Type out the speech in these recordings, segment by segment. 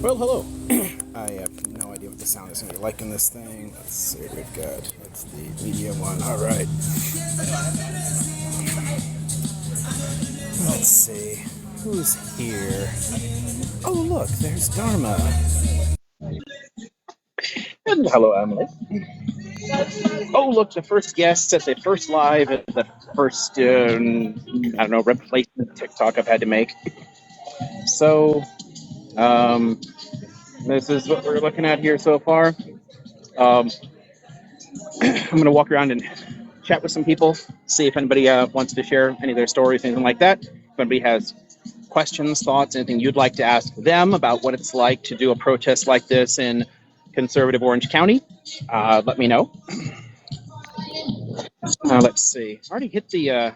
Well, hello. I have no idea what the sound is going to be like in this thing. Let's see what we've got. It's the media one. All right. Let's see. Who's here? Oh, look, there's Dharma. And hello, Emily. Oh, look, the first guest at the first live at the first, I don't know, replacement TikTok I've had to make. So, um, this is what we're looking at here so far. I'm going to walk around and chat with some people, see if anybody wants to share any of their stories, anything like that. If anybody has questions, thoughts, anything you'd like to ask them about what it's like to do a protest like this in conservative Orange County, let me know. Let's see. I already hit the.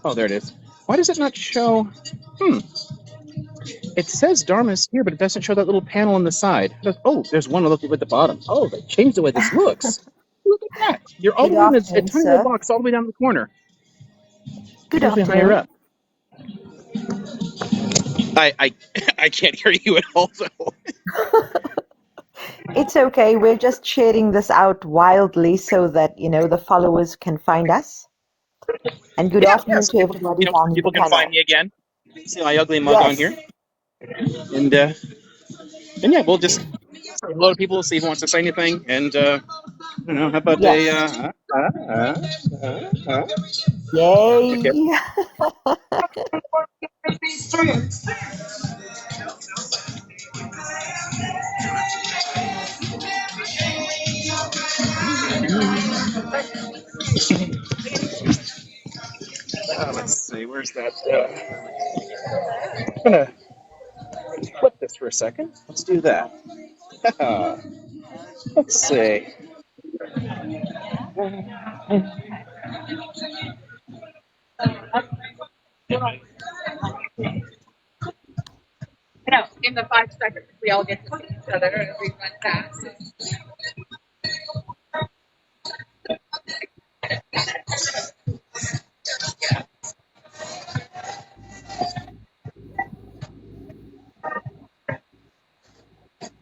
Oh, there it is. Why does it not show? It says Dharma's here, but it doesn't show that little panel on the side. Oh, there's one look at the bottom. Oh, they changed the way this looks. Look at that. You're all Good the way in a afternoon, tiny little sir. box all the way down the corner. Good Usually higher afternoon. up. I I can't hear you at all, though. It's okay. We're just sharing this out wildly so that, the followers can find us. And good afternoon So to everybody down in the people can find panel. me again. See my ugly mug on Yes. here. And yeah, we'll just say hello to people, see who wants to say anything. And, I don't know, how about Yes. okay. Yay. Let's see, where's that? I'm gonna flip this for a second. Let's do that. Let's see. No, in the 5 seconds we all get to see each other and we run fast.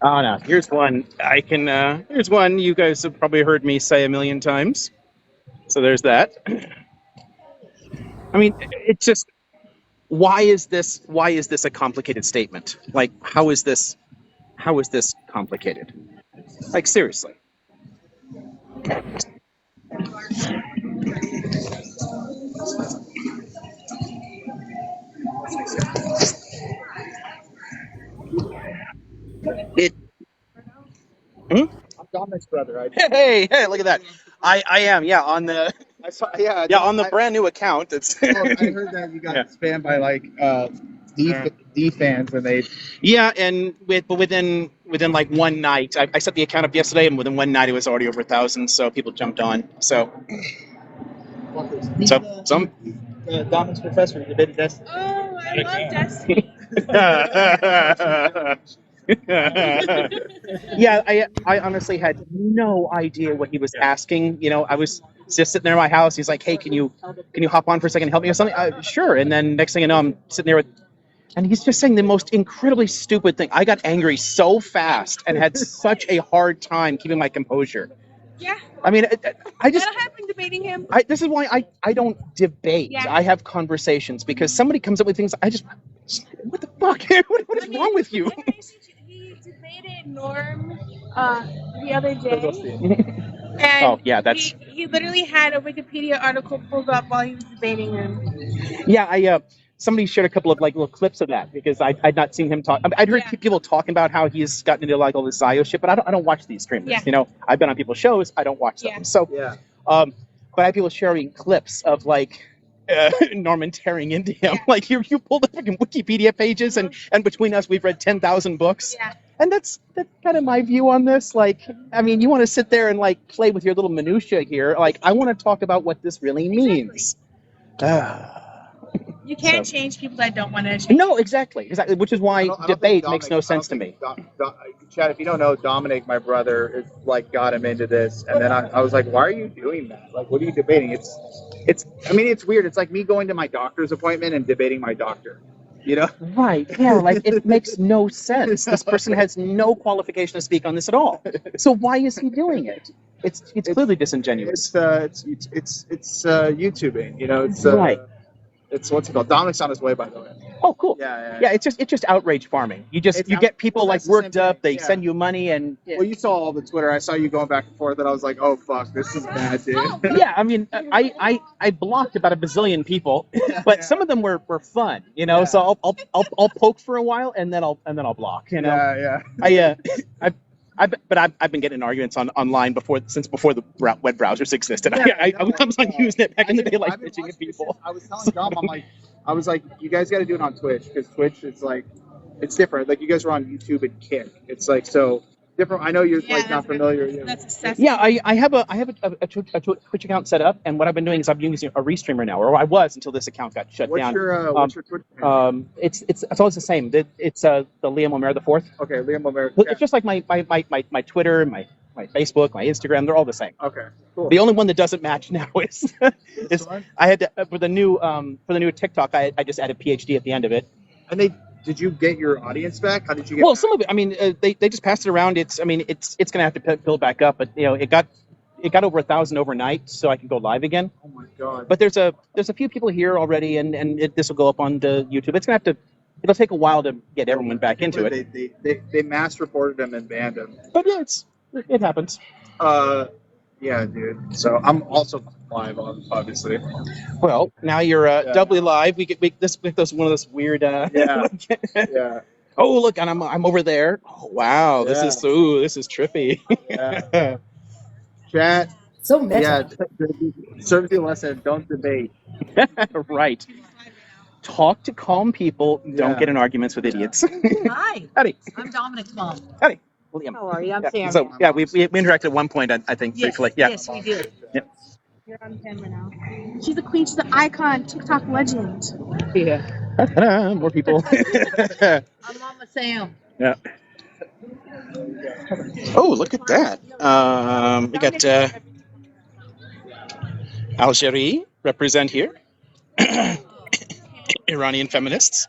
Oh no, here's one. Here's one you guys have probably heard me say a million times. So there's that. I mean, it's just why is this a complicated statement? Like, how is this complicated? Like, seriously. It hmm? I'm Dominic's brother. Hey, look at that. I am, yeah, on the I saw, yeah, on the brand new account. It's I heard that you got Yeah. spammed by like D fans when they. Yeah, and within like one night, I set the account up yesterday, and within one night it was already over 1,000. So people jumped on. So some. Dominic's professor debated Destiny. Oh, I love Destiny. Yeah, I honestly had no idea what he was asking. I was just sitting there in my house. He's like, "Hey, can you hop on for a second and help me with something?" Sure. And then next thing I know, I'm sitting there and he's just saying the most incredibly stupid thing. I got angry so fast and had such a hard time keeping my composure. Yeah. I mean, I just. I have been debating him. This is why I don't debate. Yeah. I have conversations because somebody comes up with things. What the fuck? What is wrong with you? He debated Norm the other day. And Oh, yeah, that's. he literally had a Wikipedia article pulled up while he was debating him. Yeah, somebody shared a couple of like little clips of that because I'd not seen him talk. I'd heard people talking about how he's gotten into like all this Zio shit, but I don't watch these streamers. Yeah. I've been on people's shows. I don't watch them. Yeah. So, Yeah. but I have people sharing clips of like Norman tearing into him. Yeah. Like you pulled the fucking Wikipedia pages, and between us, we've read 10,000 books. Yeah. And that's kind of my view on this. Like, I mean, you want to sit there and like play with your little minutia here. Like, I want to talk about what this really means. You can't change people that don't want to change. No, exactly. Which is why debate makes no sense to me. Chad, if you don't know, Dominic, my brother, is like got him into this, and then I was like, "Why are you doing that? Like, what are you debating?" I mean, it's weird. It's like me going to my doctor's appointment and debating my doctor. You know? Right. Yeah, like it makes no sense. This person has no qualification to speak on this at all. So why is he doing it? It's clearly disingenuous. It's YouTubing. You know, Right. it's what's it called? Dominic's on his way, by the way. Oh, cool. Yeah. It's just outrage farming. You get people like that's the worked same up. thing, They yeah. send you money, and Well, you saw all the Twitter. I saw you going back and forth, and I was like, oh fuck, this is bad, dude. yeah. I mean, I blocked about a bazillion people, but some of them were fun, you know. Yeah. So I'll poke for a while, and then I'll block, you know. Yeah. I've been getting in arguments online since before the web browsers existed. Yeah, I was on using it back in the day, like I've been bitching at watching this people. since- I was telling Dom, I was like, you guys got to do it on Twitch because Twitch is like, it's different. Like you guys were on YouTube and Kick. It's like so different. I know you're like not familiar. That's excessive. Yeah, I have a Twitch account set up, and what I've been doing is I'm using a restreamer now, or I was until this account got shut What's down. your Twitch? Account? It's always the same. It's the Liam O'Mara the Fourth. Okay, Liam O'Mara. It's just like my Twitter, my Facebook, my Instagram. They're all the same. Okay, cool. The only one that doesn't match now is one? I had to for the new TikTok. I just added PhD at the end of it. And did you get your audience back? How did you get? Well, some of it. I mean, they just passed it around. It's going to have to build back up, but you know, it got over 1,000 overnight, so I can go live again. Oh my god! But there's a few people here already, and this will go up on the YouTube. It's gonna have to. It'll take a while to get everyone back into it. They mass reported him and banned him. But yeah, it happens. Yeah, dude. So I'm also live on, obviously. Well, now you're doubly live. We make this one of those weird. Yeah. Yeah. Oh, look, and I'm over there. Oh, wow, this is trippy. Yeah. Chat. So meta. Yeah. Serves you a lesson. Don't debate. Right. Talk to calm people. Don't Yeah. get in arguments with idiots. Hi, Howdy. I'm Dominic's mom. Howdy. William. How are you? I'm Yeah. Sam. So yeah, we interacted at one point. I think Yes, briefly. Yeah. yes, we did. You're on camera now. She's a queen. She's an icon. TikTok legend. Yeah. More people. I'm Mama Sam. Yeah. Oh, look at that. We got Algerie represent here. Iranian feminists.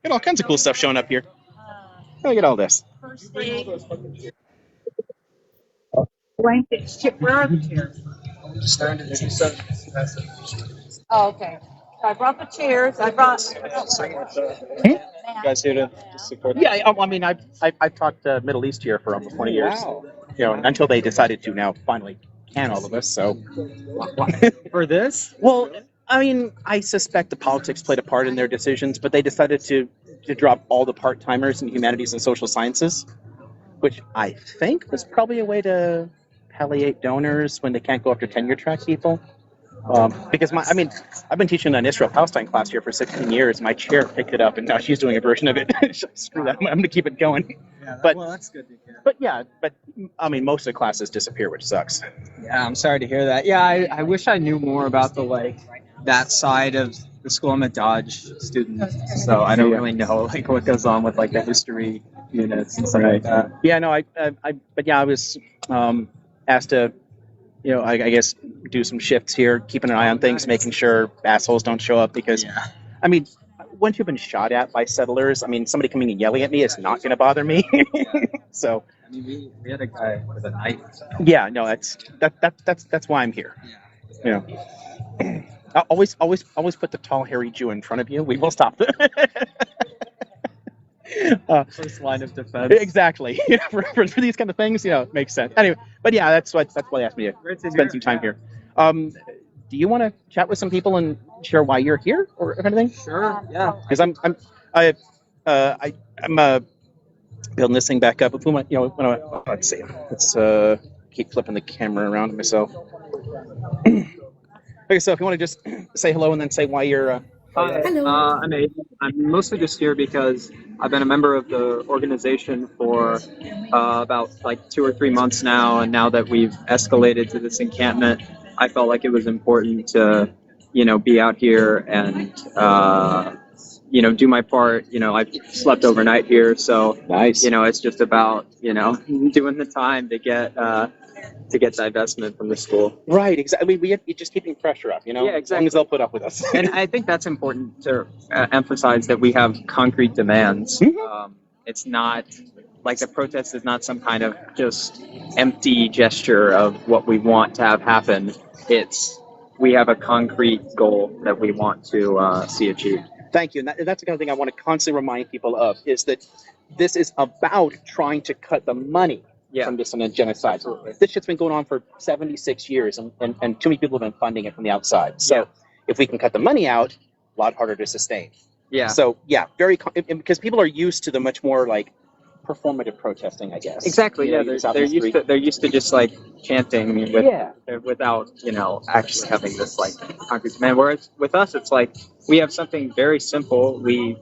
Got all kinds of cool stuff showing up here. Look at all this. First day. Blanket. Where are the chairs? Oh, okay. So I brought the chairs. I brought. You guys here to support? Yeah, I mean, I've taught Middle East here for almost 20 years. Wow. You know, until they decided to now finally can all of us. So, For this? well, I mean, I suspect the politics played a part in their decisions, but they decided to drop all the part timers in humanities and social sciences, which I think was probably a way to palliate donors when they can't go after tenure track people. Because I've been teaching an Israel-Palestine class here for 16 years. My chair picked it up, and now she's doing a version of it. Screw that! I'm going to keep it going. Yeah, But- well, that's good to hear. But yeah, I mean, most of the classes disappear, which sucks. Yeah, I'm sorry to hear that. Yeah, I wish I knew more about that side of the school. I'm a Dodge student, so I don't really know what goes on with the history units and stuff like that. Yeah, no, I was asked to, I guess do some shifts here, keeping an eye on things, making sure assholes don't show up because, Yeah. I mean, once you've been shot at by settlers, I mean, somebody coming and yelling at me is not going to bother me. So, I mean, we had a guy with a knife. yeah, no, that's why I'm here. Yeah. Always put the tall, hairy Jew in front of you. We will stop. First line of defense. Exactly. for these kind of things, it makes sense. Anyway, but yeah, that's why they asked me to Great to spend hear. some time here. Do you want to chat with some people and share why you're here or anything? Sure. Yeah. Because I'm building this thing back up. If we want, let's see. Let's keep flipping the camera around myself. Okay, so if you want to just say hello and then say why you're. Hi. Hello. I'm Aiden. I'm mostly just here because I've been a member of the organization for about 2 or 3 months now, and now that we've escalated to this encampment, I felt like it was important to, be out here and, do my part. I've slept overnight here, so Nice. it's just about doing the time to get to get divestment from the school. Right, exactly. You're just keeping pressure up, Yeah, exactly. as long as they'll put up with us. And I think that's important to emphasize that we have concrete demands. It's not like the protest is not some kind of just empty gesture of what we want to have happen. We have a concrete goal that we want to see achieved. Thank you. And that's the kind of thing I want to constantly remind people of, is that this is about trying to cut the money from this genocide. Absolutely. This shit's been going on for 76 years, and too many people have been funding it from the outside. So if we can cut the money out, a lot harder to sustain. Yeah. So, because people are used to the much more like performative protesting, I guess. Exactly. Yeah, they're used to just like chanting without actually having this like concrete demand. Whereas with us, it's like we have something very simple. The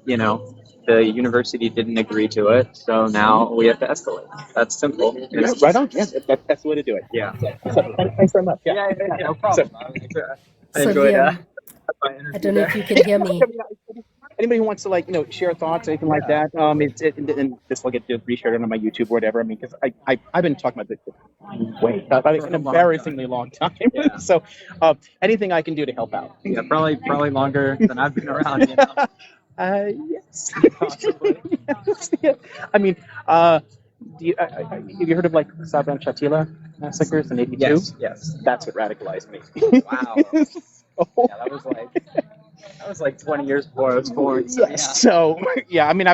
university didn't agree to it, so now we have to escalate. That's simple. Yeah, right on. Yeah, that's the way to do it. Yeah. So, thanks very much. Yeah, no problem. I So enjoyed Liam, my interview I don't know if you can hear me. Anybody who wants to share thoughts, anything like that, and this will get reshared on my YouTube or whatever. I mean, because I've been talking about this an embarrassingly long time. Yeah. So anything I can do to help out. Yeah, probably longer than I've been around. Yes. Possibly. Yeah. I mean, have you heard of like Sabran Shatila massacres in '82? Yes. That's what radicalized me. Wow. Yeah, that was like 20 years before I was born. So I mean,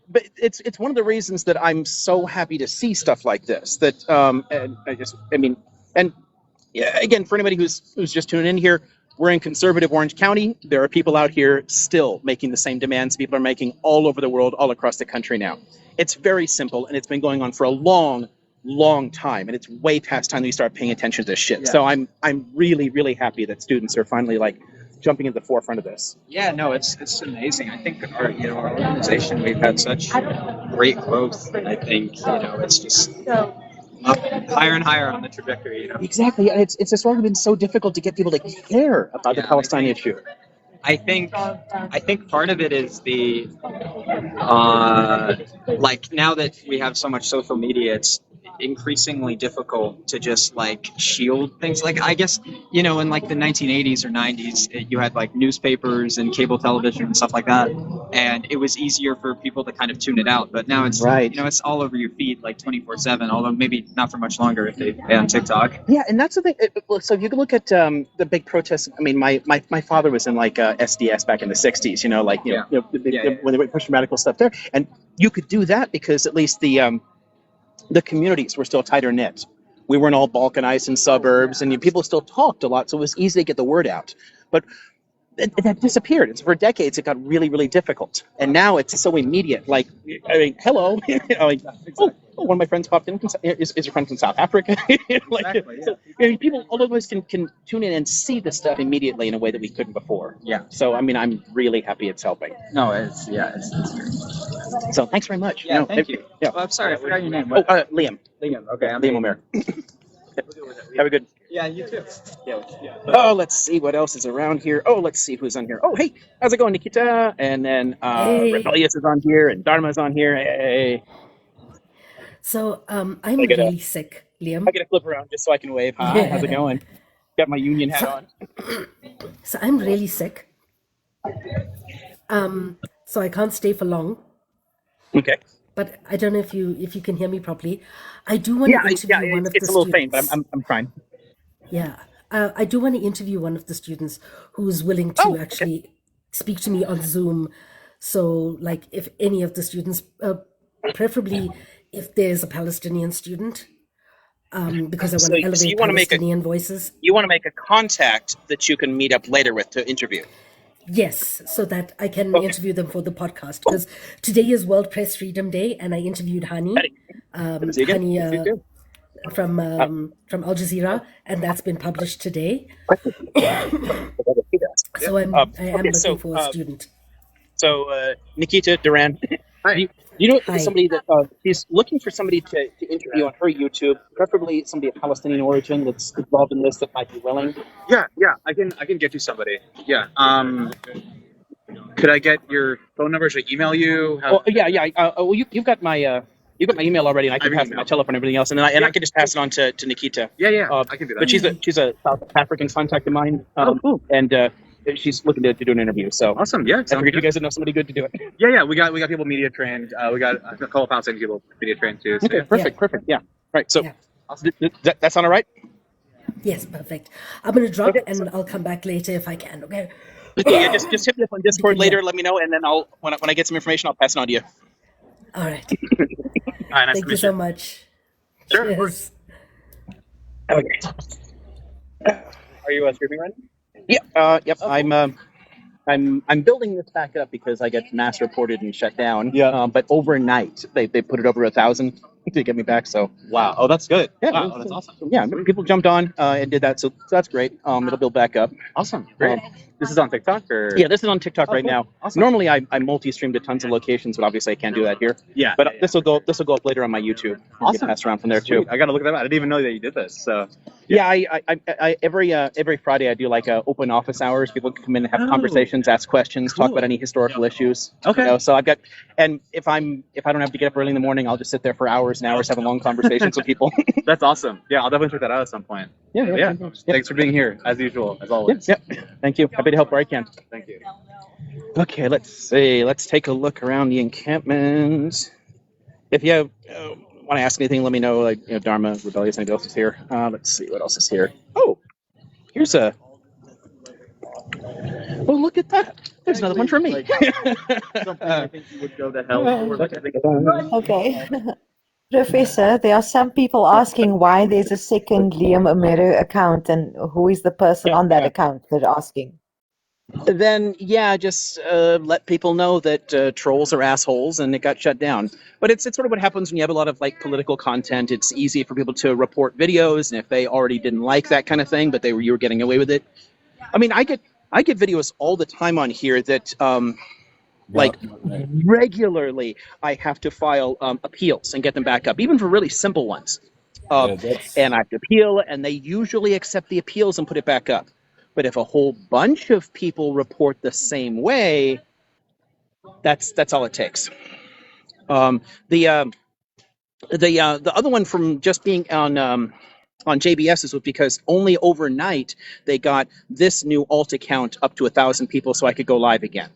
but it's one of the reasons that I'm so happy to see stuff like this. That again, for anybody who's just tuning in here, we're in conservative Orange County. There are people out here still making the same demands people are making all over the world, all across the country now. It's very simple, and it's been going on for a long time, and it's way past time that we start paying attention to this shit. Yeah. So I'm really, really happy that students are finally like jumping into the forefront of this. Yeah, no, it's amazing. I think our organization, we've had such great growth. I think it's just up higher and higher on the trajectory. Exactly, and it's just already been so difficult to get people to care about the Palestinian issue. I think part of it is the like now that we have so much social media, it's increasingly difficult to just like shield things. Like I guess in like the 1980s or 90s, you had like newspapers and cable television and stuff like that, and it was easier for people to kind of tune it out. But now it's it's all over your feed like 24/7. Although maybe not for much longer if they ban TikTok. Yeah, and that's the thing. So if you look at the big protests, I mean, my father was in like SDS back in the 60s. When they were pushing radical stuff there, and you could do that because at least the communities were still tighter knit. We weren't all balkanized in suburbs, and people still talked a lot, so it was easy to get the word out. But that disappeared. For decades, it got really, really difficult. And now it's so immediate. Like, I mean, hello. One of my friends popped in. Is your friend from South Africa? People, all of us can tune in and see this stuff immediately in a way that we couldn't before. Yeah. So, I mean, I'm really happy it's helping. No, it's great. So, thanks very much. Yeah, thank you. Yeah. Well, I'm sorry, I forgot your name. Liam. Liam. Okay, I'm Liam Omer. Have a good. Yeah, you too. Yeah. Oh, let's see what else is around here. Oh, let's see who's on here. Oh, hey, how's it going, Nikita? And then Rebellious is on here, and Dharma's on here. Hey. So I'm really sick, Liam. I get a flip around just so I can wave. Hi, how's it going? Got my union hat on. So I'm really sick. So I can't stay for long. Okay. But I don't know if you can hear me properly. I do want to interview one of the students. It's a little faint, but I'm fine. Yeah, I do want to interview one of the students who's willing to actually speak to me on Zoom. So, like, if any of the students, preferably if there's a Palestinian student, because I want to elevate Palestinian voices. You want to make a contact that you can meet up later with to interview. Yes, so that I can interview them for the podcast. Because today is World Press Freedom Day, and I interviewed Hani. From Al Jazeera, and that's been published today. So I am looking for a student. So Nikita Duran, somebody that she's looking for somebody to interview on her YouTube, preferably somebody of Palestinian origin that's involved in this that might be willing. Yeah, I can get you somebody. Yeah. Could I get your phone number? Should I email you? Well, you've got my You got my email already, and I can pass Everything my else. telephone and everything else, and then I can just pass it on to Nikita. Yeah, I can do that. But she's a South African contact of mine. Cool. And she's looking to do an interview. So Awesome. Yeah, I figured you guys would know somebody good to do it. Yeah, we got people media trained. We got a couple of outside people media trained too. So Okay, perfect. Yeah. Right. So Yeah. that sound all right? Yes, perfect. I'm going to drop and I'll come back later if I can, okay? Yeah, just hit me up on Discord later. Let me know, and then when I get some information, I'll pass it on to you. All right. All right, nice Thank to you meet so much. Sure, of Cheers. course. Okay. Are you streaming right now? Yeah. Yep. I'm building this back up because I get mass reported and shut down. Yeah. But overnight they put it over 1,000 to get me back. So Wow. Oh, that's good. yeah, Wow, that's awesome. yeah, people jumped on and did that. So that's great. It'll build back up. Awesome. Great. This is on TikTok or? Yeah, this is on TikTok right cool. now. Awesome. Normally I multi-stream to tons of locations, but obviously I can't do that here. Yeah. But this will go up later on my YouTube. Awesome. Get passed around from there too. Sweet. I gotta look at that. I didn't even know that you did this. So Yeah, I every Friday I do like open office hours. People can come in and have conversations, ask questions, talk about any historical issues. Okay. So I've got, and if I don't have to get up early in the morning, I'll just sit there for hours and hours having long conversations with people. that's awesome. Yeah, I'll definitely check that out at some point. Yeah. Thanks for being here as usual, as always. Yep. Thank you. Happy to help where I can. Thank you. Okay, let's see. Let's take a look around the encampment. If you want to ask anything, let me know. Like, Dharma, Rebellious, anybody else is here. Let's see what else is here. Oh, here's a. Oh, look at that. There's another one for me. Something I think you would go to hell for. Okay. Professor, there are some people asking why there's a second Liam Omero account and who is the person on that account they're asking. Then, just let people know that trolls are assholes and it got shut down. But it's sort of what happens when you have a lot of political content. It's easy for people to report videos, and if they already didn't like that kind of thing, but you were getting away with it. I mean, I get videos all the time on here that regularly I have to file appeals and get them back up, even for really simple ones. And I have to appeal, and they usually accept the appeals and put it back up. But if a whole bunch of people report the same way, that's all it takes. The other one from just being on JBS's was because only overnight they got this new alt account up to 1,000 people, so I could go live again.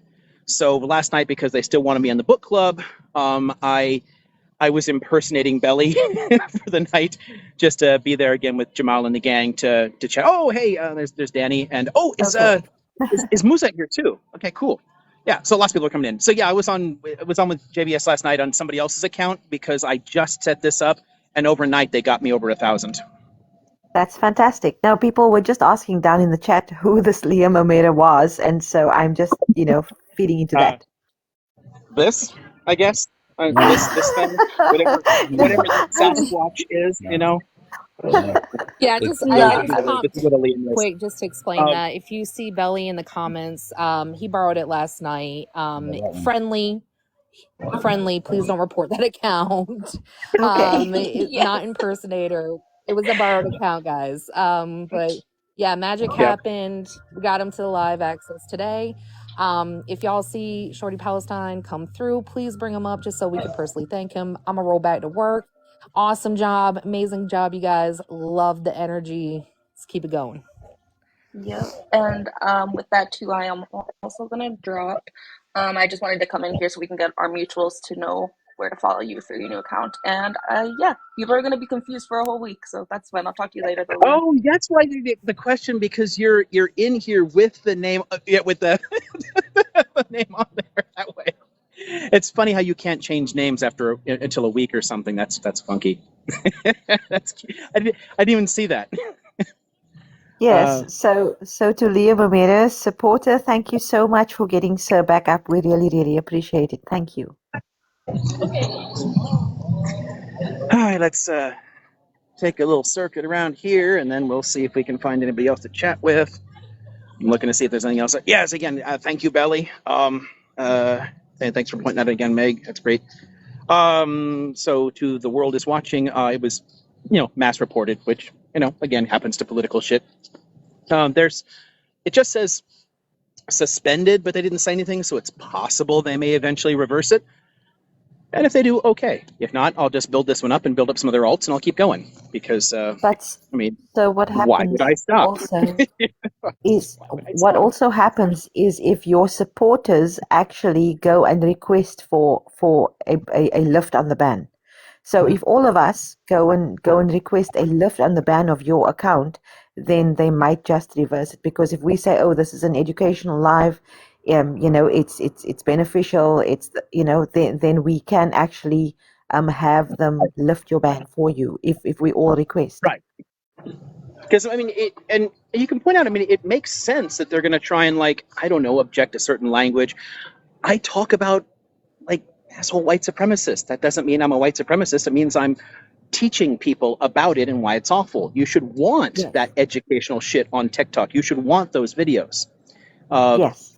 So last night, because they still wanted me on the book club, I was impersonating Belly for the night, just to be there again with Jamal and the gang to chat. Oh, hey, there's Danny, and is Musa here too? Okay, cool. Yeah, so lots of people are coming in. So yeah, I was on with JBS last night on somebody else's account because I just set this up, and overnight they got me over 1,000. That's fantastic. Now, people were just asking down in the chat who this Liam Omero was, and so I'm just, feeding into that. This, I guess, this thing, whatever the Sasquatch is, Yeah, just Yeah. quick just to explain that. If you see Belly in the comments, he borrowed it last night. Friendly, please don't report that account. Okay. Not impersonator. It was a borrowed account, guys. But yeah, magic happened. We got him to the live access today. If y'all see Shorty Palestine come through, please bring him up just so we can personally thank him. I'm gonna roll back to work. Awesome job, amazing job, you guys. Love the energy. Let's keep it going. Yep. And with that too, I am also gonna drop. I just wanted to come in here so we can get our mutuals to know where to follow you for your new account. And people are gonna be confused for a whole week, so that's fine. I'll talk to you later. Though. Oh, that's why the question, because you're in here with the name, with the, the name on there that way. It's funny how you can't change names until a week or something. That's funky. I didn't even see that. Yes, so to Liam Omero, supporter, thank you so much for getting Sir back up. We really, really appreciate it. Thank you. All right, let's take a little circuit around here, and then we'll see if we can find anybody else to chat with. I'm looking to see if there's anything else. Yes, again, thank you, Belly. And thanks for pointing that out again, Meg. That's great. So to the world is watching, it was, mass reported, which, again, happens to political shit. It just says suspended, but they didn't say anything, so it's possible they may eventually reverse it. And if they do, okay. If not, I'll just build this one up and build up some other alts, and I'll keep going because But I mean, so what why would happens I stop? also is Why would I what stop? also happens is if your supporters actually go and request for a lift on the ban. So if all of us go and request a lift on the ban of your account, then they might just reverse it, because if we say, oh, this is an educational live, it's beneficial, then we can actually have them lift your ban for you if we all request. Right. Because I mean, and you can point out, I mean, it makes sense that they're going to try and, like, I don't know, object to certain language. I talk about, like, asshole white supremacist. That doesn't mean I'm a white supremacist. It means I'm teaching people about it and why it's awful. You should want Yes. that educational shit on TikTok. You should want those videos. Yes.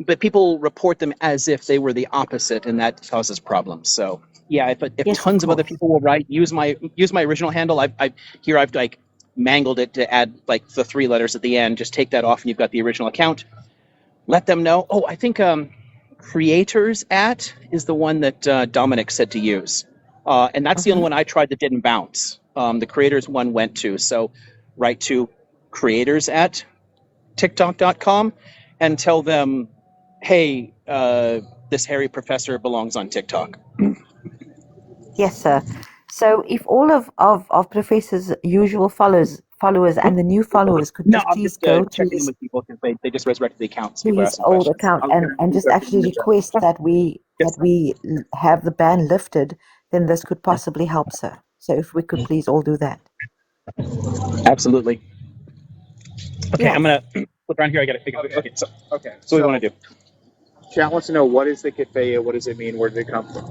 But people report them as if they were the opposite, and that causes problems. So yeah, if Yes, of tons of other course. people will write, use my original handle. I've like mangled it to add like the 3 letters at the end. Just take that off, and you've got the original account. Let them know. Oh, I think creators at is the one that Dominic said to use, and that's the only one I tried that didn't bounce. The creators one went to. So write to creators at TikTok.com and tell them, hey, this hairy professor belongs on TikTok. Yes, sir. So if all of Professor's usual followers and the new followers could No, just I'm please just go to checking in with people because they just resurrected the accounts. to People are his asking old questions. account and just actually request that we have the ban lifted, then this could possibly help, sir. So if we could please all do that. Absolutely. Okay, Yes. I'm gonna flip around here. I got it. Okay, so Okay. what do we want to do? Chat wants to know, what is the kefaya? What does it mean? Where did it come from?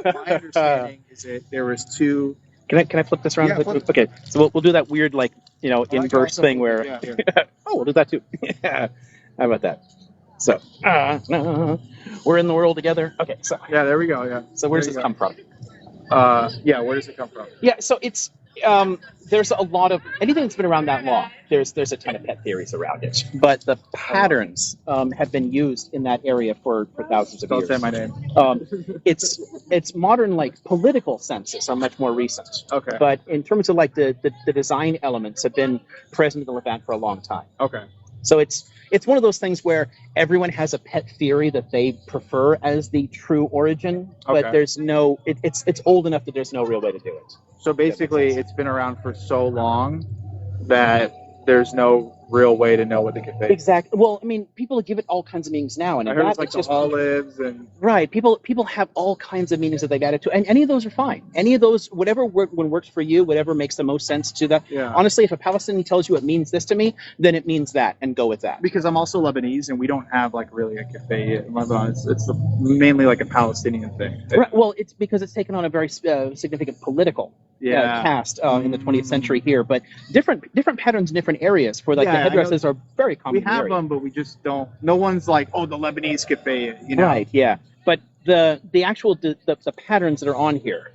My understanding is that there was 2. Can I flip this around? Yeah, flip it. Okay, so we'll do that weird, like, inverse thing where. Yeah, here. Oh, we'll do that too. How about that? So we're in the world together. Okay, so Yeah, there we go. Yeah. so where's this come from? Yeah, where does it come from? Yeah, so it's there's a lot of anything that's been around that long. There's a ton of pet theories around it, but the patterns have been used in that area for thousands of years. Don't say my name. It's modern, like, political senses are much more recent. Okay. But in terms of, like, the design elements have been present in the Levant for a long time. Okay. So it's one of those things where everyone has a pet theory that they prefer as the true origin, but Okay. there's no. It's old enough that there's no real way to do it. So basically, it's been around for so long that there's no real way to know what the kefaya is. Exactly. Well, I mean, people give it all kinds of meanings now, and I heard that, it's like the olives and. right. People have all kinds of meanings that they've added to, and any of those are fine. Any of those, whatever one works for you, whatever makes the most sense to that. Yeah. Honestly, if a Palestinian tells you it means this to me, then it means that, and go with that. Because I'm also Lebanese, and we don't have like really a kefaya in Lebanon. It's mainly like a Palestinian thing. Right. Well, it's because it's taken on a very significant political cast in the 20th century here, but different patterns in different areas. For like the headdresses are very common. We have them, but we just don't. No one's like, oh, the Lebanese kefaya, Right. Yeah. But the actual the patterns that are on here,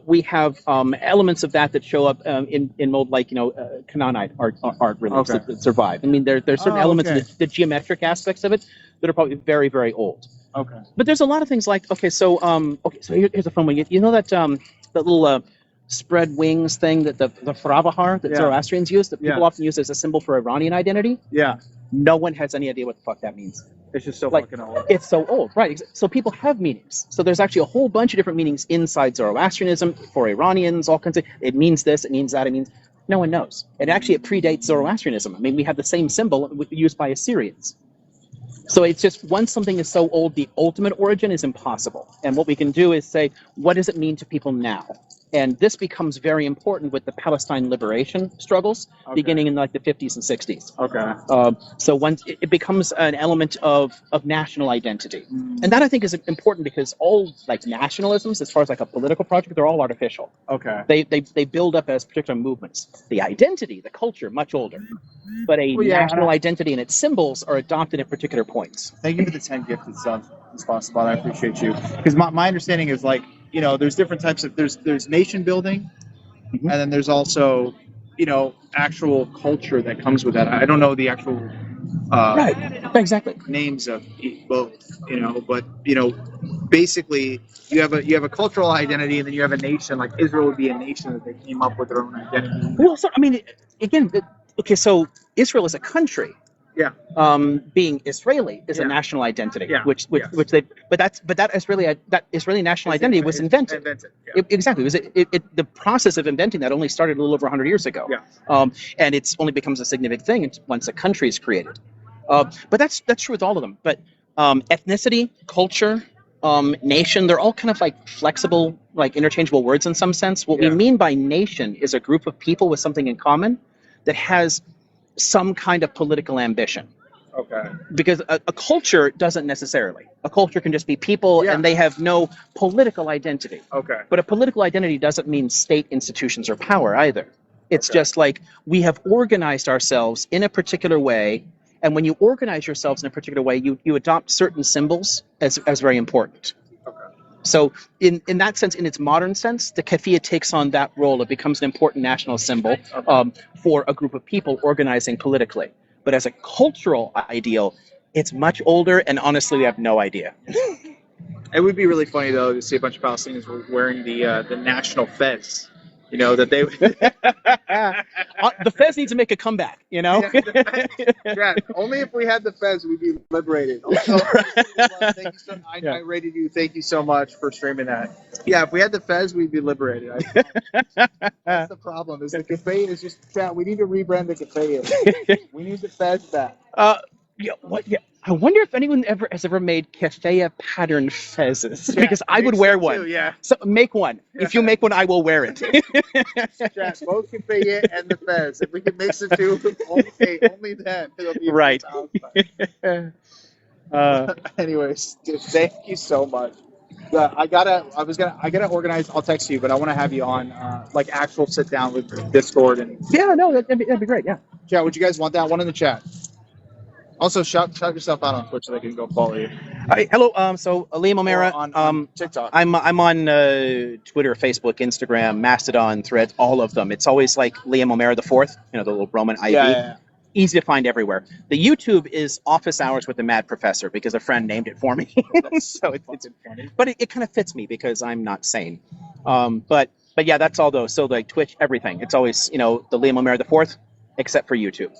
we have elements of that show up in mold, like Canaanite art reliefs that survive. I mean, there's certain elements of the geometric aspects of it that are probably very, very old. Okay. But there's a lot of things like so here's a fun one. You know that that little spread wings thing that the Farabahar that Zoroastrians use, that people often use as a symbol for Iranian identity. Yeah. No one has any idea what the fuck that means. It's just so fucking old. It's so old, right? So people have meanings. So there's actually a whole bunch of different meanings inside Zoroastrianism for Iranians. All kinds of. It means this. It means that. It means. No one knows. And actually, it predates Zoroastrianism. I mean, we have the same symbol used by Assyrians. So it's just, once something is so old, the ultimate origin is impossible. And what we can do is say, what does it mean to people now? And this becomes very important with the Palestine liberation struggles beginning in like the 50s and 60s. Okay. So once it becomes an element of national identity. And that, I think, is important because all like nationalisms, as far as like a political project, they're all artificial. Okay. They build up as particular movements. The identity, the culture, much older. But a national identity and its symbols are adopted at particular points. Thank you for the 10 gifted subs, Spot. I appreciate you. Because my understanding is, like, there's different types of there's nation building, and then there's also actual culture that comes with that. I don't know the actual right, exactly, names of both, but basically you have a cultural identity, and then you have a nation. Like Israel would be a nation that they came up with their own identity. Well, so I mean, again, okay, so Israel is a country. Yeah. Being Israeli is a Yeah. national identity, Yeah. which Yes. they, but that Israeli national identity was invented. Yeah. Exactly, the process of inventing that only started a little over 100 years ago. Yeah. And it's only becomes a significant thing once a country is created. But that's true with all of them. But ethnicity, culture, nation, they're all kind of like flexible, like interchangeable words in some sense. What we mean by nation is a group of people with something in common that has some kind of political ambition. Okay. Because a culture doesn't necessarily. A culture can just be people, and they have no political identity. Okay. But a political identity doesn't mean state institutions or power either. It's just like we have organized ourselves in a particular way, and when you organize yourselves in a particular way, you adopt certain symbols as very important. So in that sense, in its modern sense, the keffiyeh takes on that role. It becomes an important national symbol for a group of people organizing politically. But as a cultural ideal, it's much older, and honestly, we have no idea. It would be really funny though to see a bunch of Palestinians wearing the national fez. You know that they. The fez needs to make a comeback. You know. Yeah, only if we had the fez, we'd be liberated. Also, thank you so, I rated you. Thank you so much for streaming that. Yeah, if we had the fez, we'd be liberated. That's the problem. Is the keffiyeh is just chat. We need to rebrand the keffiyeh. We need the fez back. Yeah. I wonder if anyone has ever made keffiyeh pattern fezes, because I would wear one. Too, yeah. So make one. If you make one, I will wear it. Chat, both keffiyeh and the fez. If we can mix the two, only then it'll be right. Anyways, dude, thank you so much. Yeah, I gotta organize. I'll text you, but I want to have you on like actual sit down with Discord and. Yeah, no, that'd be great. Yeah. Chat, would you guys want that? One in the chat. Also, shout yourself out on Twitch so they can go follow you. Hello. So Liam O'Mara on TikTok. I'm on Twitter, Facebook, Instagram, Mastodon, Threads, all of them. It's always like Liam O'Mara the Fourth. You know, the little Roman IV. Yeah. Easy to find everywhere. The YouTube is Office Hours with the Mad Professor because a friend named it for me. So it's funny. But it kind of fits me because I'm not sane. But yeah, that's all those. So like Twitch, everything. It's always the Liam O'Mara the Fourth, except for YouTube.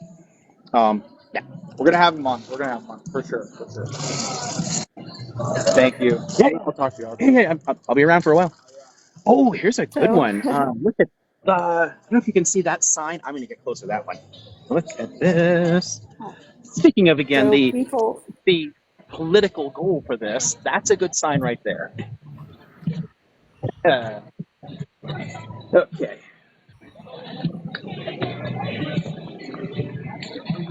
Yeah. We're gonna have him on. For sure. Thank you. Yeah. I'll talk to you. I'll be around for a while. Oh, here's a good one. Look at I don't know if you can see that sign. I'm gonna get closer to that one. Look at this. Speaking of again the political goal for this, that's a good sign right there. Okay.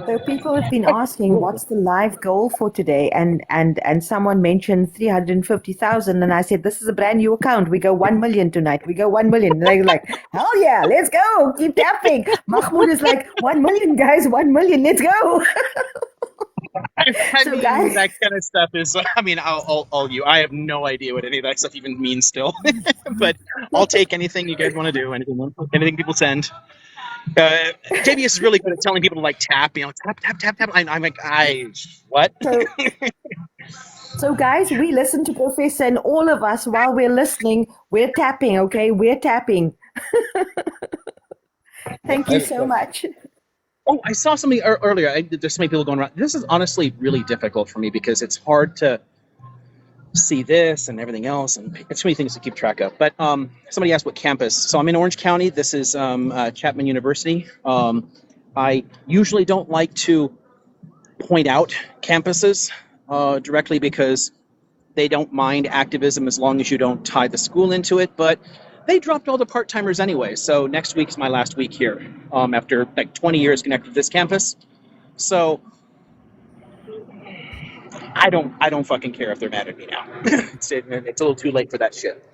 So people have been asking, what's the live goal for today? And someone mentioned 350,000, and I said, this is a brand new account. We go 1 million tonight. We go 1 million. And they're like, hell yeah, let's go. Keep tapping. Mahmoud is like, 1 million, guys, 1 million. Let's go. I mean, that kind of stuff is. I mean, I have no idea what any of that stuff even means still, but I'll take anything you guys want to do. Anything people send. JBS is really good at telling people to like tap. Tap. I'm like, what? So guys, we listen to Professor, and all of us, while we're listening, we're tapping. Okay, we're tapping. Thank you so much. Oh, I saw something earlier. There's so many people going around. This is honestly really difficult for me because it's hard to see this and everything else, and it's so many things to keep track of. But somebody asked what campus. So I'm in Orange County. This is Chapman University. I usually don't like to point out campuses directly because they don't mind activism as long as you don't tie the school into it. But they dropped all the part-timers anyway. So next week's my last week here after like 20 years connected to this campus. So I don't fucking care if they're mad at me now. It's a little too late for that shit.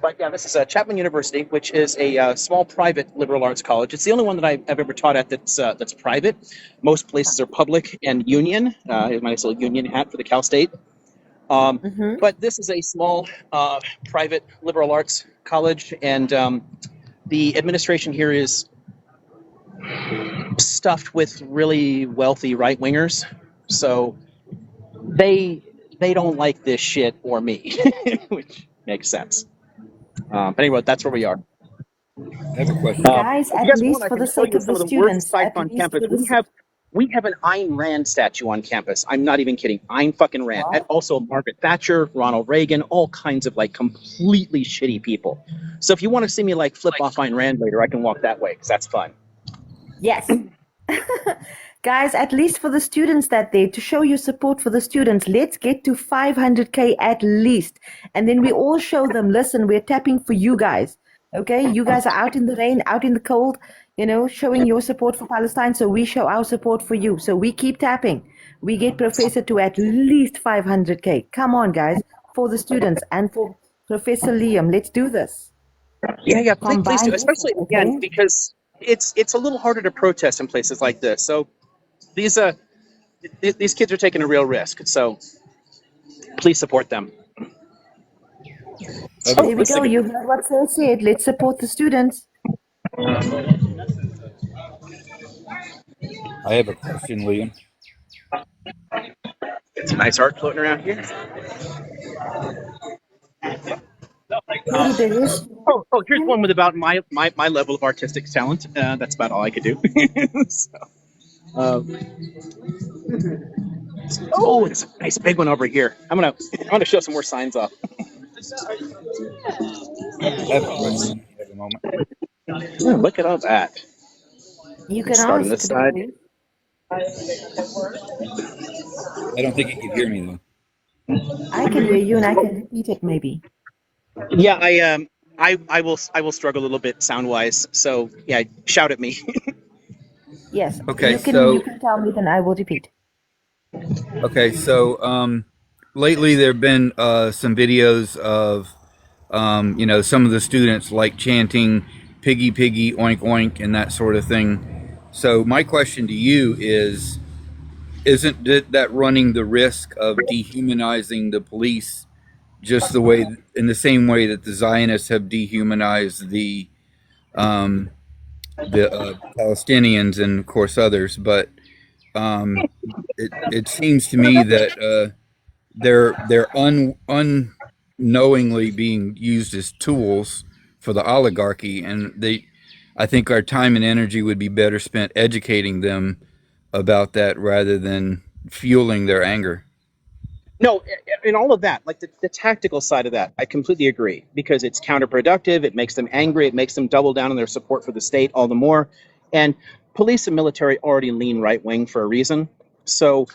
But yeah, this is Chapman University, which is a small private liberal arts college. It's the only one that I've ever taught at that's private. Most places are public and union. Here's my nice little union hat for the Cal State. But this is a small private liberal arts college, and the administration here is stuffed with really wealthy right-wingers. So they they don't like this shit or me, which makes sense. But anyway, that's where we are. I have a question. Guys, If you at guys want, least I for can the show sake you of some the of the worst students, sites at on least campus. for the We have an Ayn Rand statue on campus. I'm not even kidding. Ayn fucking Rand. And what? also Margaret Thatcher, Ronald Reagan, all kinds of like completely shitty people. So if you want to see me like flip off Ayn Rand later, I can walk that way because that's fun. Yes. Guys, at least for the students that day, to show your support for the students, let's get to 500K at least. And then we all show them, listen, we're tapping for you guys. Okay? You guys are out in the rain, out in the cold, showing your support for Palestine. So we show our support for you. So we keep tapping. We get Professor to at least 500K. Come on, guys, for the students and for Professor Liam. Let's do this. Yeah, please do. Combined Especially effort, again okay? because it's a little harder to protest in places like this. So these these kids are taking a real risk. So please support them. Okay. Oh, There we let's go. see. You heard what Phil said. Let's support the students. I have a question, Liam. Some nice art floating around here. Teddy bears. Here's one with about my level of artistic talent. That's about all I could do. So, it's a nice big one over here. I'm gonna show some more signs off. I have a question. If you have a moment. Yeah, look at all that. You can Start on ask, this side. Dwayne. I don't think you can hear me though. I can hear you and I can repeat it maybe. Yeah, I will struggle a little bit sound wise. So yeah, shout at me. Yes. Okay, You so can tell me, then I will repeat. lately there have been some videos of some of the students like chanting "piggy piggy oink oink" and that sort of thing. So my question to you is: isn't that running the risk of dehumanizing the police, just in the same way that the Zionists have dehumanized um, the Palestinians and of course others? But it seems to me that they're unknowingly being used as tools for the oligarchy, and I think our time and energy would be better spent educating them about that rather than fueling their anger. No, in all of that, like the tactical side of that, I completely agree because it's counterproductive. It makes them angry. It makes them double down on their support for the state all the more. And police and military already lean right wing for a reason. So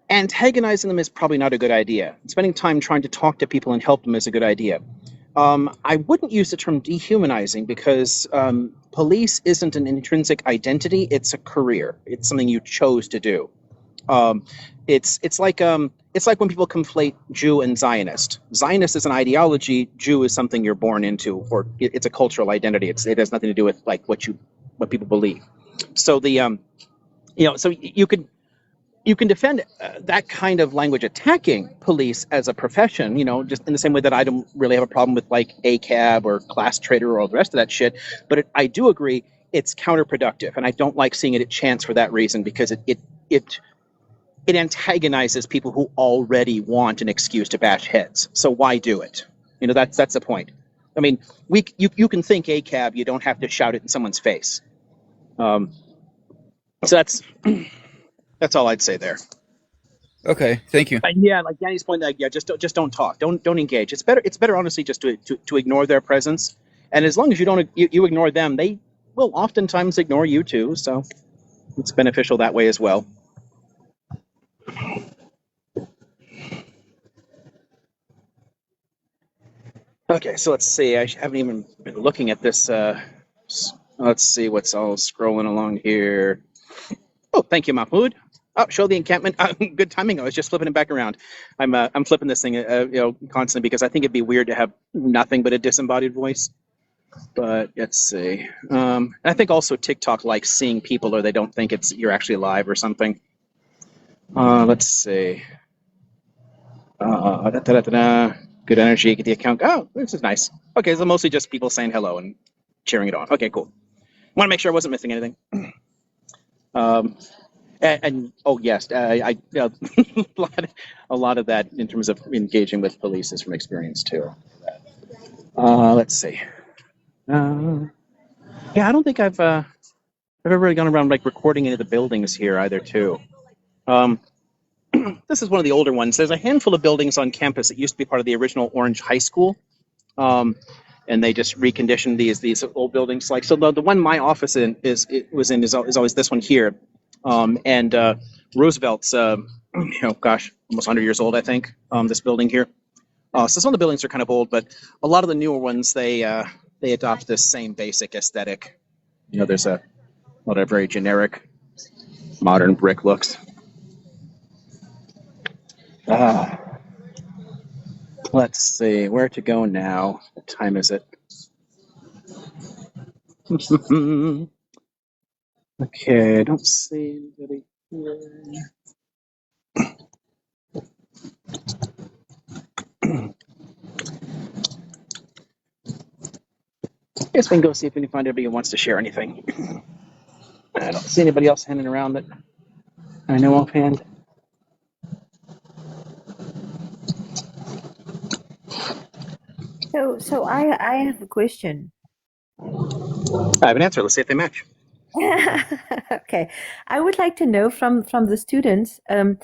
antagonizing them is probably not a good idea. Spending time trying to talk to people and help them is a good idea. I wouldn't use the term dehumanizing because police isn't an intrinsic identity. It's a career. It's something you chose to do. It's like when people conflate Jew and Zionist. Zionist is an ideology. Jew is something you're born into, or it's a cultural identity. It has nothing to do with like what people believe. So so you can defend that kind of language attacking police as a profession, just in the same way that I don't really have a problem with like ACAB or class traitor or all the rest of that shit. But I do agree it's counterproductive, and I don't like seeing it at chance for that reason because it antagonizes people who already want an excuse to bash heads. So why do it? That's the point. I mean, you can think ACAB, you don't have to shout it in someone's face. So that's all I'd say there. Okay, thank you. Yeah, like Danny's point, like just don't talk, don't engage. It's better honestly just to ignore their presence, and as long as you ignore them, they will oftentimes ignore you too. So it's beneficial that way as well. Okay, so let's see. I haven't even been looking at this. Let's see what's all scrolling along here. Oh, thank you, Mahmoud. Oh, show the encampment. Good timing. I was just flipping it back around. I'm flipping this thing, constantly because I think it'd be weird to have nothing but a disembodied voice. But let's see. I think also TikTok likes seeing people, or they don't think you're actually live or something. Let's see. Good energy. Get the account. Oh, this is nice. Okay, so mostly just people saying hello and cheering it on. Okay, cool. Want to make sure I wasn't missing anything. And oh yes, a lot of that in terms of engaging with police is from experience too. Let's see. Yeah, I don't think I've ever really gone around like recording any of the buildings here either too. This is one of the older ones. There's a handful of buildings on campus that used to be part of the original Orange High School. And they just reconditioned these old buildings. Like so, the one my office is always this one here, and Roosevelt's, gosh, almost 100 years old, I think. This building here. So some of the buildings are kind of old, but a lot of the newer ones they adopt this same basic aesthetic. There's a lot of very generic modern brick looks. Let's see where to go now. What time is it? Okay, I don't see anybody here. I guess we can go see if we can find anybody who wants to share anything. I don't see anybody else hanging around that I know offhand. So I have a question. I have an answer. Let's see if they match. Okay, I would like to know from the students, were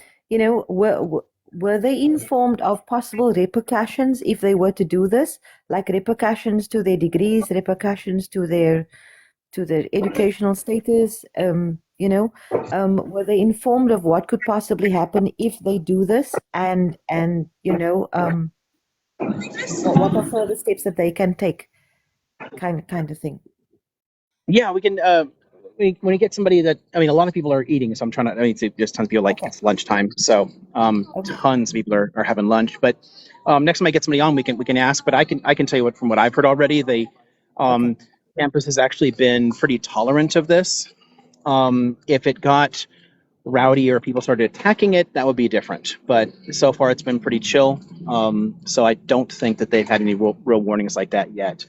they informed of possible repercussions if they were to do this, like repercussions to their degrees, repercussions to their educational status? Were they informed of what could possibly happen if they do this, and what are further steps that they can take, kind of thing? Yeah, we can. When you get somebody that, a lot of people are eating, so I'm trying to. There's tons of people like it's lunchtime, so tons of people are having lunch. But next time I get somebody on, we can ask. But I can tell you from what I've heard already, the campus has actually been pretty tolerant of this. If it got rowdy or people started attacking it, that would be different. But so far, it's been pretty chill. So I don't think that they've had any real warnings like that yet.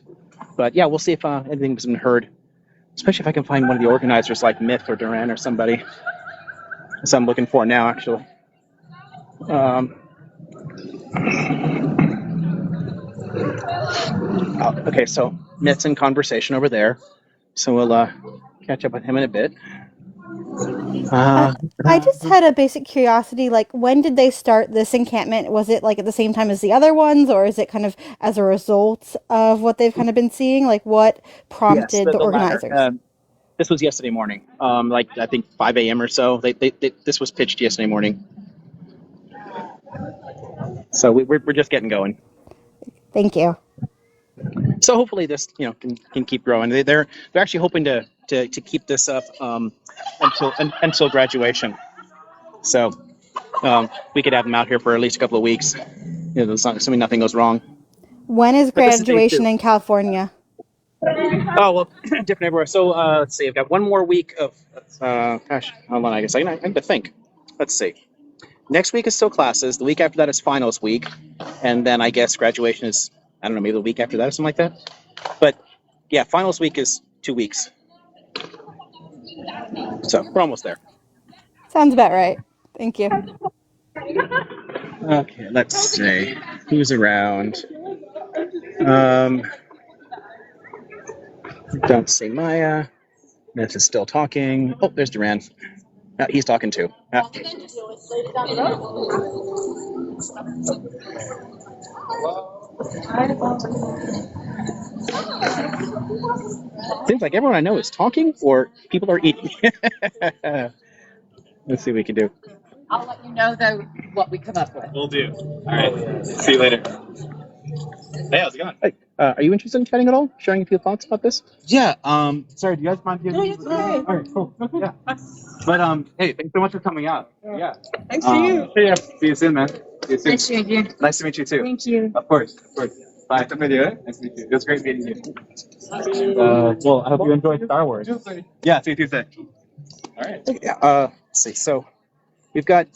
But yeah, we'll see if anything's been heard. Especially if I can find one of the organizers like Myth or Duran or somebody. That's what I'm looking for now, actually. Okay, so Myth's in conversation over there. So we'll catch up with him in a bit. I just had a basic curiosity, like when did they start this encampment? Was it like at the same time as the other ones, or is it kind of as a result of what they've kind of been seeing? Like what prompted Yes, the the latter. organizers? This was yesterday morning, like I think 5 a.m. or so. This was pitched yesterday morning. So we're just getting going. Thank you. So hopefully this can keep growing. They're actually hoping to keep this up until graduation. So we could have them out here for at least a couple of weeks, assuming nothing goes wrong. When is But this is day graduation 2. in California? Oh well, different everywhere. So let's see. I've got one more week of. Gosh, hold on. I guess I have to think. Let's see. Next week is still classes. The week after that is finals week, and then I guess graduation is, I don't know, maybe the week after that or something like that. But yeah, finals week is 2 weeks. So we're almost there. Sounds about right. Thank you. Okay, let's see who's around. Don't see Maya. Myth is still talking. Oh, there's Duran. He's talking too. Seems like everyone I know is talking, or people are eating. Let's see what we can do. I'll let you know, though, what we come up with. Will do. All right. See you later. Hey, how's it going? Hey, are you interested in chatting at all? Sharing a few thoughts about this? Yeah. Sorry. Do you guys mind giving me? All right. Cool. Yeah. But hey, thanks so much for coming out. Yeah. Thanks for you. Yeah. See you soon, man. See you soon. Nice to meet you. Nice to meet you too. Thank you. Of course. Of course. Bye. Nice to meet you. Nice to meet you. It was great meeting you. Well, I hope you enjoyed Star Wars. Yeah. See you Tuesday. All right. Let's see. So we've got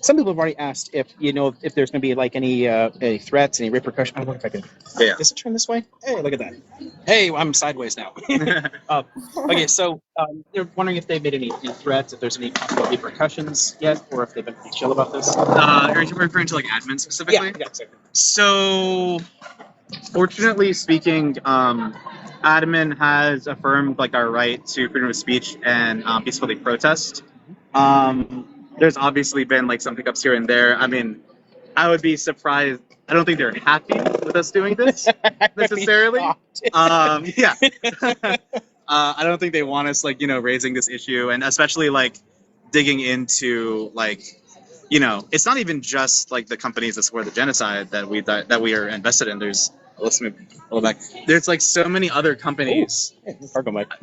some people have already asked if if there's going to be like any threats, any repercussions. I wonder if I can. Yeah. Does it turn this way? Hey, look at that. Hey, I'm sideways now. Okay, so they're wondering if they've made any threats, if there's any possible repercussions yet, or if they've been pretty chill about this. Are you referring to like admin specifically? Yeah, exactly. So, fortunately speaking, admin has affirmed like our right to freedom of speech and peacefully protest. There's obviously been like some hiccups here and there. I mean, I would be surprised. I don't think they're happy with us doing this necessarily. Yeah. I don't think they want us like raising this issue, and especially like digging into like it's not even just like the companies that support the genocide that we are invested in. Let's move a little back. There's like so many other companies.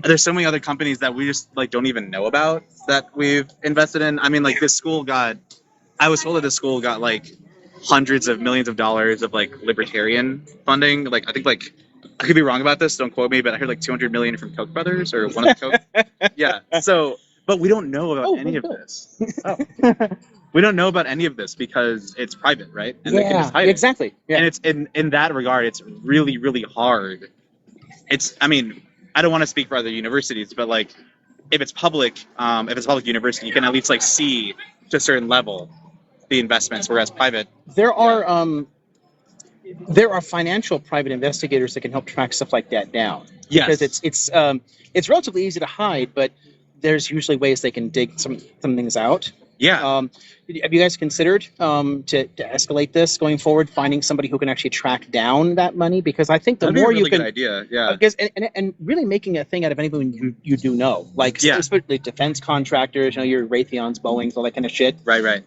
There's so many other companies that we just like don't even know about that we've invested in. I mean, like this school I was told that this school got like hundreds of millions of dollars of like libertarian funding. Like I think like I could be wrong about this. Don't quote me, but I heard like 200 million from Koch brothers or one of the Koch. Yeah. So, but we don't know about any of this. We don't know about any of this because it's private, right? And they can just hide it. Exactly. Yeah. And it's in that regard, it's really, really hard. I mean, I don't want to speak for other universities, but like if it's public university, you can at least like see to a certain level the investments, whereas private. There are financial private investigators that can help track stuff like that down. Yes. Because it's relatively easy to hide, but there's usually ways they can dig some things out. Yeah. Have you guys considered to escalate this going forward, finding somebody who can actually track down that money? Because I think the That'd more be a really you can, good idea. Yeah. because and really making a thing out of anyone you do know, like especially defense contractors, your Raytheons, Boeings, all that kind of shit. Right.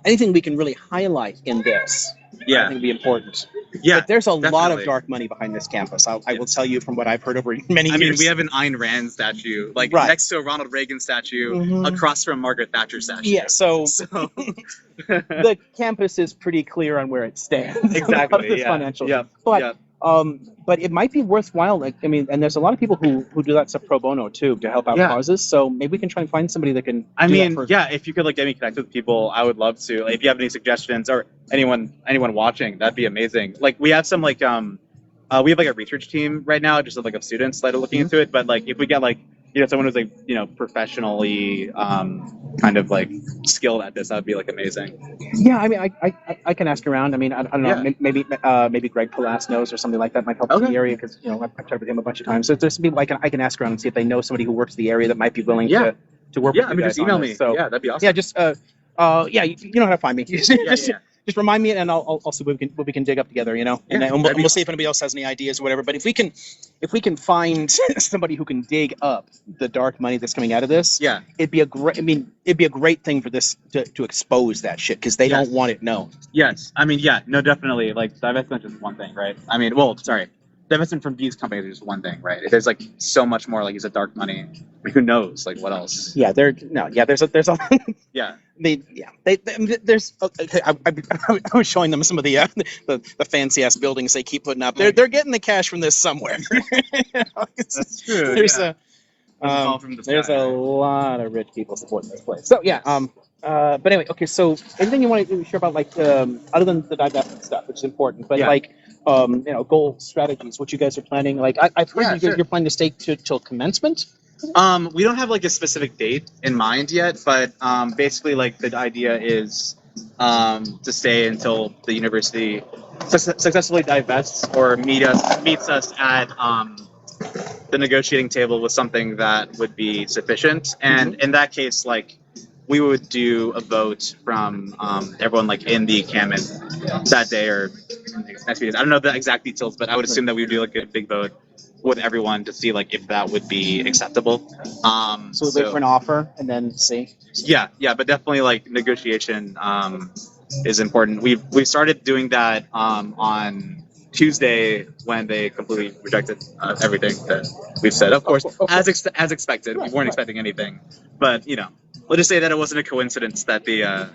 Anything we can really highlight in this, I think would be important. Yeah, but there's a lot definitely. of dark money behind this campus. I will tell you from what I've heard over many years. I mean, we have an Ayn Rand statue, like next to a Ronald Reagan statue, across from Margaret Thatcher statue. Yeah, so the campus is pretty clear on where it stands. Exactly. This financial. But it might be worthwhile. Like, I mean, and there's a lot of people who do that stuff pro bono too to help out causes. So maybe we can try and find somebody that can. If you could like get me connected with people, I would love to. Like, if you have any suggestions or anyone watching, that'd be amazing. Like we have some like we have like a research team right now, just of students that are looking into it. But like if we get like someone who's like professionally kind of like skilled at this, that would be like amazing. Yeah, I mean, I can ask around. I mean, I don't know. Maybe Greg Palas knows or something like that might help in the area because I've talked with him a bunch of times. So if there's some people I can ask around and see if they know somebody who works in the area that might be willing to work with you guys. Just email on me. this. So that'd be awesome. Yeah, just you know how to find me. Just remind me, and I'll see what we can dig up together, and we'll see if anybody else has any ideas or whatever. But if we can find somebody who can dig up the dark money that's coming out of this, it'd be a great thing for this to expose that shit because they don't want it known. Yes, I mean, no, definitely. Like divestment is one thing, right? I mean, divestment from these companies is just one thing, right? There's like so much more. Like, is it dark money? Who knows? Like, what else? Yeah, there's a yeah. There's. I was showing them some of the fancy ass buildings they keep putting up. They're getting the cash from this somewhere. That's true. There's a lot of rich people supporting this place. So yeah. But anyway, okay. So anything you want to share about other than the divestment stuff, which is important, but goal strategies, what you guys are planning? Like I've heard you're planning to stay till commencement. We don't have like a specific date in mind yet, but basically like the idea is to stay until the university successfully divests or meets us at the negotiating table with something that would be sufficient. And in that case, like we would do a vote from everyone like in the campus that day or in the next few days. I don't know the exact details, but I would assume that we would do like a big vote with everyone to see like if that would be acceptable. So we wait for an offer and then see. Yeah, but definitely like negotiation is important. We started doing that on Tuesday when they completely rejected everything that we've said. Of course, as expected. We weren't expecting anything, but let's just say that it wasn't a coincidence that the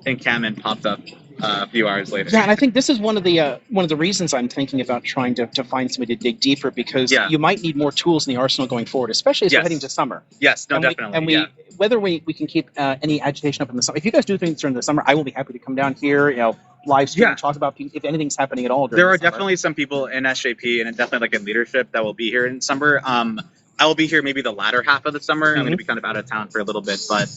encampment popped up a few hours later. Yeah, and I think this is one of the reasons I'm thinking about trying to find somebody to dig deeper, because you might need more tools in the arsenal going forward, especially as we're heading to summer. Yes, no, And definitely. Whether we can keep any agitation up in the summer. If you guys do things during the summer, I will be happy to come down here, live stream and talk about if anything's happening at all during There the are summer. definitely some people in SJP and definitely like in leadership that will be here in summer. I will be here maybe the latter half of the summer. I'm going to be kind of out of town for a little bit, but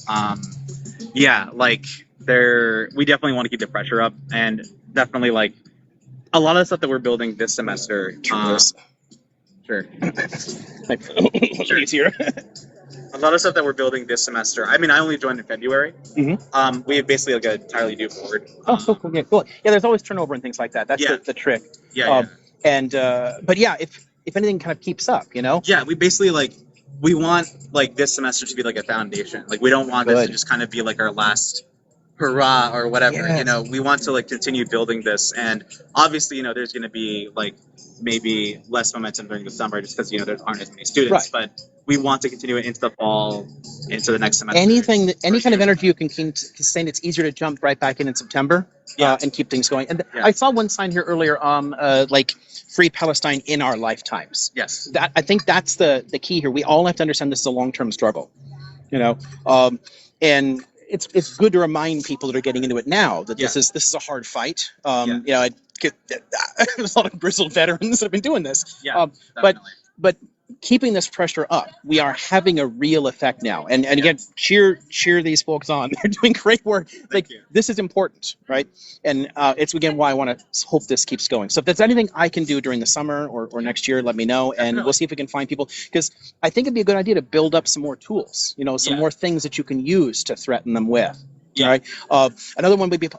yeah, like we definitely want to keep the pressure up, and definitely like a lot of the stuff that we're building this semester. Sure. Easier. A lot of stuff that we're building this semester. I mean, I only joined in February. Mm-hmm. We have basically like an entirely new board. Oh, so cool. Yeah, cool. Yeah, there's always turnover and things like that. That's the trick. And but yeah, if anything kind of keeps up, Yeah, we basically we want this semester to be like a foundation. Like we don't want this to just kind of be like our last hurrah or whatever. Yes. We want to continue building this, and obviously there's going to be maybe less momentum during the summer just because there aren't as many students. Right. But we want to continue it into the fall, into the next semester. Any kind of energy you can sustain, it's easier to jump right back in September. And keep things going. And I saw one sign here earlier, free Palestine in our lifetimes. Yes. I think that's the key here. We all have to understand this is a long-term struggle, and it's good to remind people that are getting into it now that this is a hard fight. There's a lot of grizzled veterans that have been doing this. But keeping this pressure up, we are having a real effect now. And again, cheer these folks on. They're doing great work. This is important, right? And it's again why I want to hope this keeps going. So if there's anything I can do during the summer or next year, let me know, and we'll see if we can find people, because I think it'd be a good idea to build up some more tools, some more things that you can use to threaten them with. Yeah. Right. Another one would be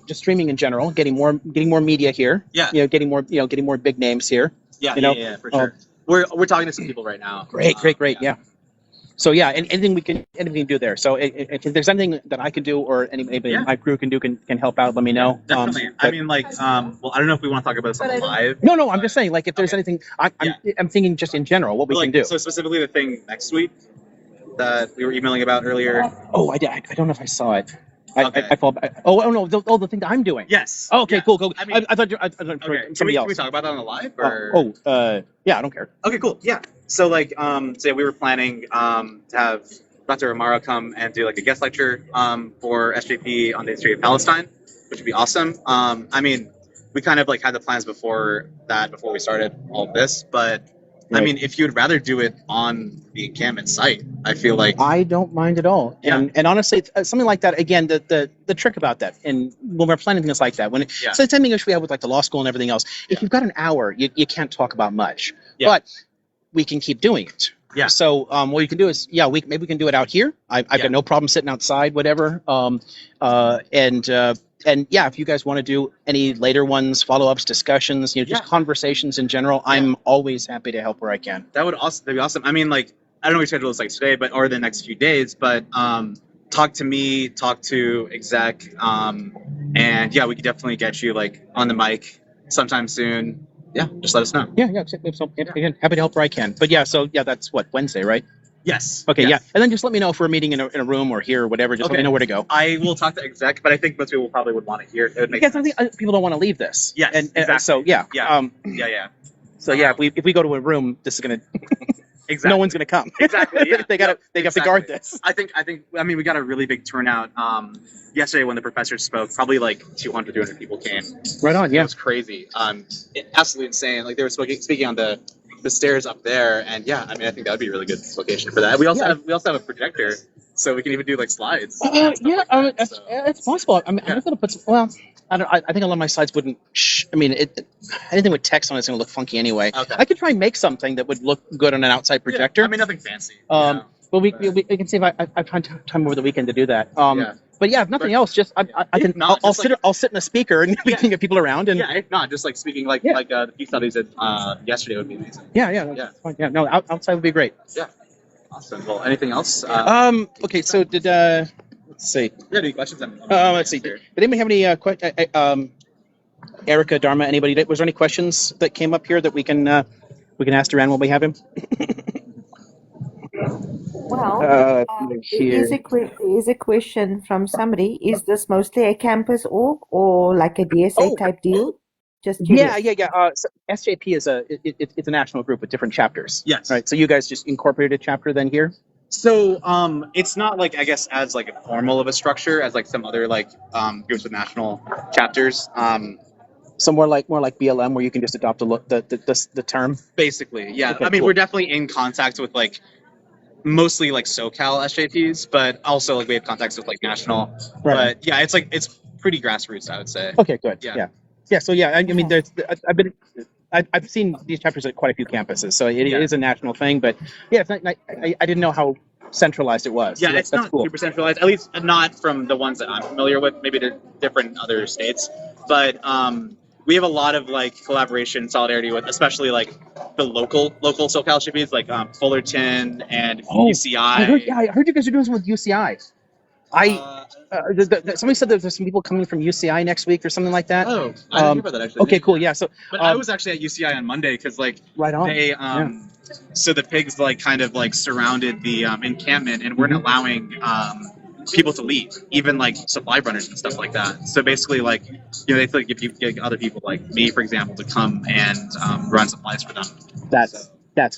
just streaming in general, getting more media here. Yeah. Getting more big names here. Yeah, for sure. We're talking to some people right now. Great. Yeah. So yeah, and anything we can do there. So if there's anything that I can do or anybody in my crew can do can help out, let me know. Definitely. I mean, well, I don't know if we want to talk about this on the live. No, I'm just saying, if there's anything, I'm thinking just in general what we can do. So specifically the thing next week that we were emailing about earlier. Oh, I don't know if I saw it. Okay. I fall back. Oh no, the thing that I'm doing. Yes. Oh, okay, cool. I mean, I thought okay. somebody else. Can we talk about that on the live? Or? Yeah, I don't care. Okay, cool. Yeah. So so we were planning to have Dr. Amaro come and do a guest lecture for SJP on the history of Palestine, which would be awesome. I mean, we kind of had the plans before we started all of this, but I mean, if you'd rather do it on the encampment site, I feel like I don't mind at all. Yeah. And honestly, something like that. Again, the trick about that, and when we're planning things like that, so the same thing we have with the law school and everything else. If you've got an hour, you can't talk about much, but we can keep doing it. Yeah. So what you can do is maybe we can do it out here. I've got no problem sitting outside, whatever. And if you guys want to do any later ones, follow-ups, discussions, just conversations in general, I'm always happy to help where I can. That'd be awesome. I mean, I don't know what your schedule is today, or the next few days, but talk to me, talk to exec, and we could definitely get you on the mic sometime soon. Yeah, just let us know. Yeah. So, again, happy to help where I can. But that's Wednesday, right? Yes. Okay, yes. Yeah. And then just let me know if we're meeting in a room or here or whatever. Just let me know where to go. I will talk to exec, but I think most people probably would want to hear. It would make sense. I think people don't want to leave this. Yes, and exactly. So, yeah. Yeah. So, if we go to a room, this is going to... Exactly. No one's going to come. Exactly. Yeah. They have to guard this. I mean, we got a really big turnout yesterday when the professors spoke. Probably 200, 300 people came. Right on. Yeah. It was crazy. Absolutely insane. They were speaking on the stairs up there, and I mean, I think that would be a really good location for that. We also have a projector, so we can even do slides. It's possible. I mean, I'm going to put some. Well, I think a lot of my slides wouldn't. I mean, anything with text on it's going to look funky anyway. Okay. I could try and make something that would look good on an outside projector. I mean, nothing fancy. But we can see if I find time over the weekend to do that. But if nothing else, just I'll sit in a speaker and we can get people around. And if not, just speaking the few studies that yesterday would be amazing. Yeah. Fine. Yeah. No, outside would be great. Yeah. Awesome. Well, anything else? Okay. So did let's see. Yeah. Any questions? Let's see. Did anybody have any questions? Erica, Dharma, anybody? Was there any questions that came up here that we can ask Duran while we have him? Well, Here. there is a question from somebody. Is this mostly a campus org or like a DSA Oh, type deal? Just yeah, curious. yeah, yeah. So SJP is it's a national group with different chapters. Yes. Right. So you guys just incorporated a chapter then here. So it's not like I guess as like a formal of a structure as like some other like groups with national chapters. So more like BLM, where you can just adopt the term. Basically, yeah. Okay, I mean, cool. we're definitely in contact with like mostly like SoCal SJPs, but also like we have contacts with like national. Right. But yeah, it's pretty grassroots, I would say. Okay, good. Yeah. Yeah. Yeah. So yeah, I mean, Okay. I've seen these chapters at quite a few campuses, so it Yeah. is a national thing. But yeah, it's not, I didn't know how centralized it was. Yeah, So it's that's not cool. super centralized, at least not from the ones that I'm familiar with. Maybe they're different in other states, but we have a lot of like collaboration, solidarity with, especially like the local SoCal SJPs, like Fullerton and UCI. I heard you guys are doing something with UCI. Somebody said that there's some people coming from UCI next week or something like that. Oh, I didn't hear about that actually. Okay, cool. Yeah. So, But I was actually at UCI on Monday because like right on. they so the pigs like kind of like surrounded the encampment and weren't allowing people to leave, even like supply runners and stuff like that. So basically, like they feel like if you get other people like me, for example, to come and run supplies for them. That's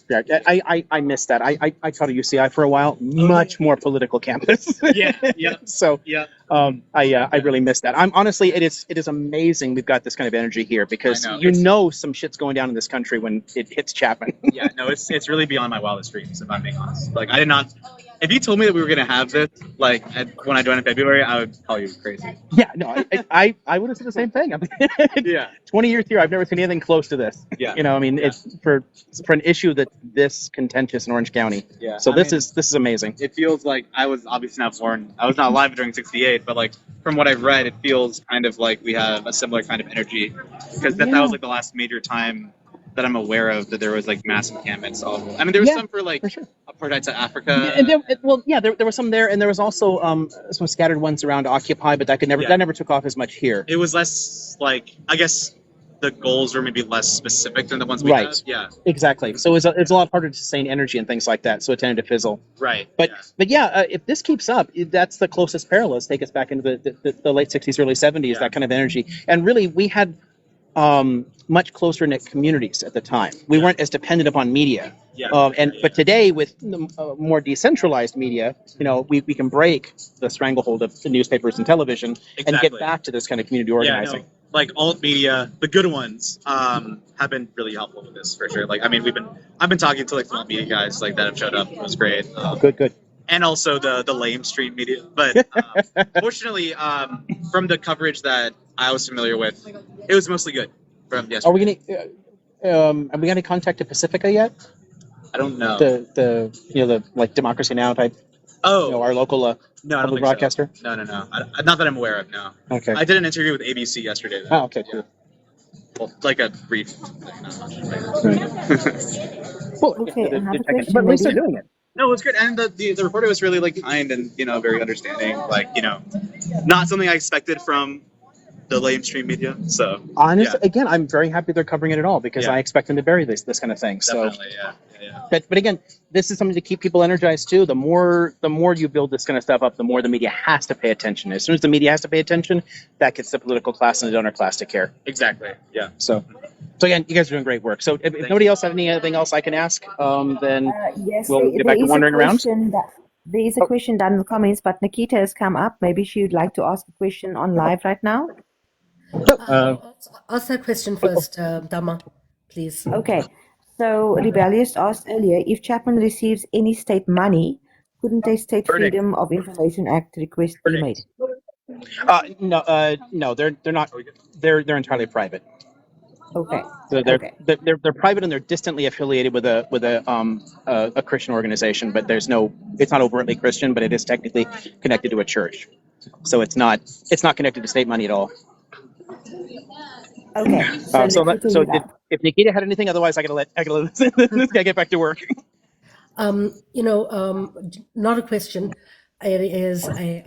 fair. I missed that. I taught at UCI for a while. Much more political campus. Yeah. So yeah. I really missed that. I'm honestly, it is amazing we've got this kind of energy here because some shit's going down in this country when it hits Chapman. Yeah, no, it's really beyond my wildest dreams, if I'm being honest. Like I did not. If you told me that we were gonna have this, like when I joined in February, I would call you crazy. Yeah, no, I would have said the same thing. I mean, Yeah. 20 years here, I've never seen anything close to this. Yeah. I mean, it's for an issue that this contentious in Orange County. Yeah. So this is amazing. It feels like I was obviously not born. I was not alive during '68, but like from what I've read, it feels kind of like we have a similar kind of energy because that was like the last major time that I'm aware of that there was like mass encampments all over. I mean, there was some for like apartheid South Africa. And there were some there, and there was also some scattered ones around Occupy, but that never took off as much here. It was less like I guess the goals were maybe less specific than the ones we had. Yeah, exactly. So it's a lot harder to sustain energy and things like that. So it tended to fizzle. Right. But if this keeps up, that's the closest parallels take us back into the late '60s, early '70s. That kind of energy, and really we had much closer knit communities at the time. We weren't as dependent upon media. But today with more decentralized media, we can break the stranglehold of the newspapers and television and get back to this kind of community organizing. Like alt media, the good ones, have been really helpful with this for sure. Like, I mean, I've been talking to like some alt media guys like that have showed up. It was great. Good. And also the lame stream media, but fortunately, from the coverage that I was familiar with, it was mostly good. From yesterday. Have we got any contact to Pacifica yet? I don't know. The like Democracy Now type. Oh, our local no, I don't think broadcaster. So. No. Not that I'm aware of. No. Okay. I did an interview with ABC yesterday. Though. Oh, okay, cool. Well, like a brief. Cool. Okay, another question. But at least they're doing it. No, it was good, and the reporter was really like kind and very understanding. Like not something I expected from the lame stream media. So honestly, again, I'm very happy they're covering it at all because I expect them to bury this kind of thing. Definitely, so But again, this is something to keep people energized too. The more you build this kind of stuff up, the more the media has to pay attention. As soon as the media has to pay attention, that gets the political class and the donor class to care. Exactly. Yeah. So again, you guys are doing great work. So if nobody else has anything else I can ask, then yes, we'll get back to wandering around. There is a question down in the comments, but Nikita has come up. Maybe she would like to ask a question on live right now. Ask that question first, Dhamma, please. Okay. So Rebellious asked earlier, if Chapman receives any state money, couldn't a State Freedom of Information Act request be made? No, they're not. They're entirely private. Okay. So they're private and they're distantly affiliated with a Christian organization, but it's not overtly Christian, but it is technically connected to a church. So it's not connected to state money at all. Okay. If Nikita had anything, otherwise I gotta let this guy get back to work. Not a question. It is a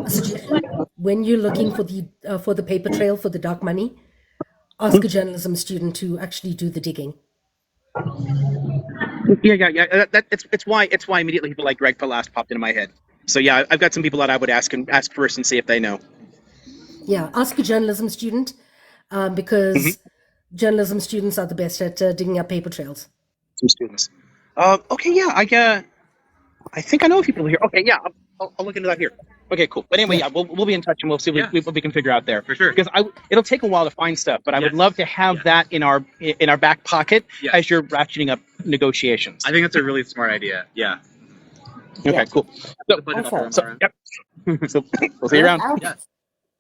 suggestion. When you're looking for the paper trail for the dark money, ask a journalism student to actually do the digging. Yeah. It's why immediately people like Greg Palast popped into my head. So yeah, I've got some people that I would ask first and see if they know. Yeah, ask a journalism student Mm-hmm. because journalism students are the best at digging up paper trails. Some students. Okay, yeah, I think I know a few people here. Okay, yeah, I'll look into that here. Okay, cool. But anyway, Yeah. yeah, we'll be in touch and we'll see what we can figure out there for sure. Because it'll take a while to find stuff, but I would love to have that in our back pocket as you're ratcheting up negotiations. I think that's a really smart idea. Yeah. Okay, Yeah. cool. So, Awesome. yep. So we'll see you around. Without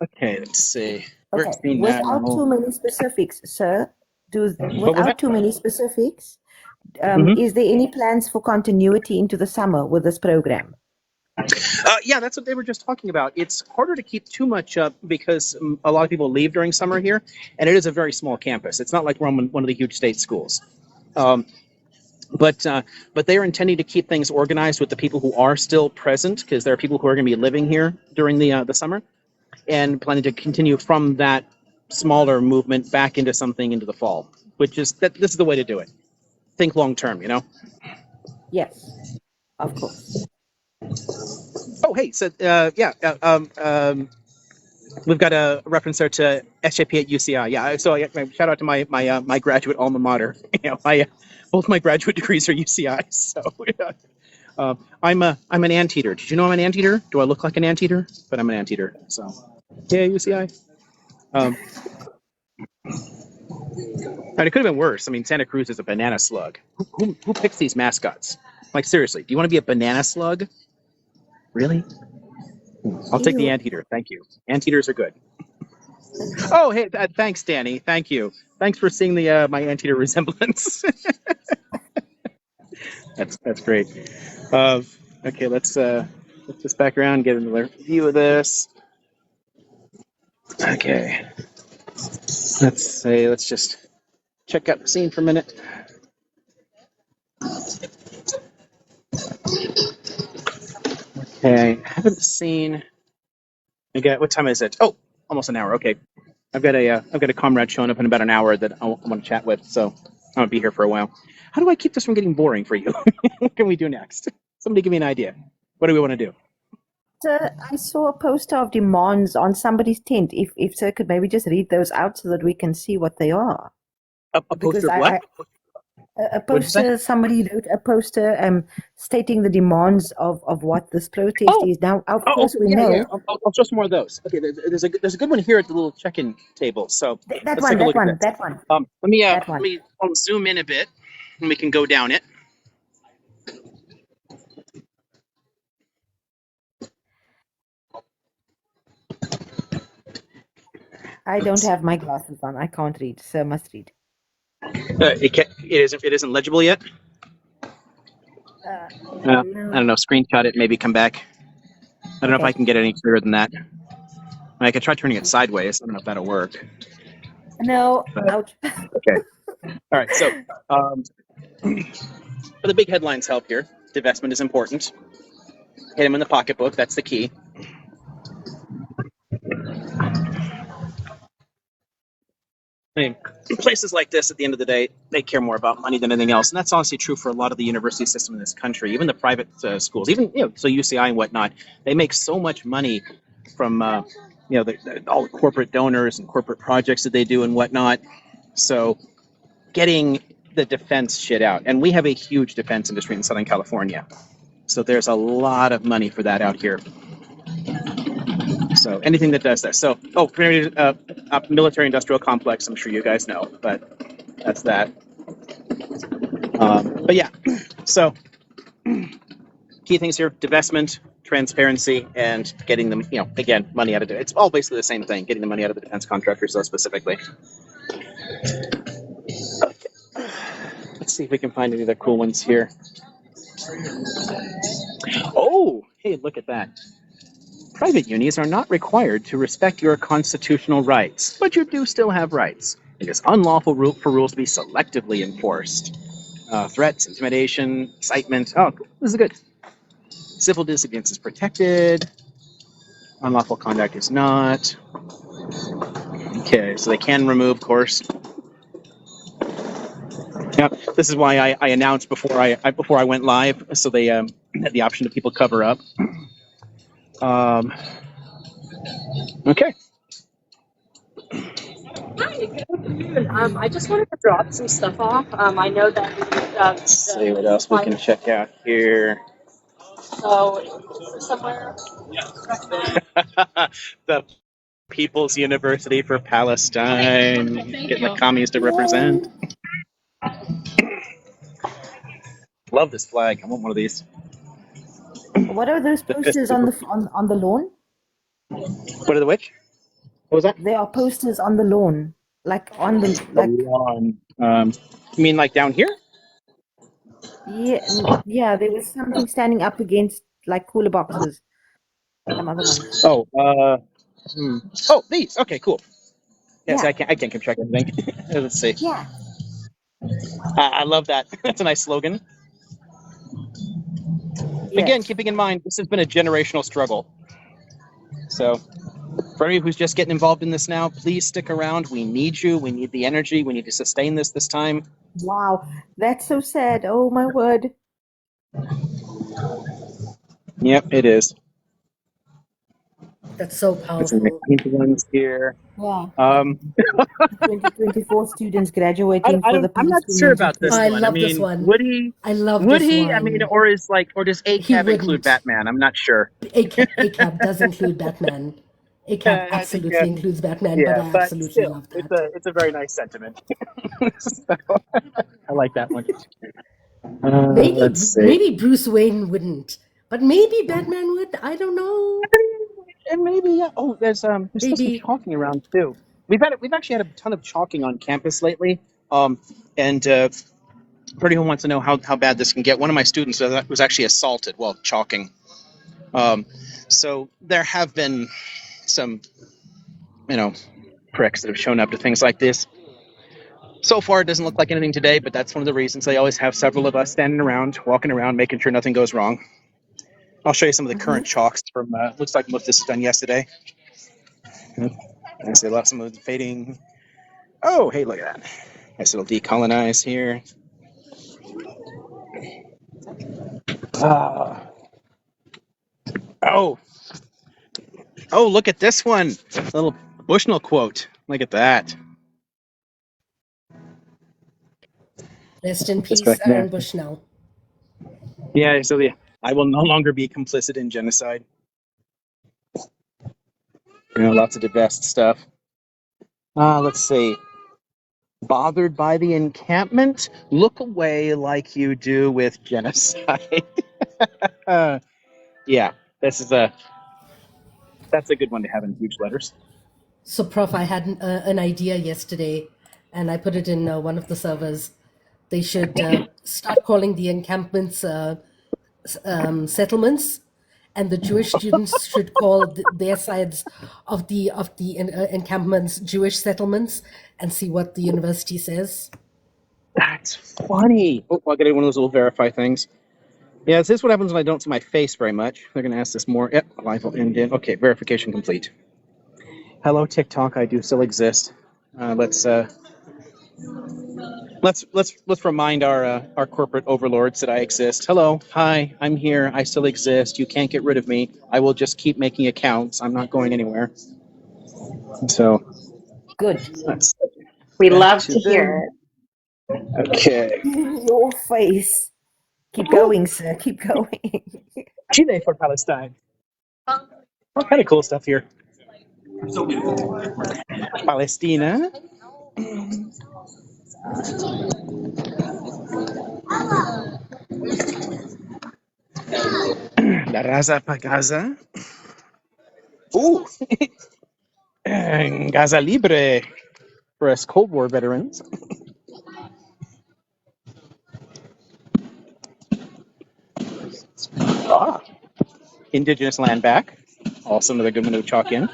Okay, let's see. We're okay, at screen without now. too many specifics, sir. What was Without that? too many specifics, Mhm. is there any plans for continuity into the summer with this program? Yeah, that's what they were just talking about. It's harder to keep too much up because a lot of people leave during summer here, and it is a very small campus. It's not like we're on one of the huge state schools. Um, but they are intending to keep things organized with the people who are still present, because there are people who are going to be living here during the summer, and planning to continue from that smaller movement back into something into the fall. Which is that this is the way to do it. Think long term, you know. Yes, of course. Oh, hey, so we've got a reference there to SJP at UCI. Yeah, so shout out to my graduate alma mater. Both my graduate degrees are UCI. So I'm an anteater. Did you know I'm an anteater? Do I look like an anteater? But I'm an anteater. So yeah, UCI. And it could have been worse. I mean, Santa Cruz is a banana slug. Who picks these mascots? Like seriously, do you want to be a banana slug? Really? I'll take the Ew. anteater. Thank you. Anteaters are good. Oh, hey, thanks, Danny. Thank you. Thanks for seeing the my anteater resemblance. That's great. Okay, let's just back around, get another view of this. Okay, let's just check out the scene for a minute. Okay, I haven't seen. Again, what time is it? Oh, almost an hour. Okay, I've got a comrade showing up in about an hour that I want to chat with, so I'm gonna be here for a while. How do I keep this from getting boring for you? What can we do next? Somebody give me an idea. What do we want to do? Sir, I saw a poster of demands on somebody's tent. If sir could maybe just read those out so that we can see what they are. A Because poster of what? a What'd you say? poster, somebody wrote a poster stating the demands of what this protest is. Now, of course, Okay, we yeah. know I'll show some more of those. Okay, there's a good one here at the little check-in table. So that let's one, take a that look at one, this. that one, that Let one. me I'll zoom in a bit, and we can go down it. I don't have my glasses on. I can't read. Sir must read. It isn't legible yet. I No. don't know. Screenshot it. Maybe come back. I don't know if I Okay. can get any clearer than that. I could try turning it sideways. I don't know if that'll work. No. But, Ouch. okay. All right. So, the big headlines help here. Divestment is important. Hit him in the pocketbook. That's the key. I mean, places like this, at the end of the day, they care more about money than anything else, and that's honestly true for a lot of the university system in this country. Even the private schools, even so UCI and whatnot, they make so much money from all the corporate donors and corporate projects that they do and whatnot. So, getting the defense shit out, and we have a huge defense industry in Southern California, so there's a lot of money for that out here. So anything that does that. So, military industrial complex. I'm sure you guys know, but that's that. But yeah, so key things here: divestment, transparency, and getting them. Again, money out of it. It's all basically the same thing: getting the money out of the defense contractors, so specifically. Okay. Let's see if we can find any other cool ones here. Oh, hey, look at that. Private unis are not required to respect your constitutional rights, but you do still have rights. It is unlawful for rules to be selectively enforced. Threats, intimidation, incitement. Oh, this is good. Civil disobedience is protected. Unlawful conduct is not. Okay, so they can remove, of course. Yeah, this is why I announced before I went live, so they had the option to people cover up. Okay. Hi, good afternoon. I just wanted to drop some stuff off. I know that Let's see what else we can check out here. so somewhere. The People's University for Palestine, getting the commies to represent. Love this flag. I want one of these. What are those The fist posters of on the, on the lawn? what are the which? What was that? There are posters on the lawn, like on the The like. lawn. You mean like down here? Yeah, yeah. There was something standing up against like cooler boxes. Some other ones. Oh, oh, these. Okay, cool. Yes, Yeah, I can't keep track of everything. Let's see. yeah. I love that. That's a nice slogan. Again, Yes. keeping in mind this has been a generational struggle. So, for anybody who's just getting involved in this now, please stick around. We need you. We need the energy. We need to sustain this time. Wow, that's so sad. Oh my word. Yep, it is. That's so It's in the powerful. pink ones here. Yeah. Um, 2024 students graduating for the I'm peace not sure community about Oh, this I training. one. I love this mean, one. I love would this he? I mean, one. or does He ACAB include wouldn't. Batman? I'm not sure. ACAB does include Batman. ACAB I think, absolutely includes Batman, but yeah, I but absolutely still, love that. it's a very nice sentiment. So, I like that one. Let's see. Maybe Bruce Wayne wouldn't, but maybe Batman would. I don't know. And maybe, yeah. Oh, there's still some Maybe. chalking around too. We've actually had a ton of chalking on campus lately. And Pretty who wants to know how bad this can get. One of my students was actually assaulted while chalking. So there have been some, pricks that have shown up to things like this. So far, it doesn't look like anything today, but that's one of the reasons they always have several of us standing around, walking around, making sure nothing goes wrong. I'll show you some of the current chalks from. Looks like most of this was done yesterday. I see a lot. Some of it fading. Oh, hey, look at that. Nice little decolonize here. Oh, look at this one. A little Bushnell quote. Look at that. Rest in Just peace, back Aaron there. Bushnell. Yeah, so I will no longer be complicit in genocide. Lots of divest stuff. Let's see. Bothered by the encampment? Look away like you do with genocide. Yeah, that's a good one to have in huge letters. So, Prof, I had an idea yesterday, and I put it in one of the servers. They should start calling the encampments settlements, and the Jewish students should call their sides of the encampments Jewish settlements, and see what the university says. That's funny. Oh, I'll get one of those little verify things. Yeah, this is what happens when I don't see my face very much. They're going to ask this more. Yep, live will end in. Okay, verification complete. Hello, TikTok. I do still exist. Let's remind our corporate overlords that I exist. Hello, hi, I'm here. I still exist. You can't get rid of me. I will just keep making accounts. I'm not going anywhere. So Good. let's We back love to to hear them. it. Okay. In your face. Keep going, sir. Keep going. Chile for Palestine. All kind of cool stuff here. Palestina. La Raza pa Gaza. Ooh. Gaza Libre for us Cold War veterans. Indigenous land back. Also another good one to chalk in.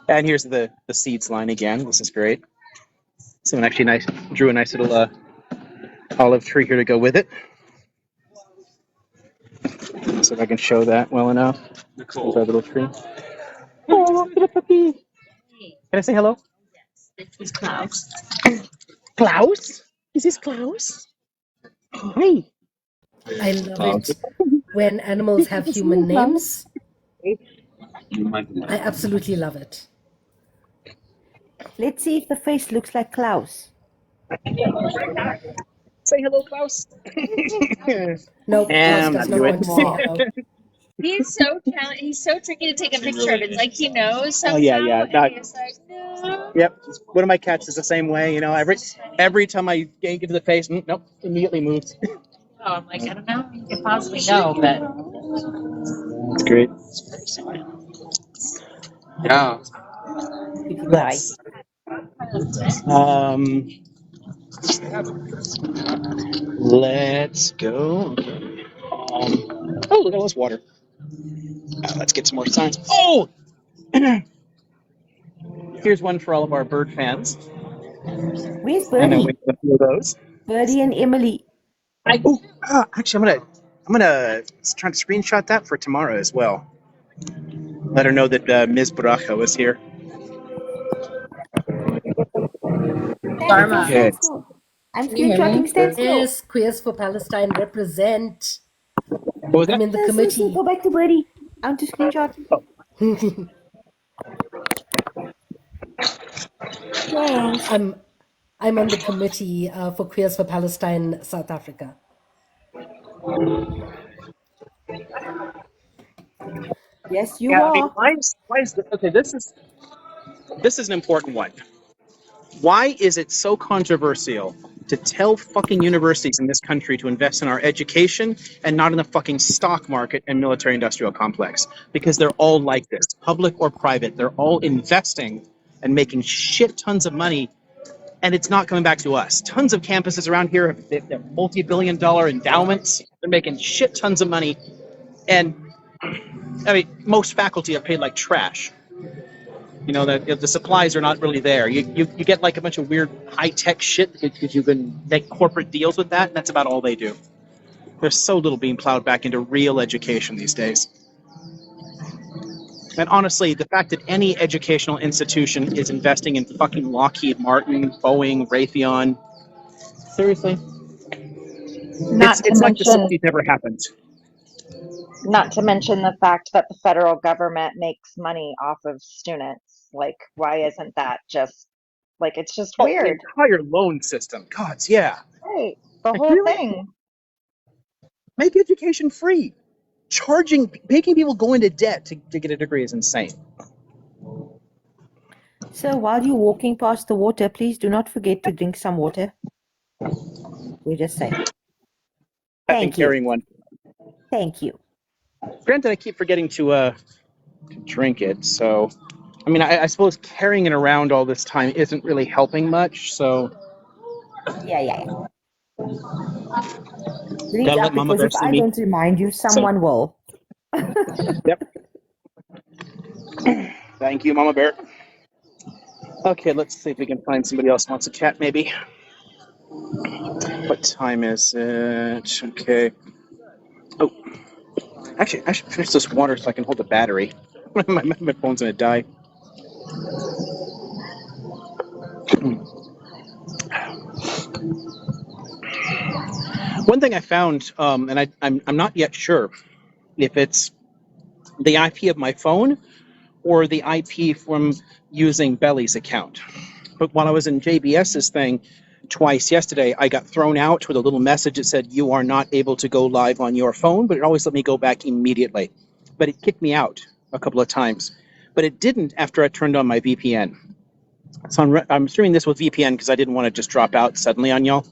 And here's the seeds line again. This is great. Someone actually drew a nice little olive tree here to go with it. So if I can show that well enough. There's our little tree. Oh, little puppy. Can I say hello? This is Klaus. Klaus? Is this Klaus? Hi. I love Oh, it when animals have it's me, human Klaus. names. I absolutely love it. Let's see if the face looks like Klaus. Say hello, Klaus. No, Klaus And I does not knew it. want to say hello. He's so He's so tricky to take a picture of. It's like he knows somehow, Oh yeah, yeah. and he's like, no. Yep. One of my cats is the same way. You know, every time I yank it to the face, nope, immediately moves. Oh, I'm like, I don't know. You could possibly know, but It's great. Yeah. Cutie pie. Let's. Um. Let's go. Oh, look at all this water. Let's get some more signs. Oh, here's one for all of our bird fans. Where's And then Birdie? we have a few of those. Birdie and Emily. Actually, I'm gonna try to screenshot that for tomorrow as well. Let her know that Ms. Baraja was here. Stand still, Dharma, Okay. stand still. I'm can you hear me? screenshotting, stand still. Yes, Queers for Palestine represent. What was I'm that? in the Stand still, committee. go back to Birdie. I want to screenshot. Thanks. I'm on the committee for Queers for Palestine South Africa. Yes, you Yeah, I mean, are. why is okay? This is an important one. Why is it so controversial to tell fucking universities in this country to invest in our education and not in the fucking stock market and military industrial complex? Because they're all like this, public or private. They're all investing and making shit tons of money, and it's not coming back to us. Tons of campuses around here have multi-billion-dollar endowments. They're making shit tons of money, and I mean, most faculty are paid like trash. You know, the supplies are not really there. You get like a bunch of weird high-tech shit because you can make corporate deals with that, and that's about all they do. There's so little being plowed back into real education these days. And honestly, the fact that any educational institution is investing in fucking Lockheed Martin, Boeing, Raytheon, seriously, Not to it's like the mention, 60s never happened. not to mention the fact that the federal government makes money off of students. Like, why isn't that just like it's just Oh, the weird, entire loan system. Gods, yeah. right? The Like, whole really? thing. Make education free. Making people go into debt to get a degree is insane. So while you're walking past the water, please do not forget to drink some water. We just say. I've been Thank you. carrying one. Thank you. Granted, I keep forgetting to drink it, so I mean, I suppose carrying it around all this time isn't really helping much. So Yeah. Reach gotta let out Mama because Bear if see I me. don't remind you, So someone will. yep. Thank you, Mama Bear. Okay, let's see if we can find somebody else who wants to chat. Maybe. What time is it? Okay. Oh, actually, I should finish this water so I can hold the battery. my phone's gonna die. One thing I found, and I'm not yet sure if it's the IP of my phone or the IP from using Belly's account. But while I was in JBS's thing twice yesterday, I got thrown out with a little message that said, "You are not able to go live on your phone," but it always let me go back immediately. But it kicked me out a couple of times. But it didn't after I turned on my VPN. So I'm streaming this with VPN because I didn't want to just drop out suddenly on y'all.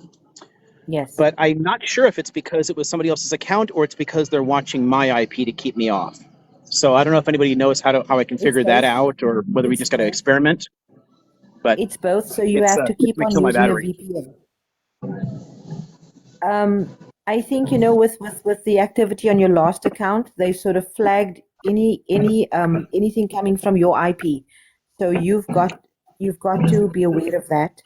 Yes. But I'm not sure if it's because it was somebody else's account or it's because they're watching my IP to keep me off. So I don't know if anybody knows how I can It's figure that both. out or whether we It's just got to experiment. But it's both. So you it's have to it's keep gonna on kill my using a battery. VPN. I think with the activity on your last account, they sort of flagged anything coming from your IP. So you've got to be aware of that.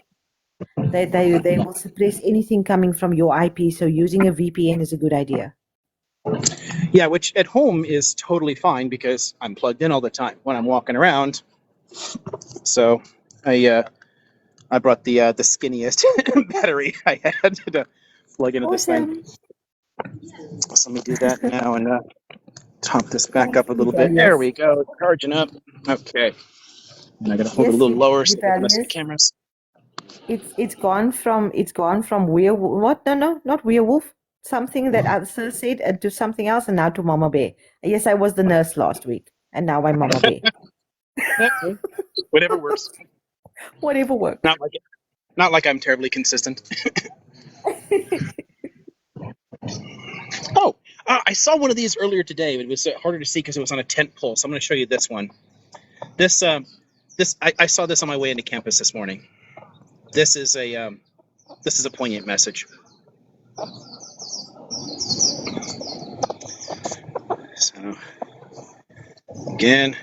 They will suppress anything coming from your IP. So using a VPN is a good idea. Yeah, which at home is totally fine because I'm plugged in all the time when I'm walking around. So I I brought the skinniest battery I had to plug into this thing. Awesome. So let me do that now and top this back Thanks, up a little bit. There Rebellious. we go. Charging up. Okay. And I gotta hold it a Yes, little lower so I can see the Rebellious. cameras. It's gone from werewolf. What? No, not werewolf. Something that Elsa said to something else, and now to Mama Bear. Yes, I was the nurse last week, and now I'm Mama Bear. Okay. Whatever works. Whatever works. Not like I'm terribly consistent. Oh, I saw one of these earlier today. It was harder to see because it was on a tent pole. So I'm going to show you this one. This I saw this on my way into campus this morning. This is a poignant message. So again,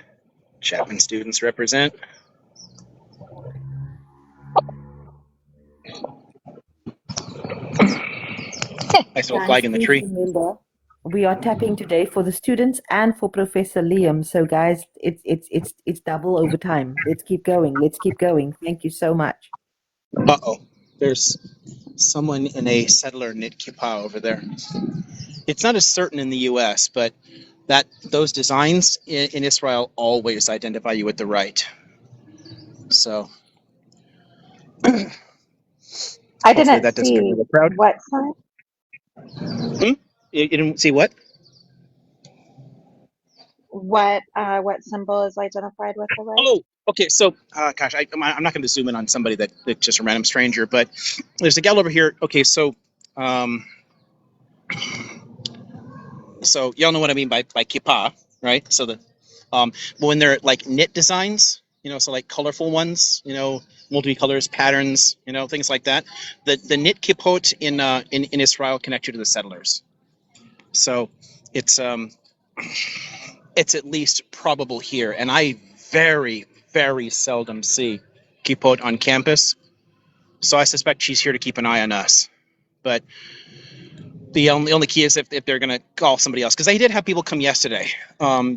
Chapman students represent. Nice little Guys, flag in the please tree. remember, we are tapping today for the students and for Professor Liam. So, guys, it's double overtime. Let's keep going. Let's keep going. Thank you so much. Uh-oh. There's someone in a settler knit kippah over there. It's not as certain in the U.S., but those designs in Israel always identify you with the right. So I hopefully didn't that doesn't get see really crowd. what sign, You didn't see what? what symbol is identified with the right. Oh, okay. So, gosh, I'm not going to zoom in on somebody that's just a random stranger, but there's a gal over here. Okay, so, so y'all know what I mean by kippah, right? So but when they're like knit designs, so like colorful ones, multicolors, patterns, things like that. The knit kippot in Israel connect you to the settlers. So it's at least probable here, and I very, very seldom see kippot on campus. So I suspect she's here to keep an eye on us. But the only key is if they're going to call somebody else, because I did have people come yesterday.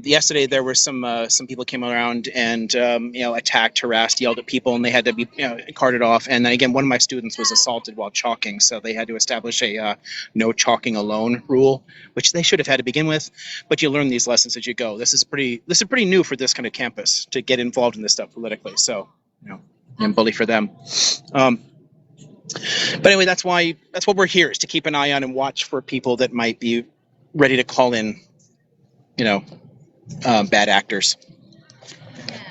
Yesterday there were some people came around and attacked, harassed, yelled at people, and they had to be carted off. And then again, one of my students was assaulted while chalking, so they had to establish a no chalking alone rule, which they should have had to begin with. But you learn these lessons as you go. This is pretty new for this kind of campus to get involved in this stuff politically. So and bully for them. But anyway, that's what we're here, is to keep an eye on and watch for people that might be ready to call in, bad actors.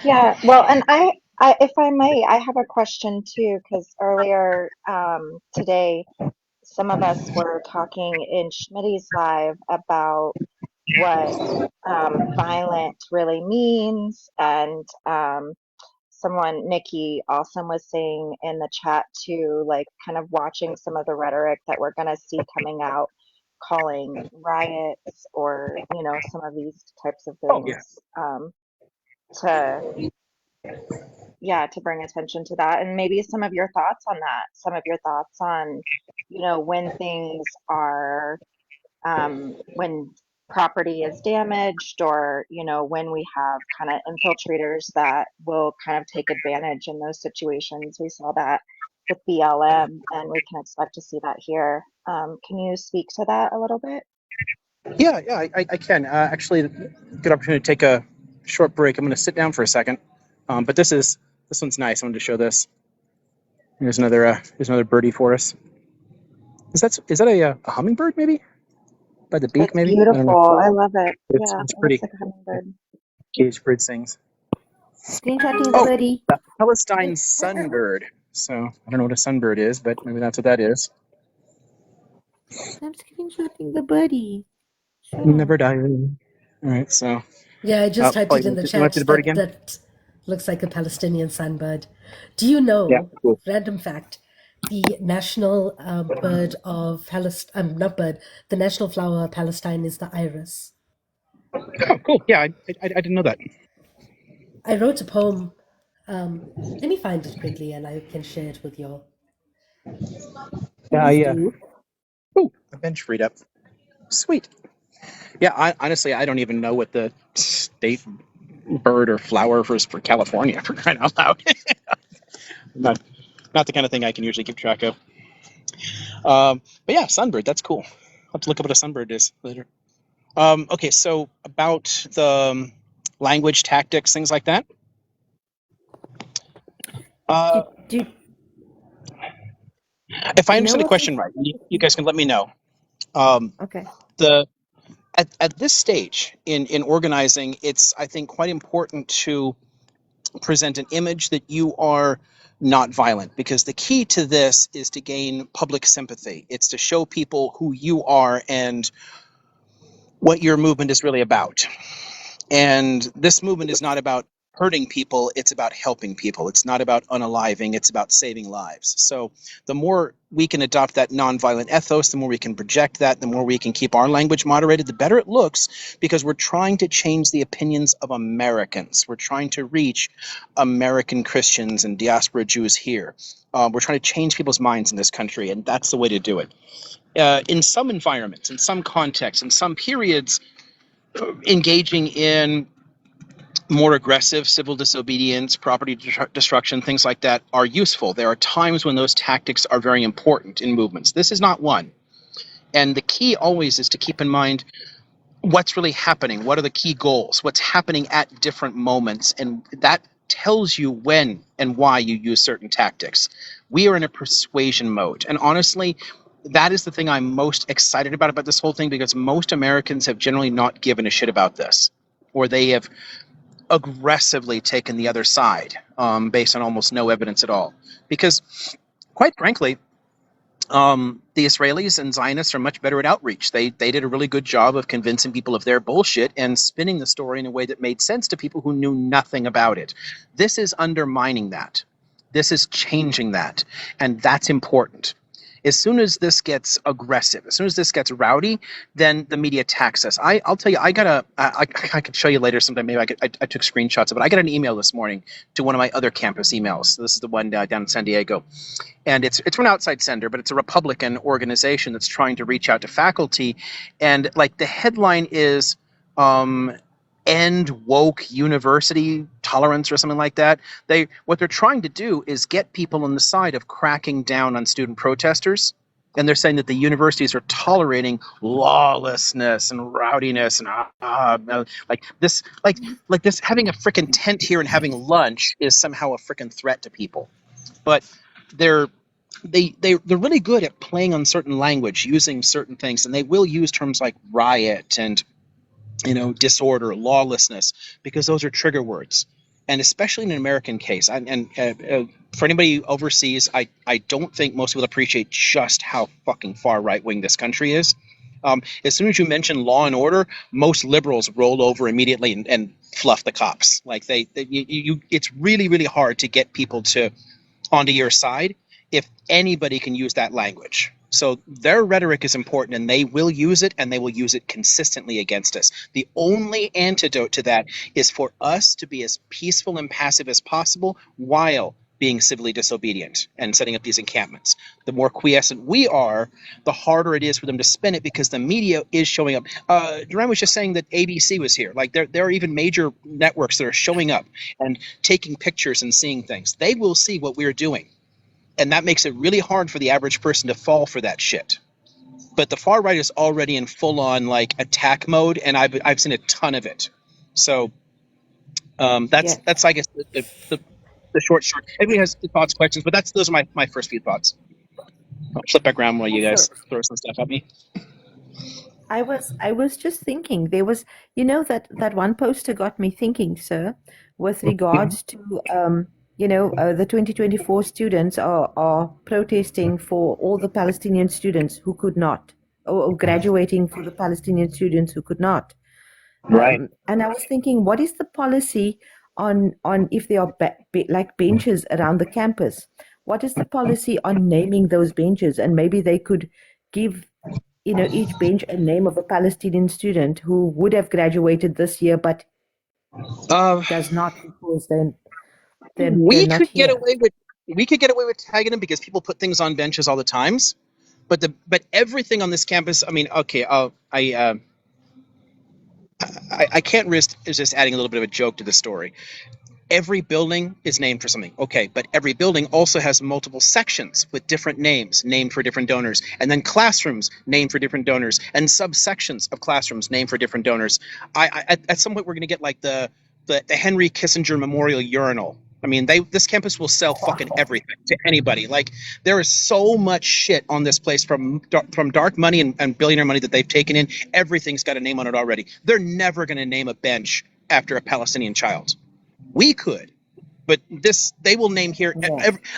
Yeah, well, and I if I may, I have a question too, because earlier today, some of us were talking in Schmitty's live about what violent really means, and someone, Nikki, Awesome, was saying in the chat too, like kind of watching some of the rhetoric that we're going to see coming out, calling riots or some of these types of Oh yeah. things, to to bring attention to that, and maybe some of your thoughts on that, some of your thoughts on when things are when property is damaged, or when we have kind of infiltrators that will kind of take advantage in those situations. We saw that with BLM, and we can expect to see that here. Can you speak to that a little bit? Yeah, I can. Actually, good opportunity to take a short break. I'm going to sit down for a second. But this one's nice. I wanted to show this. Here's another birdie for us. Is that a hummingbird maybe? By the beak It's maybe? I don't know. beautiful. I love it. It's Yeah, it's it looks pretty. like a hummingbird. Cage bird sings. Screenshotting the Oh, birdie. the Palestine sunbird. So I don't know what a sunbird is, but maybe that's what that is. I'm screenshotting the birdie. Shut Never up. die. All right, so Yeah, I just typed oh, it in the you want to chat see the bird that again? that looks like a Palestinian sunbird. Do you Yeah, know, cool. random fact, the national bird of Palestine, not bird, the national flower of Palestine is the iris. Oh, cool. Yeah, I didn't know that. I wrote a poem. Let me find it quickly and I can share it with you all. Yeah, Please do. a bench freed up. Sweet. Yeah, honestly, I don't even know what the state bird or flower for California, for crying out loud. I'm Not the kind of thing I can usually keep track of. But yeah, sunbird, that's cool. I'll have to look up what a sunbird is later. Okay, so about the language, tactics, things like that. Do, do, If I do you know understand the what this? question right, you guys can let me know. Um, Okay. the at this stage in organizing, it's I think quite important to present an image that you are not violent, because the key to this is to gain public sympathy. It's to show people who you are and what your movement is really about. And this movement is not about hurting people, it's about helping people. It's not about unaliving, it's about saving lives. So the more we can adopt that nonviolent ethos, the more we can project that, the more we can keep our language moderated, the better it looks, because we're trying to change the opinions of Americans. We're trying to reach American Christians and diaspora Jews here. We're trying to change people's minds in this country, and that's the way to do it. In some environments, in some contexts, in some periods, engaging in more aggressive civil disobedience, property destruction, things like that are useful. There are times when those tactics are very important in movements. This is not one. And the key always is to keep in mind what's really happening. What are the key goals? What's happening at different moments? And that tells you when and why you use certain tactics. We are in a persuasion mode. And honestly, that is the thing I'm most excited about this whole thing, because most Americans have generally not given a shit about this, or they have aggressively taken the other side based on almost no evidence at all. Because, quite frankly, the Israelis and Zionists are much better at outreach. They did a really good job of convincing people of their bullshit and spinning the story in a way that made sense to people who knew nothing about it. This is undermining that. This is changing that. And that's important. As soon as this gets aggressive, as soon as this gets rowdy, then the media attacks us. I'll tell you, I could show you later sometime. Maybe I took screenshots of it. I got an email this morning to one of my other campus emails. This is the one down in San Diego. And it's from an outside sender, but it's a Republican organization that's trying to reach out to faculty. And like the headline is end woke university tolerance or something like that. What they're trying to do is get people on the side of cracking down on student protesters. And they're saying that the universities are tolerating lawlessness and rowdiness and like this having a freaking tent here and having lunch is somehow a freaking threat to people. But they're really good at playing on certain language, using certain things, and they will use terms like riot and disorder, lawlessness, because those are trigger words. And especially in an American case, for anybody overseas, I don't think most people appreciate just how fucking far right wing this country is. As soon as you mention law and order, most liberals roll over immediately and fluff the cops. Like it's really, really hard to get people to onto your side if anybody can use that language. So their rhetoric is important, and they will use it, and they will use it consistently against us. The only antidote to that is for us to be as peaceful and passive as possible while being civilly disobedient and setting up these encampments. The more quiescent we are, the harder it is for them to spin it, because the media is showing up. Duran was just saying that ABC was here. Like there are even major networks that are showing up and taking pictures and seeing things. They will see what we're doing. And that makes it really hard for the average person to fall for that shit. But the far right is already in full-on like attack mode, and I've seen a ton of it. So Yes. that's I guess the short. Everybody has thoughts, questions, but those are my first few thoughts. I'll flip back around while you Also, guys throw some stuff at me. I was just thinking there was, that one poster got me thinking, sir, with regards to, the 2024 students are protesting for all the Palestinian students who could not, or graduating for the Palestinian students who could not. Right. And I was thinking, what is the policy on if there are like benches around the campus? What is the policy on naming those benches? And maybe they could give each bench a name of a Palestinian student who would have graduated this year but does not, because they're We not could get here. away with tagging them because people put things on benches all the times. But everything on this campus, I mean, okay, I can't resist adding a little bit of a joke to the story. Every building is named for something. Okay, but every building also has multiple sections with different names named for different donors, and then classrooms named for different donors, and subsections of classrooms named for different donors. At some point we're going to get like the Henry Kissinger Memorial Urinal. I mean, this campus will sell fucking everything to anybody. Like, there is so much shit on this place from dark money and billionaire money that they've taken in. Everything's got a name on it already. They're never going to name a bench after a Palestinian child. We could, but they will name here.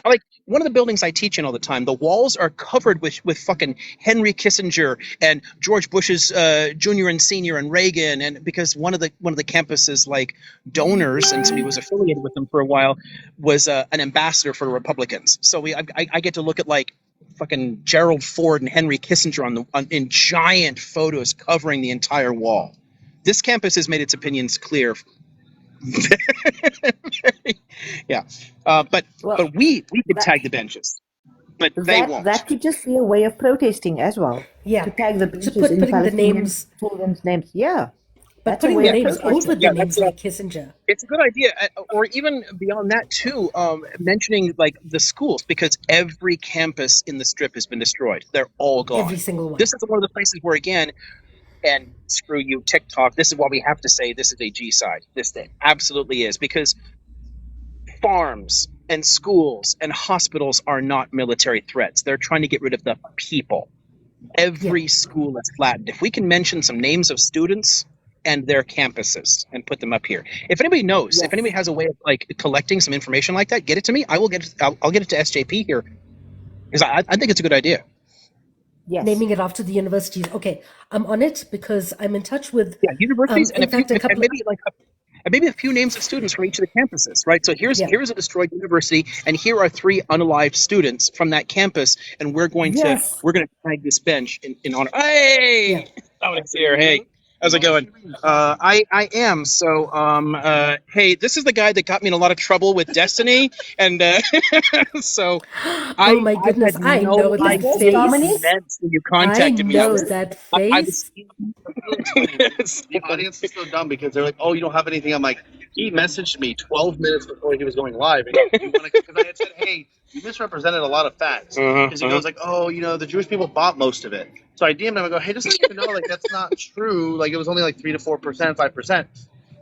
Like, one of the buildings I teach in all the time, the walls are covered with fucking Henry Kissinger and George Bush's Jr. and Senior and Reagan, and because one of the campus's like donors and somebody who was affiliated with them for a while was an ambassador for the Republicans. So I get to look at like fucking Gerald Ford and Henry Kissinger in giant photos covering the entire wall. This campus has made its opinions clear. Yeah, but we could tag the benches, but they won't. That could just be a way of protesting as well. Yeah, to tag the benches putting in the names, children's names. Yeah, but that's putting a way the names of over the names that's like Kissinger. It's a good idea, or even beyond that too. Mentioning like the schools, because every campus in the Strip has been destroyed. They're all gone. Every single one. This is one of the places where, again, and screw you, TikTok. This is why we have to say this is a G side. This thing absolutely is, because farms and schools and hospitals are not military threats. They're trying to get rid of the people. Every school is flattened. If we can mention some names of students and their campuses and put them up here. If anybody knows, if anybody has a way of like collecting some information like that, get it to me. I will get it. I'll get it to SJP here, because I think it's a good idea. Yes. Naming it after the universities. Okay, I'm on it because I'm in touch with universities and maybe a few names of students from each of the campuses, right? So here's a destroyed university, and here are 3 unalived students from that campus, and we're going to tag this bench in honor. Hey, Dominic's here. Hey, how's it going? I am. So hey, this is the guy that got me in a lot of trouble with Destiny, and so oh my goodness, I know that face. When you contacted me, I know that face. The audience is so dumb because they're like, "Oh, you don't have anything." I'm like, he messaged me 12 minutes before he was going live, because I had said, "Hey, you misrepresented a lot of facts." Because he goes like, "Oh, the Jewish people bought most of it." So I DM'd him. I go, "Hey, just so you know, like that's not true. Like it was only like 3 to 4%, 5%."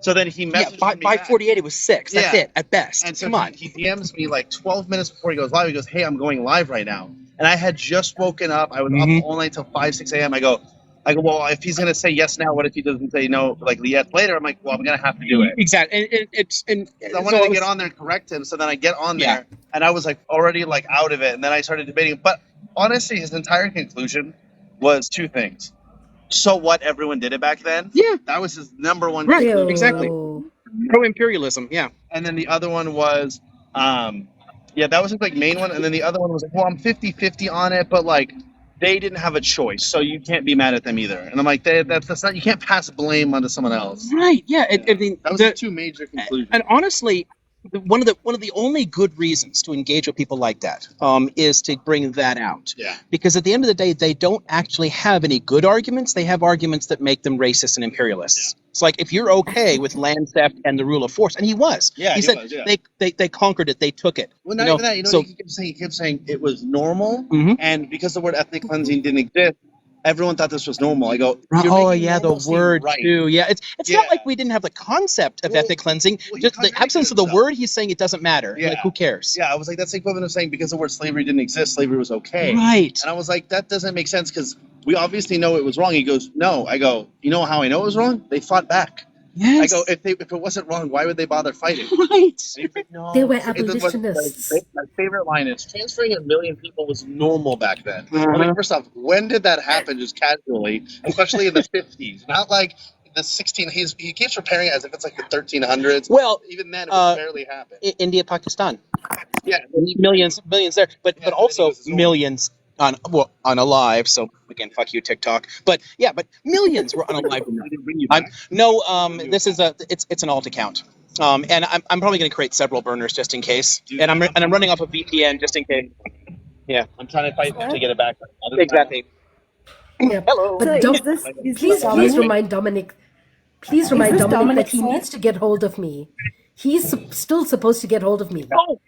So then he messaged me by back. 48, it was 6. That's it at best. And so come on. He DMs me like 12 minutes before he goes live. He goes, "Hey, I'm going live right now," and I had just woken up. I was up all night till 5, 6 a.m. I go, well, if he's gonna say yes now, what if he doesn't say no, like yes later? I'm like, well, I'm gonna have to do it. Exactly. And so I wanted to get on there and correct him. So then I get on there, and I was like already like out of it, and then I started debating. But honestly, his entire conclusion was 2 things. So what? Everyone did it back then. Yeah, that was his number one. Right. conclusion. Exactly. Pro-imperialism. Yeah. And then the other one was, that was his like main one. And then the other one was like, well, I'm 50-50 on it, but like they didn't have a choice, so you can't be mad at them either. And I'm like, that's not, you can't pass blame onto someone else. Right. Yeah. I mean, that was the 2 major conclusions. And honestly, one of the only good reasons to engage with people like that is to bring that out. Yeah. Because at the end of the day, they don't actually have any good arguments. They have arguments that make them racist and imperialists. Yeah. It's like, if you're okay with land theft and the rule of force, and he was. Yeah, he said was, yeah. They conquered it. They took it. Well, not even that. So, he kept saying it was normal, and because the word ethnic cleansing didn't exist, everyone thought this was normal. I go, the word right. too. Yeah, it's not like we didn't have the concept of ethnic cleansing. Just the absence of the word, he's saying it doesn't matter. Yeah. Like, who cares? Yeah, I was like, that's the equivalent of saying because the word slavery didn't exist, slavery was okay. Right. And I was like, that doesn't make sense because we obviously know it was wrong. He goes, no. I go, you know how I know it was wrong? They fought back. Yes. I go, if it wasn't wrong, why would they bother fighting? Right. Like, no, they were abolitionists. My favorite line is, transferring 1 million people was normal back then. I'm like, first off, when did that happen just casually, especially in the 50s? Not like the 16, he keeps preparing it as if it's like the 1300s. Well, even then, it would barely happen. India, Pakistan. Yeah. Millions there. But also millions unalive. So again, fuck you, TikTok. But millions were unalive. This is it's an alt account. And I'm probably going to create several burners just in case. And I'm running off a VPN just in case. Yeah. I'm trying to fight to get it back. Exactly. Yeah. Hello. But please remind Dominic Please Is remind this Dominic Dominic, that he sir? needs to get hold of me. He's still supposed to get hold of me. Oh,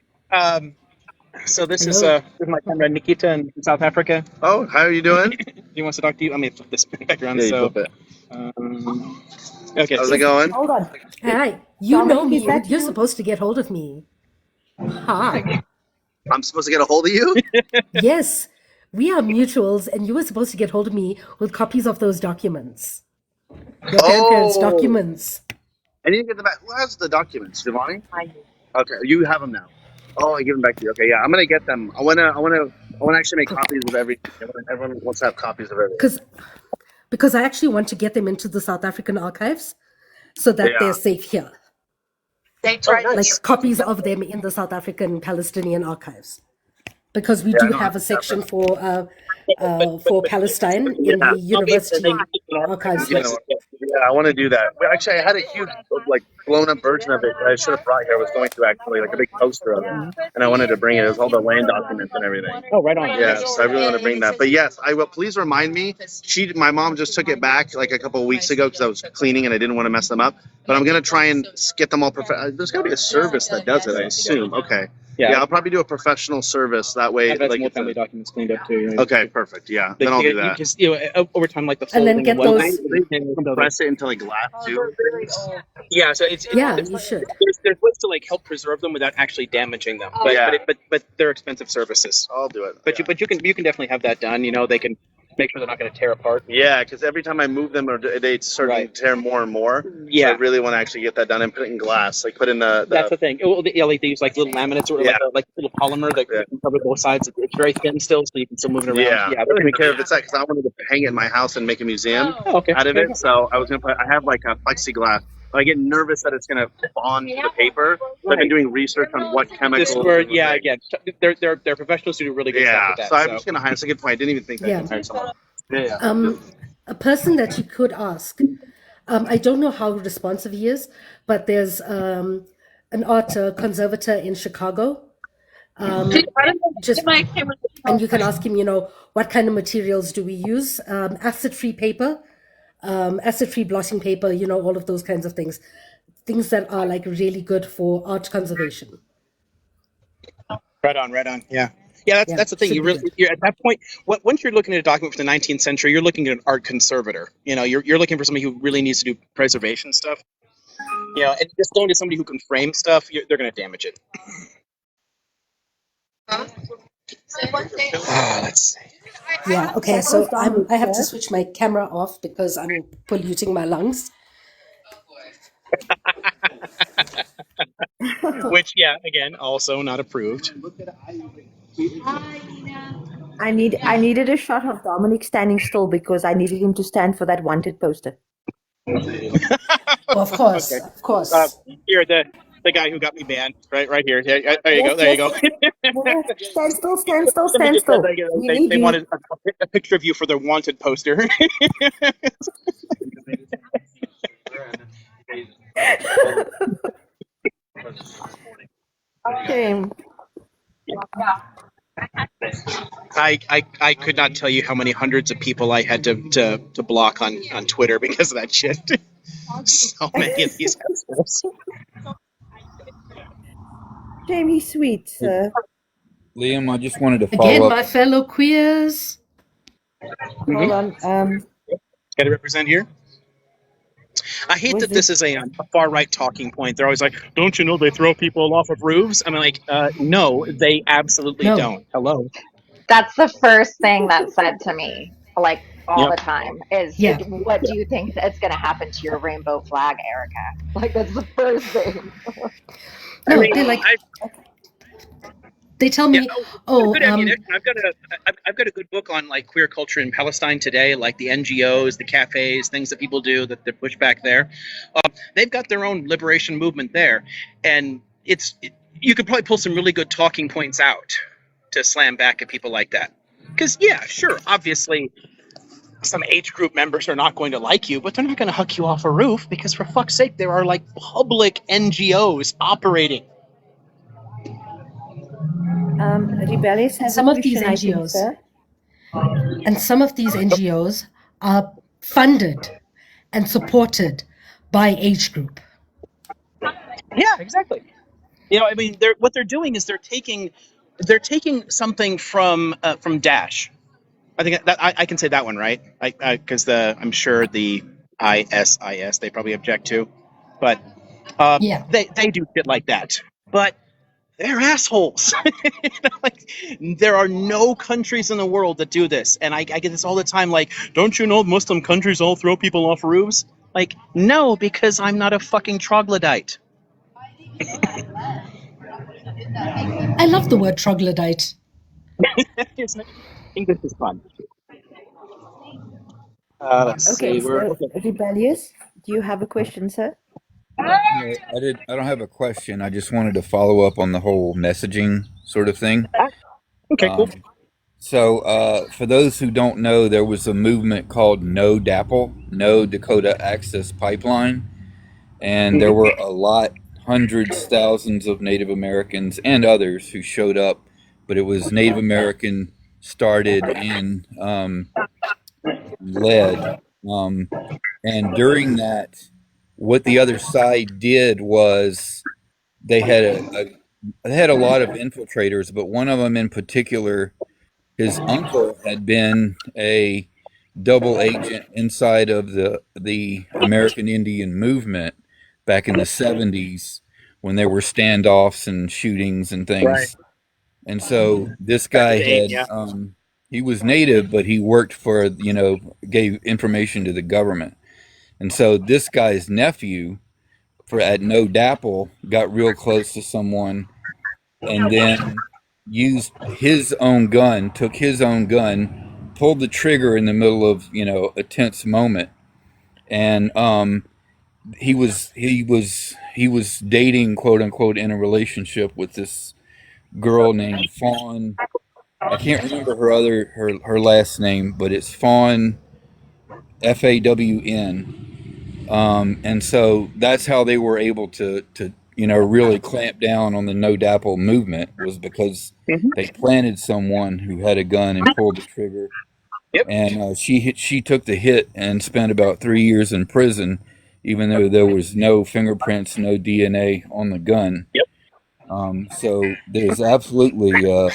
so this is Hello. my friend Nikita in South Africa. Oh, how are you doing? He wants to talk to you. I mean, flip this background. Yeah, you So, flip it. okay. How's So it going? Hold on. Hi. You know Dominic, me. is that You're you? supposed to get hold of me. Ha. I'm supposed to get a hold of you? Yes. We are mutuals, and you were supposed to get hold of me with copies of those documents. Your grandparents' Oh, documents. I need to get them back. Who has the documents? Giovanni? Okay, you have them now. Oh, I give them back to you. Okay, yeah, I'm gonna get them. I wanna actually make copies of everything. Everyone wants to have copies of everything. Because I actually want to get them into the South African archives so that they're Yeah. safe here. They tried to Like copies of them in the South African Palestinian archives. Because we Yeah, I do know. have a section for but Palestine in the Yeah. university in our archives You here. know, yeah, I want to do that. Well, actually, I had a huge, like, blown up version of it that I should have brought here. I was going to actually, like, a big poster of it, and I wanted to bring it. It was all the land documents and everything. Oh, right on. Yes, I really want to bring that. But yes, I will. Please remind me. My mom just took it back like a couple of weeks ago because I was cleaning and I didn't want to mess them up. But I'm gonna try and get them all. There's gotta be a service that does it, I assume. Okay. Yeah, I'll probably do a professional service that way. I've had Like, some family documents cleaned up too. okay, perfect. Yeah, then I'll do that. Because over time, like the And then folding get and whatnot. those. They compress it into like glass too. Yeah, so Yeah, you should. there's ways to like help preserve them without actually damaging them. But Yeah. but they're expensive services. I'll do it. But Yeah. you can definitely have that done. You know, they can make sure they're not going to tear apart. Yeah, because every time I move them, or they start to tear more and more. Yeah. So I really want to actually get that done and put it in glass. Like put in the That's the thing. Well, like they use like little laminates or like little polymer that can cover both sides. It's very thin still, so you can still move it around. Yeah, I don't even care if it's that because I wanted to hang it in my house and make a museum out of it. So I was gonna put. I have like a plexiglass. But I get nervous that it's gonna bond to the paper. So I've been doing research on what chemicals. Again, they're professionals who do really good stuff with that. So I'm just gonna hire. That's a good point. I didn't even think that I Yeah. could hire someone. A person that you could ask. I don't know how responsive he is, but there's an art conservator in Chicago. And you can ask him, what kind of materials do we use? Acid-free paper, acid-free blotting paper, all of those kinds of things. Things that are like really good for art conservation. Right on. Yeah. Yeah, that's the thing. You're at that point. Once you're looking at a document from the 19th century, you're looking at an art conservator. You're looking for somebody who really needs to do preservation stuff. And just going to somebody who can frame stuff, they're going to damage it. Let's see. Yeah. Okay. So I have to switch my camera off because I'm polluting my lungs. Which, again, also not approved. I needed a shot of Dominic standing still because I needed him to stand for that wanted poster. Well, of course, of course. Here, the guy who got me banned, right here. There you go. There you go. Stand still. They wanted a picture of you for their wanted poster. Shame. I could not tell you how many hundreds of people I had to block on Twitter because of that shit. So many of these assholes. Shame, he's sweet, sir. Liam, I just wanted to follow Again, up. my fellow queers. Hold on. Got to represent here. I hate that this is a far right talking point. They're always like, "Don't you know they throw people off of roofs?" I'm like, no, they absolutely don't. Hello. That's the first thing that's said to me, like all the time, is what do you think that's going to happen to your rainbow flag, Erica? Like that's the first thing. No, they tell me, good ammunition. I've got a good book on like queer culture in Palestine today, like the NGOs, the cafes, things that people do that they push back there. They've got their own liberation movement there, and you could probably pull some really good talking points out to slam back at people like that. Because sure, obviously, some age group members are not going to like you, but they're not going to huck you off a roof because, for fuck's sake, there are like public NGOs operating. Rebellious has some of these NGOs, and some of these NGOs are funded and supported by age group. Yeah, exactly. You know, I mean, what they're doing is they're taking something from Dash. I think that I can say that one, right? Because I'm sure the ISIS they probably object to, but Yeah. they do shit like that. But they're assholes. You know, like, there are no countries in the world that do this, and I get this all the time. Like, don't you know Muslim countries all throw people off roofs? Like, no, because I'm not a fucking troglodyte. I love the word troglodyte. Isn't it? English is fun. Let's Okay, see. We're so okay. Rebellious, do you have a question, sir? No, I don't have a question. I just wanted to follow up on the whole messaging sort of thing. Okay, cool. For those who don't know, there was a movement called No DAPL, No Dakota Access Pipeline, and there were a lot, hundreds, thousands of Native Americans and others who showed up, but it was Native American started and led. Um, and during that, what the other side did was they had they had a lot of infiltrators, but one of them in particular, his uncle had been a double agent inside of the American Indian movement back in the 70s when there were standoffs and shootings and Right. things. And so this Back in guy the eight, had yeah. he was native, but he worked for, gave information to the government. And so this guy's nephew for at No Dapple got real close to someone and then used his own gun, took his own gun, pulled the trigger in the middle of, a tense moment. And he was dating, quote unquote, in a relationship with this girl named Fawn. I can't remember her last name, but it's Fawn, Fawn. And so that's how they were able to really clamp down on the No Dapple movement, was because Hmm. they planted someone who had a gun and pulled the trigger. Yep. And she took the hit and spent about 3 years in prison, even though there was no fingerprints, no DNA on the gun. Yep. So there's absolutely the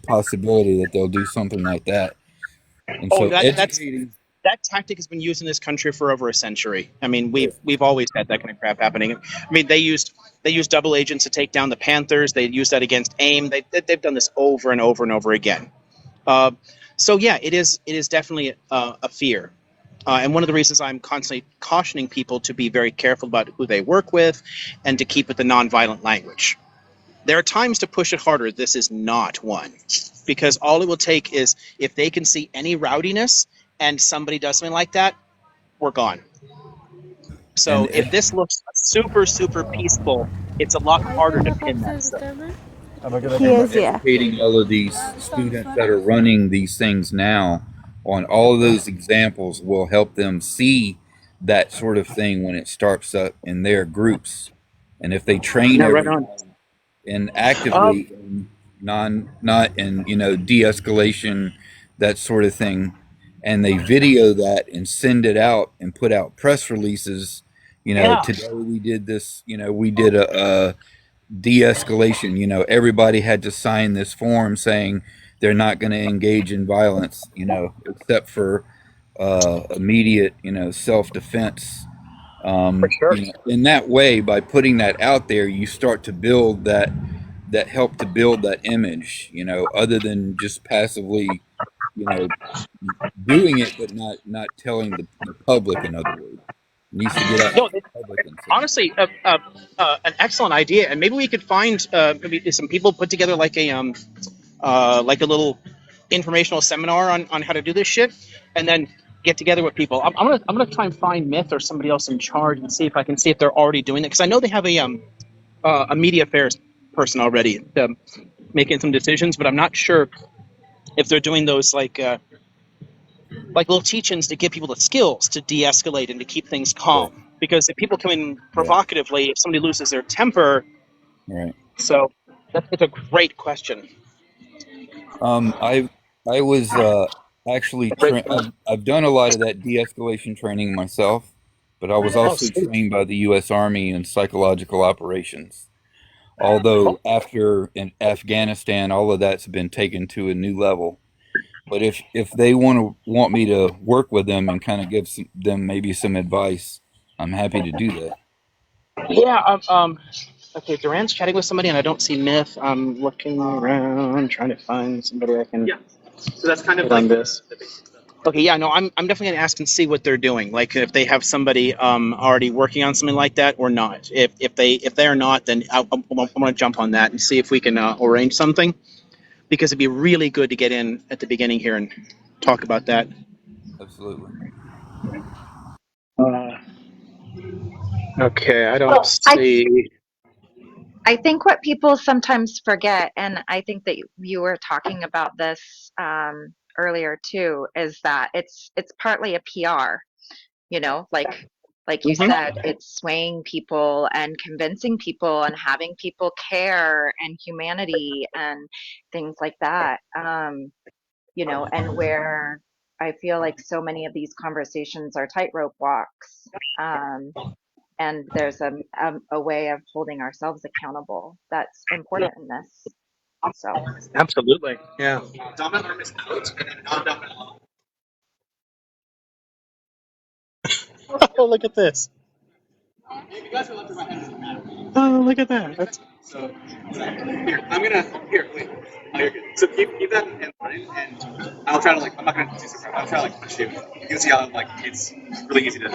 possibility that they'll do something like that. And Oh, so that's educating. that tactic has been used in this country for over a century. I mean, we've always had that kind of crap happening. I mean, they used double agents to take down the Panthers. They used that against AIM. They've done this over and over and over again. Uh, so yeah, it is definitely a fear. And one of the reasons I'm constantly cautioning people to be very careful about who they work with and to keep with the nonviolent language. There are times to push it harder. This is not one. Because all it will take is if they can see any rowdiness and somebody does something like that, we're gone. and So if ed- this looks super, super peaceful, it's a lot harder to pin that stuff. He and is, yeah. educating all of these students that are running these things now on all of those examples will help them see that sort of thing when it starts up in their groups. And if they train Yeah, right on. everybody and actively in not in de-escalation, that sort of thing, and they video that and send it out and put out press releases. Yeah. Today we did this. We did a de-escalation. Everybody had to sign this form saying they're not going to engage in violence, except for immediate, self-defense. For sure. In that way, by putting that out there, you start to build that help to build that image, other than just passively, you know, doing it, but not telling the public. In other words, it needs to get out to No, the public and say, honestly, an excellent idea, and maybe we could find maybe some people put together like a little informational seminar on how to do this shit, and then get together with people. I'm gonna try and find Myth or somebody else in charge and see if I can see if they're already doing it, because I know they have a media affairs person already making some decisions, but I'm not sure if they're doing those like little teach-ins to give people the skills to de-escalate and to keep things right, calm. Because if people come in right, provocatively, if somebody loses their temper, right. so it's a great question. I was actually Great. I've done a lot of that de-escalation training myself. but I was Oh, also sweet. trained by the U.S. Army in psychological operations. Although after in Afghanistan, all of that's been taken to a new level. But if they want me to work with them and kind of give them maybe some advice, I'm happy to do that. Yeah. Okay, Duran's chatting with somebody, and I don't see Myth. I'm looking around, trying to find somebody I can. Yeah. So that's kind of Hit on like this. the basic stuff. Okay, yeah, no, I'm definitely gonna ask and see what they're doing. Like if they have somebody already working on something like that or not. If they are not, then I'm gonna jump on that and see if we can arrange something, because it'd be really good to get in at the beginning here and talk about that. Absolutely. Okay, I don't Well, I see. I think what people sometimes forget, and I think that you were talking about this earlier too, is that it's partly a PR. You know, like you Mhm. said, it's swaying people and convincing people and having people care and humanity and things like that. You know, and where I feel like so many of these conversations are tightrope walks. And there's a way of holding ourselves accountable that's important in this. So, Absolutely. Yeah. Dominant arm is out, and then non-dominant arm. Oh, look at this. If you guys are left or right handed, doesn't matter. Oh, look at that. That's So here, wait. Oh, you're good. So keep that in mind, and I'll try to like. I'm not gonna do super. I'll try to like push you. You can see how like it's really easy to.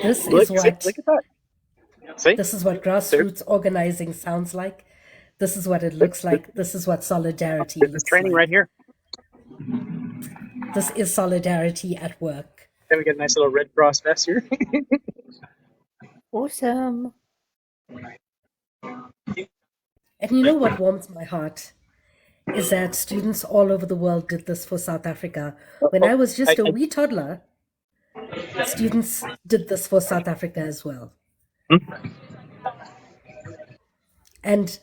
This look. is See, what look at that. See, this is what there, grassroots organizing sounds like. This is what it there, looks like. This is what solidarity there's this looks training right like. here. This is solidarity at work. And we get a nice little Red Cross vest here. Awesome. And you know what warms my heart is that students all over the world did this for South Africa. When I was just a wee toddler, students did this for South Africa as well. And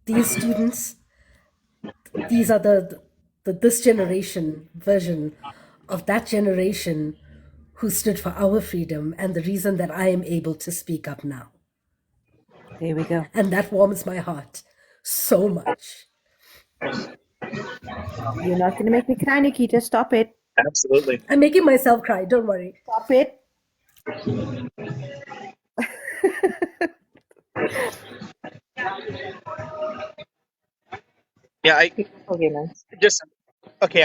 these students, these are this generation version of that generation who stood for our freedom and the reason that I am able to speak up now. There we go. And that warms my heart so much. You're not going to make me cry, Nikita. Stop it. Absolutely. I'm making myself cry, don't worry. Stop it. Yeah, I beautiful humans. just okay.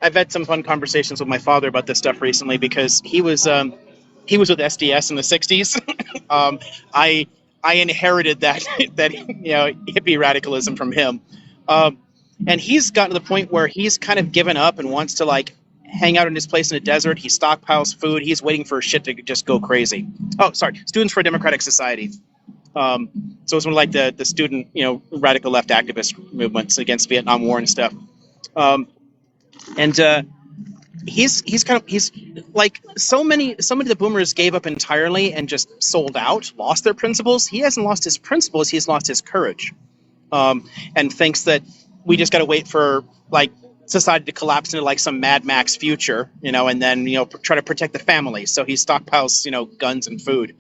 I've had some fun conversations with my father about this stuff recently because he was with SDS in the '60s. um, I I inherited that that hippie radicalism from him, and he's gotten to the point where he's kind of given up and wants to like hang out in his place in the desert. He stockpiles food. He's waiting for shit to just go crazy. Oh, sorry, Students for a Democratic Society. So it's one of like the student radical left activist movements against Vietnam War and stuff. Um, and he's like so many of the boomers gave up entirely and just sold out, lost their principles. He hasn't lost his principles, he's lost his courage, and thinks that we just got to wait for like society to collapse into like some Mad Max future, and then try to protect the family, so he stockpiles guns and food.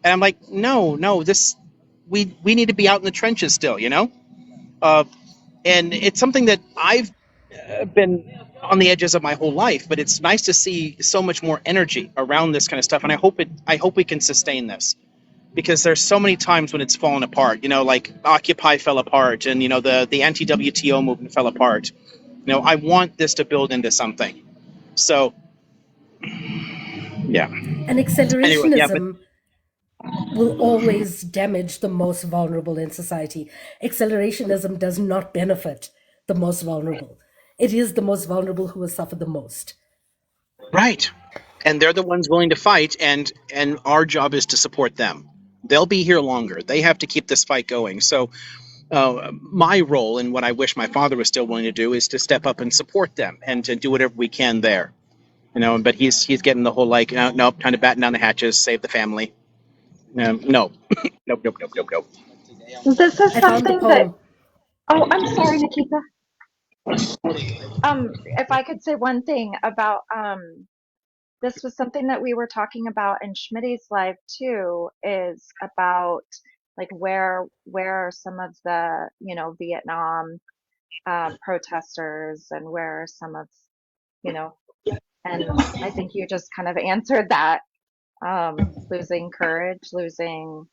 And I'm like, no, this we need to be out in the trenches still, and it's something that I've been on the edges of my whole life, but it's nice to see so much more energy around this kind of stuff, and I hope we can sustain this, because there's so many times when it's fallen apart. Like Occupy fell apart, and the anti-WTO movement fell apart. I want this to build into something. So, yeah. And Anyway, yeah, but accelerationism will always damage the most vulnerable in society. Accelerationism does not benefit the most vulnerable. It is the most vulnerable who will suffer the most. right. And they're the ones willing to fight, and our job is to support them. They'll be here longer. They have to keep this fight going. So my role, and what I wish my father was still willing to do, is to step up and support them and to do whatever we can there. But he's getting the whole like, nope, time to batten down the hatches, save the family. No, nope, nope, nope, nope, nope. This is I found the something that, poem. oh, I'm sorry, Nikita. If I could say one thing about this was something that we were talking about in Schmitty's live too, is about like where are some of the, you know, Vietnam protesters, and where are some of, you know, and I think you just kind of answered that. Losing courage, losing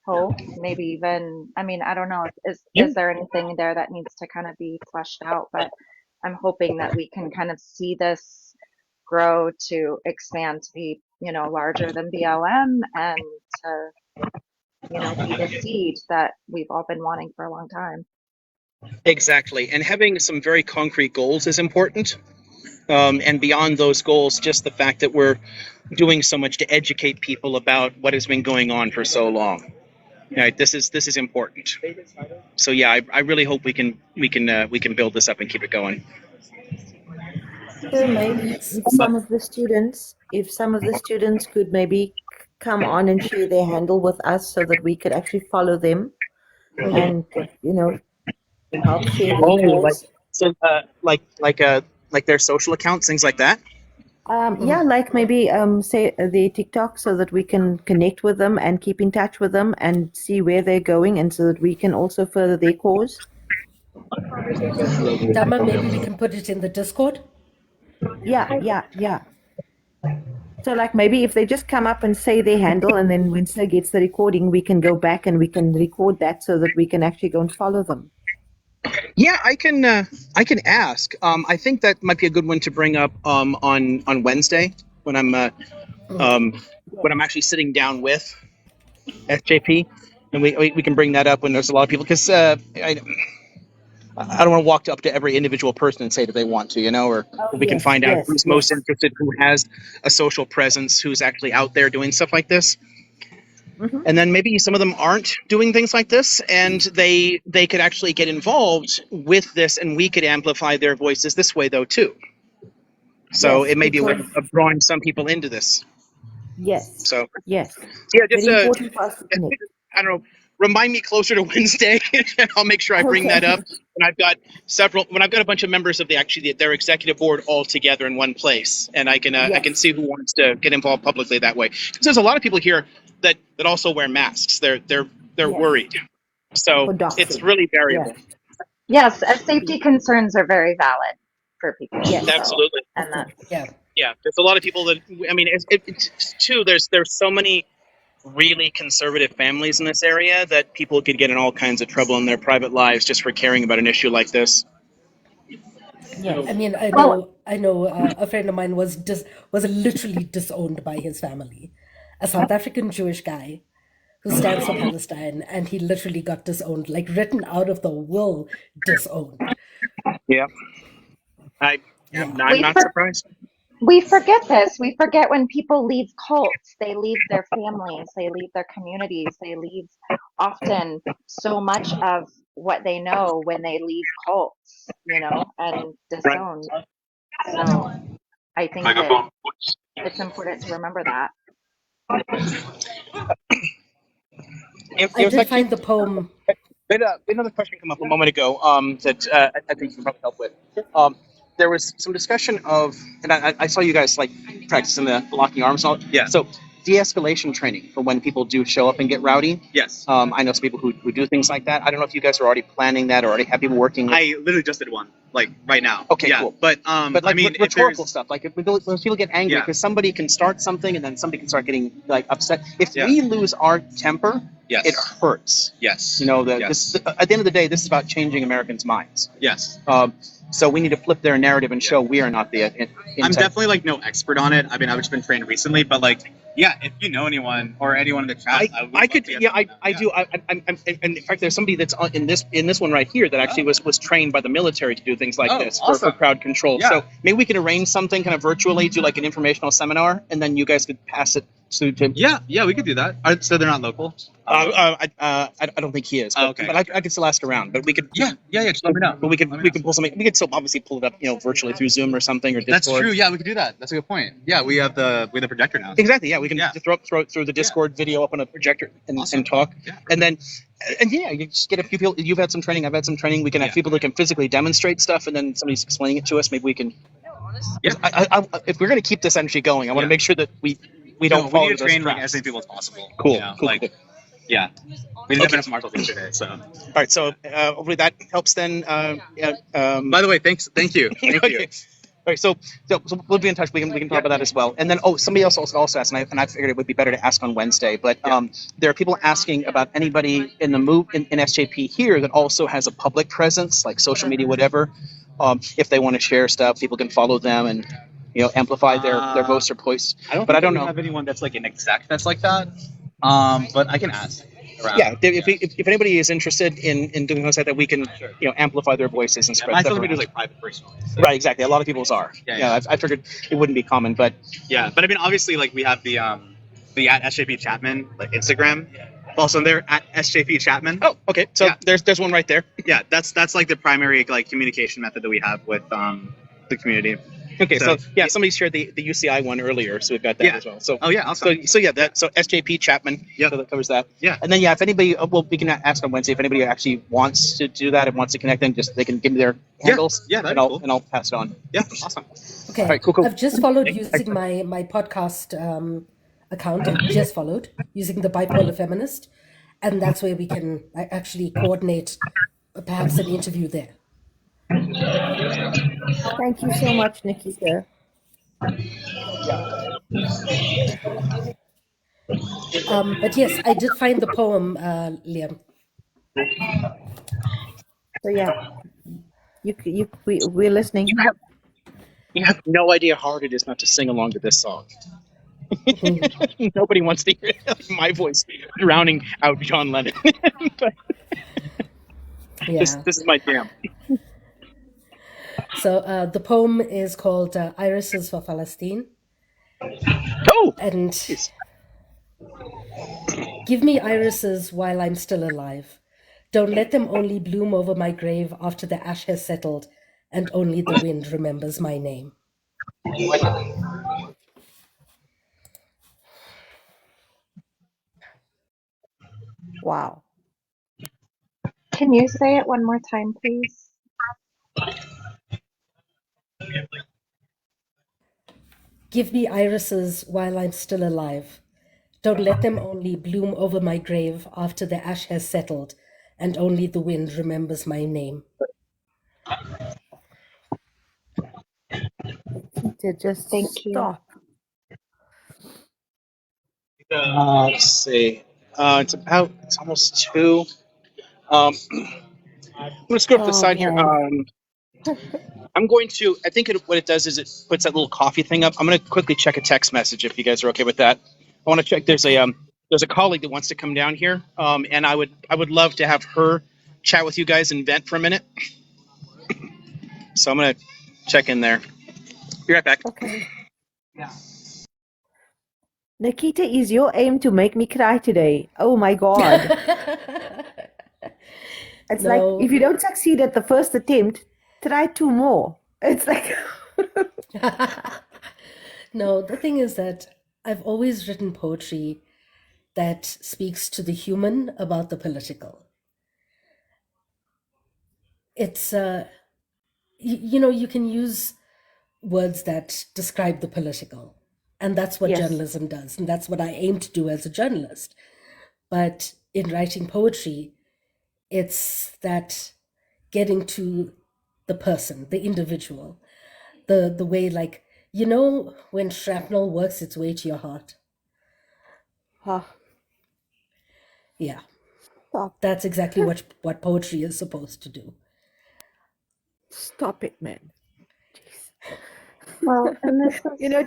hope, maybe even, I mean, I don't know, is there anything there that needs to kind of be fleshed out, but I'm hoping that we can kind of see this grow to expand to be, you know, larger than BLM, and to, you know, be the seed that we've all been wanting for a long time. Exactly. And having some very concrete goals is important. And beyond those goals, just the fact that we're doing so much to educate people about what has been going on for so long. Right, this is important. So yeah, I really hope we can build this up and keep it going. So maybe if some of the students could maybe come on and share their handle with us so that we could actually follow them and, you know, help share their Oh, cause. like their social accounts, things like that. Yeah, like maybe say their TikTok so that we can connect with them and keep in touch with them and see where they're going, and so that we can also further their cause. Dama, maybe we can put it in the Discord. Yeah. So like maybe if they just come up and say their handle, and then Wednesday gets the recording, we can go back and we can record that so that we can actually go and follow them. Yeah, I can ask. I think that might be a good one to bring up on Wednesday when I'm actually sitting down with SJP, and we can bring that up when there's a lot of people, because I don't want to walk up to every individual person and say that they want to, you know, or we can find out who's most interested, who has a social presence, who's actually out there doing stuff like this. Mm-hmm. And then maybe some of them aren't doing things like this, and they could actually get involved with this, and we could amplify their voices this way though too. So it may be a way of drawing some people into this. Yes. So yes. Yeah, just very important for us to connect. I don't know. Remind me closer to Wednesday, and I'll make sure I bring that up. And I've got a bunch of members of their executive board all together in one place, and I can see who wants to get involved publicly that way. Because there's a lot of people here that also wear masks. They're worried, so it's really variable. Yes, safety concerns are very valid for people. Yes, absolutely. And that's Yeah. There's a lot of people that, I mean, it's too. There's so many really conservative families in this area that people could get in all kinds of trouble in their private lives just for caring about an issue like this. Yeah, I mean, I know a friend of mine was literally disowned by his family, a South African Jewish guy who stands for Palestine, and he literally got disowned, like written out of the will, disowned. Yeah, I'm not surprised. We forget this. We forget when people leave cults, they leave their families, they leave their communities, they leave often so much of what they know when they leave cults, you know, and disown. So I think that it's important to remember that. I did find the poem. Another question came up a moment ago that I think you can probably help with. There was some discussion of, and I saw you guys like practicing the locking arms and all. Yeah. So de-escalation training for when people do show up and get rowdy. Yes. I know some people who do things like that. I don't know if you guys are already planning that or already have people working. I literally just did one, like right now. Okay, yeah, cool. But like, I mean, rhetorical stuff. Like when people get angry because somebody can start something and then somebody can start getting like upset. If we lose our temper, it hurts. Yes. You know, this, at the end of the day, this is about changing Americans' minds. Yes. So we need to flip their narrative and show we are not the. I'm definitely like no expert on it. I mean, I've just been trained recently, but like, yeah, if you know anyone or anyone in the chat, I could. Yeah, I do. I'm, in fact, there's somebody that's in this one right here that actually was trained by the military to do things like this for crowd control. Yeah. So maybe we could arrange something kind of virtually, do like an informational seminar, and then you guys could pass it to. Yeah, we could do that. So they're not local. I don't think he is. But, okay. But I could still ask around. But we could. Yeah. Just let me know. But we could pull something. We could still obviously pull it up, virtually through Zoom or something or Discord. That's true. Yeah, we could do that. That's a good point. Yeah, we have the projector now. Exactly. Yeah, we can just throw it through the Discord video up on a projector and talk. Yeah. And then, you just get a few people. You've had some training. I've had some training. We can have people that can physically demonstrate stuff, and then somebody's explaining it to us. Maybe we can Yeah. If we're going to keep this energy going, I want to make sure that we don't we fall need into to those train like traps. as many people as possible. Cool. You know, Cool. like Cool. yeah, we did Okay. enough martials yesterday. So All right. So hopefully that helps. Then. by the way, thank you. Okay. All right, so we'll be in touch. We can talk about that as well. And then somebody else also asked, and I figured it would be better to ask on Wednesday. But there are people asking about anybody in the in SJP here that also has a public presence, like social media, whatever. If they want to share stuff, people can follow them and amplify their voice or voice. I don't. But Think I don't we know. have anyone that's like an exec that's like that. But I can ask around. Yeah, if anybody is interested in doing things like that, we can amplify their voices and spread my stuff social media around. is like private personally. So. Right, exactly. A lot of people's are. Yeah. I figured it wouldn't be common, but Yeah, but I mean, obviously, like we have the at SJP Chapman like Instagram. Also, they're at SJP Chapman. oh, okay. So Yeah. there's one right there. Yeah, that's like the primary like communication method that we have with the community. Okay, so So- yeah, somebody shared the UCI one earlier, so we've got that Yeah. as well. So Oh yeah, awesome. so yeah, so SJP Chapman. Yeah. So that covers that. Yeah. And then if anybody, well, we can ask on Wednesday if anybody actually wants to do that and wants to connect them, just they can give me their handles. Yeah, that'd and be cool. I'll pass it on. Yeah, awesome. Okay, All right, cool. I've just followed using my podcast account. I've just followed using the Bipolar Feminist, and that's where we can actually coordinate perhaps an interview there. Thank you so much, Nikita. But yes, I did find the poem, Liam. So yeah, we're listening. You have no idea how hard it is not to sing along to this song. Nobody wants to hear my voice drowning out John Lennon. But Yeah. this is my jam. So the poem is called Irises for Palestine. Oh, and jeez. Give me irises while I'm still alive. Don't let them only bloom over my grave after the ash has settled and only the wind remembers my name. Wow. Can you say it one more time, please? Give me irises while I'm still alive. Don't let them only bloom over my grave after the ash has settled and only the wind remembers my name. Nikita, just Thank you. stop. Let's see. It's almost 2. I'm gonna screw up the side here. Man. I'm going to. I think what it does is it puts that little coffee thing up. I'm going to quickly check a text message if you guys are okay with that. I want to check. There's a colleague that wants to come down here, and I would love to have her chat with you guys and vent for a minute. So I'm going to check in there. Be right back. Okay. Nikita, is your aim to make me cry today? Oh my God. It's No. like if you don't succeed at the first attempt, try 2 more. It's like No, the thing is that I've always written poetry that speaks to the human about the political. It's, you can use words that describe the political, and that's what Yes. journalism does, and that's what I aim to do as a journalist. But in writing poetry, it's that getting to the person, the individual, the way, like, when shrapnel works its way to your heart. Ah, Yeah, stop. that's exactly what poetry is supposed to do. Stop it, man. Well, and this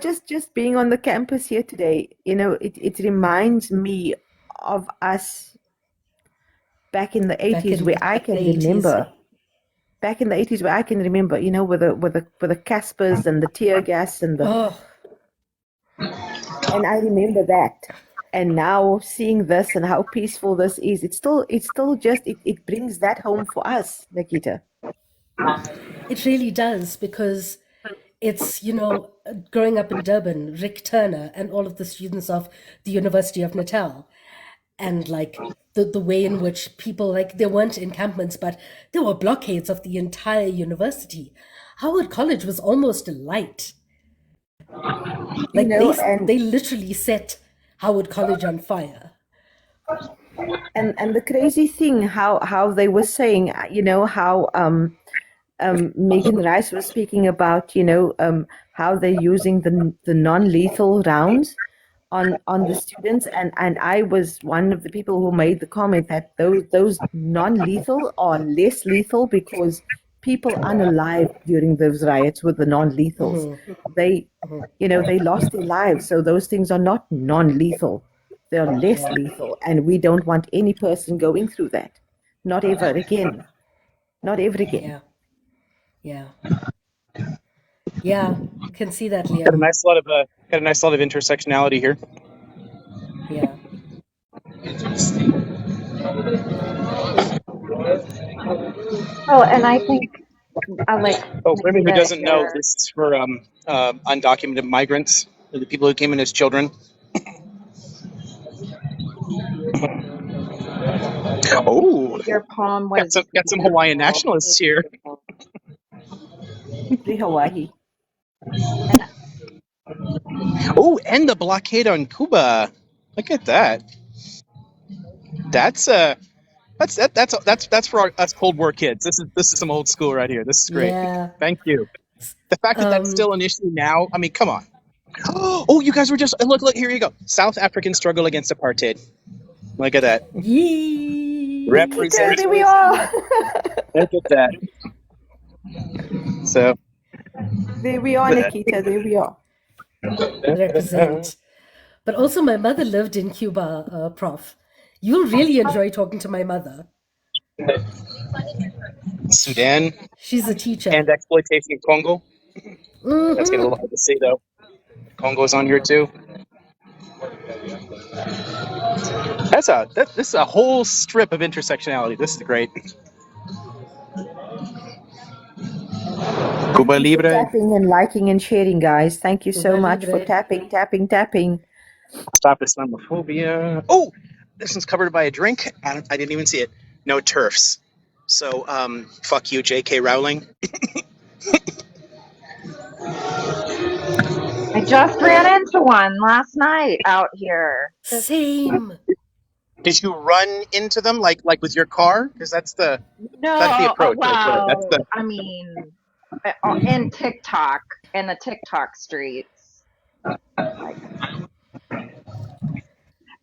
is Just being on the campus here today, it reminds me of us back in the 80s in where I can the 80s. remember. Back in the 80s where I can remember, with the Caspers and the tear gas and Oh, I remember that. And now seeing this and how peaceful this is, it's still just it brings that home for us, Nikita. it really does, because it's, growing up in Durban, Rick Turner and all of the students of the University of Natal, and like the way in which people, like, there weren't encampments, but there were blockades of the entire university. Howard College was almost a light. You Like know, and they literally set Howard College on fire. and the crazy thing, how they were saying, you know, how Megan Rice was speaking about, you know, how they're using the non-lethal rounds on the students, and I was one of the people who made the comment that those non-lethal are less lethal because people unalive during those riots with the non-lethals. They, you know, they lost their lives, so those things are not non-lethal. They're less Yeah, lethal, and we don't want any person going through that. Not ever again. Not ever again. yeah, yeah, yeah. You can see that, Got a Liam. nice lot of intersectionality here. Yeah. Well, and I think I like Oh, for everyone who Nikita doesn't know, here. this is for undocumented migrants, the people who came in as children. Oh, Your poem got was some Hawaiian beautiful. nationalists here. Free Hawaii. And Oh, and the blockade on Cuba. Look at that. That's for us Cold War kids. This is some old school right here. This is great. Yeah. Thank you. The fact that that's Um, still an issue now. I mean, come on. Oh, you guys were just look. Here you go. South African struggle against apartheid. Look at that. Nikita, Represent. there we yee. are. Look at that. So. There we are, Nikita. There we are. Represent. But also, my mother lived in Cuba, Prof. You'll really enjoy talking to my mother. Sudan She's a teacher. and exploitation in Congo. That's getting a Hmm. little hard to say though. Congo's on here too. This is a whole strip of intersectionality. This is great. Cuba Thank you for Libre. tapping and liking and sharing, guys. Thank you so Cuba much for Libre. tapping, tapping, tapping. Stop Islamophobia. Oh, this one's covered by a drink. I didn't even see it. No turfs. So, fuck you, J.K. Rowling. I just ran into one last night out here. This Same. Did you run into them like with your car? Because that's the no, approach right there. That's well, the. I mean, in TikTok, in the TikTok streets, like.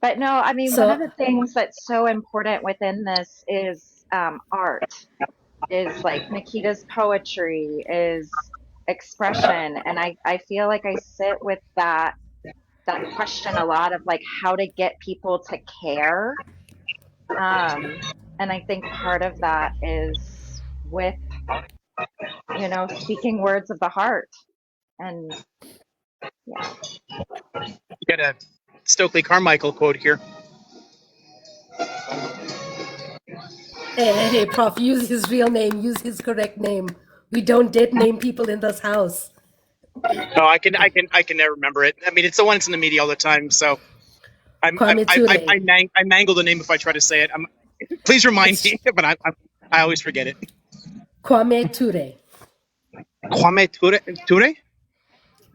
But no, I mean, one of So, the things that's so important within this is art, is like Nikita's poetry, is expression. And I feel like I sit with that question a lot of like how to get people to care. And I think part of that is with, speaking words of the heart. And yeah. You got a Stokely Carmichael quote here. hey, Prof, use his real name, use his correct name. We don't dead name people in this house. No, I can never remember it. I mean, it's the one that's in the media all the time. So Kwame Ture. I mangle the name if I try to say it. Please remind It's me, but I always forget it. Kwame Ture. Kwame Ture? Is it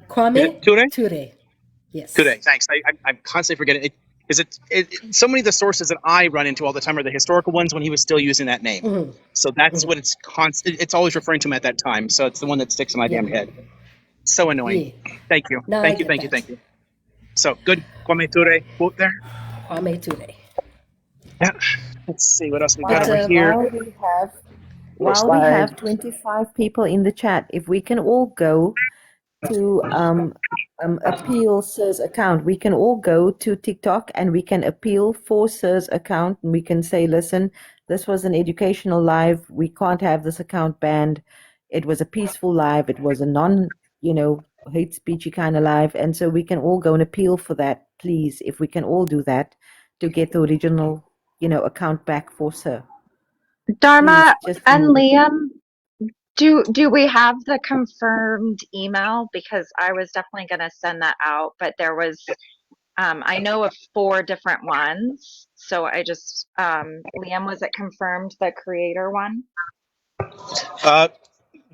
Kwame Ture? Ture. Yes. Ture. Thanks. I constantly forget it. So many of the sources that I run into all the time are the historical ones when he was still using that name. Mm-hmm. So that's what it's constant. It's always referring to him at that time. So it's the one that sticks in my Yeah. damn head. So annoying. Yeah. Thank you. Now I get that. Thank you. So good Kwame Ture quote there. Kwame Ture. Yeah. Let's see what else we got But over here. While we have 25 people in the chat, if we can all go to appeal Sir's account, we can all go to TikTok and we can appeal for Sir's account, and we can say, listen, this was an educational live. We can't have this account banned. It was a peaceful live. It was a non, hate speechy kind of live. And so we can all go and appeal for that, please, if we can all do that to get the original, account back for Sir. Dharma Please, just and Liam, do we have the confirmed email? Because I was definitely going to send that out, but there was, I know of 4 different ones. So I just, Liam, was it confirmed the creator one?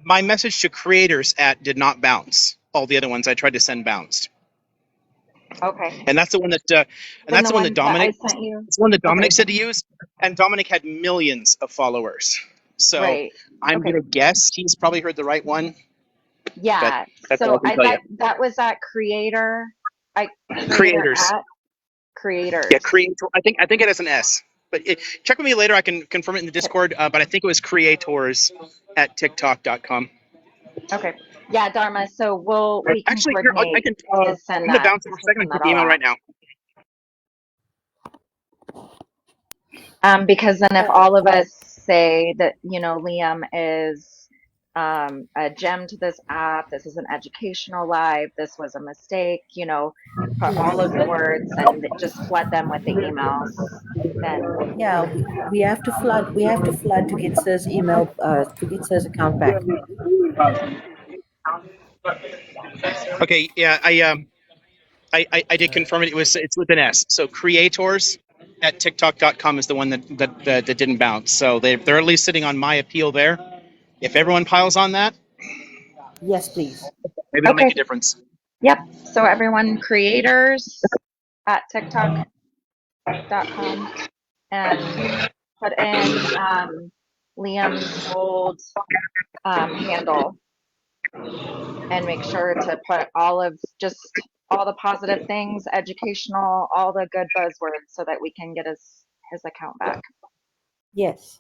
my message to creators at did not bounce. All the other ones I tried to send bounced. Okay. And that's the one that Then the one that I Dominic. sent you. It's the one that Okay. Dominic said to use, and Dominic had millions of followers. So Right. I'm Okay. gonna guess he's probably heard the right one, but Yeah. that's all I So can tell you. that was at creator. Creator Creators, at yeah, creators. creator. I think it has an S, but check with me later. I can confirm it in the Okay. Discord. But I think it was creators at tiktok.com. Okay. Yeah, Dharma. So we can Actually, here I coordinate can. to send I'm gonna that bounce for a second and check the all email right out. now. Because then if all of us say that, Liam is a gem to this app, this is an educational live, this was a mistake, put all of the words and just flood them with the emails, then Yeah, we have to flood. We have to flood to get Sir's email, to get Sir's account back. Okay, yeah, I did confirm it. It's with an S. So creators at tiktok.com is the one that didn't bounce. So they're at least sitting on my appeal there. If everyone piles on that, Yes, please. maybe it'll make okay. a difference. Yep. So everyone, creators at tiktok.com and put in Liam's old handle and make sure to put just all the positive things, educational, all the good buzzwords so that we can get his account back. Yes.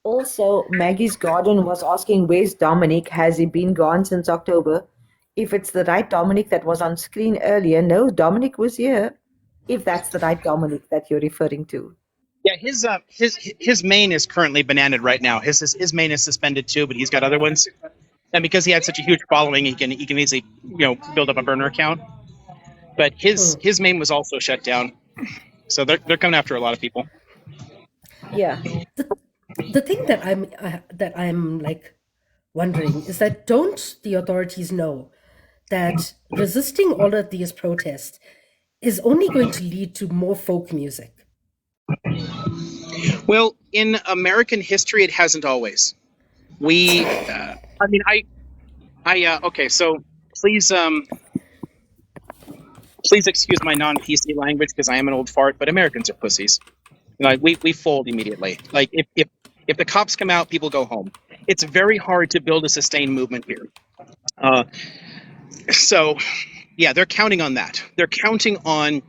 Also, Maggie's Garden was asking, where's Dominic? Has he been gone since October? If it's the right Dominic that was on screen earlier, no, Dominic was here. If that's the right Dominic that you're referring to. Yeah, his main is currently bananaed right now. His main is suspended too, but he's got other ones. And because he had such a huge following, he can easily build up a burner account. But his main was also shut down. So they're coming after a lot of people. Yeah. The thing that I'm like wondering is that don't the authorities know that resisting all of these protests is only going to lead to more folk music? Well, in American history, it hasn't always. Okay. So please excuse my non-PC language because I am an old fart, but Americans are pussies. Like we fold immediately. Like if the cops come out, people go home. It's very hard to build a sustained movement here. So yeah, they're counting on that. They're counting on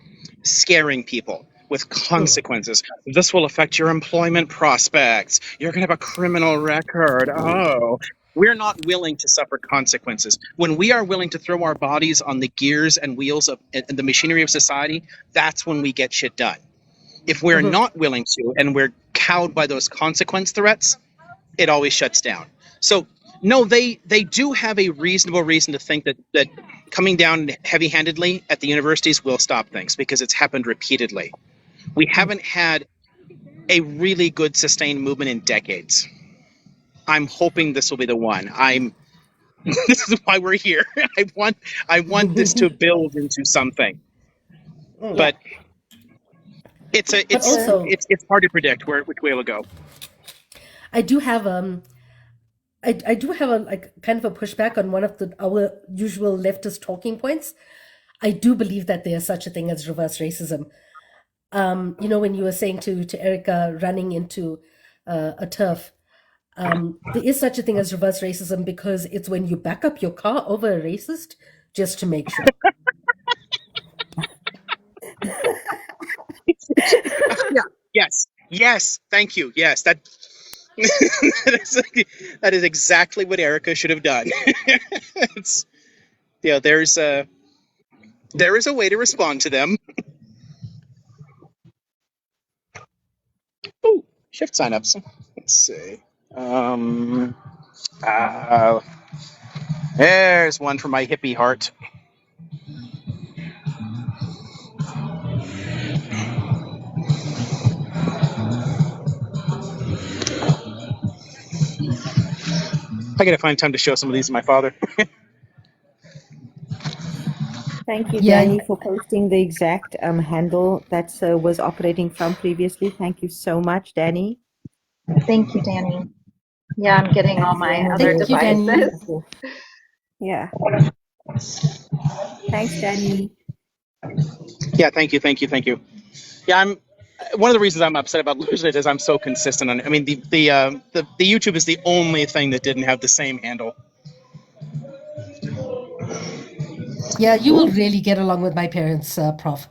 scaring people with consequences. This will affect your employment prospects. You're going to have a criminal record. Oh, we're not willing to suffer consequences. When we are willing to throw our bodies on the gears and wheels of and the machinery of society, that's when we get shit done. If we're not willing to and we're cowed by those consequence threats, it always shuts down. So no, they do have a reasonable reason to think that coming down heavy-handedly at the universities will stop things because it's happened repeatedly. We haven't had a really good sustained movement in decades. I'm hoping this will be the one. This is why we're here. I want this to build into something. Yeah. But it's But also, hard to predict which way it'll go. I do have I do have a like kind of a pushback on one of our usual leftist talking points. I do believe that there's such a thing as reverse racism. When you were saying to Erica running into a turf, there is such a thing as reverse racism because it's when you back up your car over a racist just to make sure. Yeah. Yes. Thank you. Yes, that is exactly what Erica should have done. There is a way to respond to them. Oh, shift signups. Let's see. There's one for my hippie heart. I gotta find time to show some of these to my father. Thank you, Yeah, Danny, for posting the exact handle that was operating from previously. Thank you so much, Danny. Thank you, Danny. Yeah, I'm getting all Thank you very my much, other Thank you, Rosie. Danny. devices. Yeah. Thanks, Danny. Yeah, thank you, thank you, thank you. Yeah, I'm. One of the reasons I'm upset about losing it is I'm so consistent on it. I mean, the YouTube is the only thing that didn't have the same handle. Yeah, you will really get along with my parents, Prof.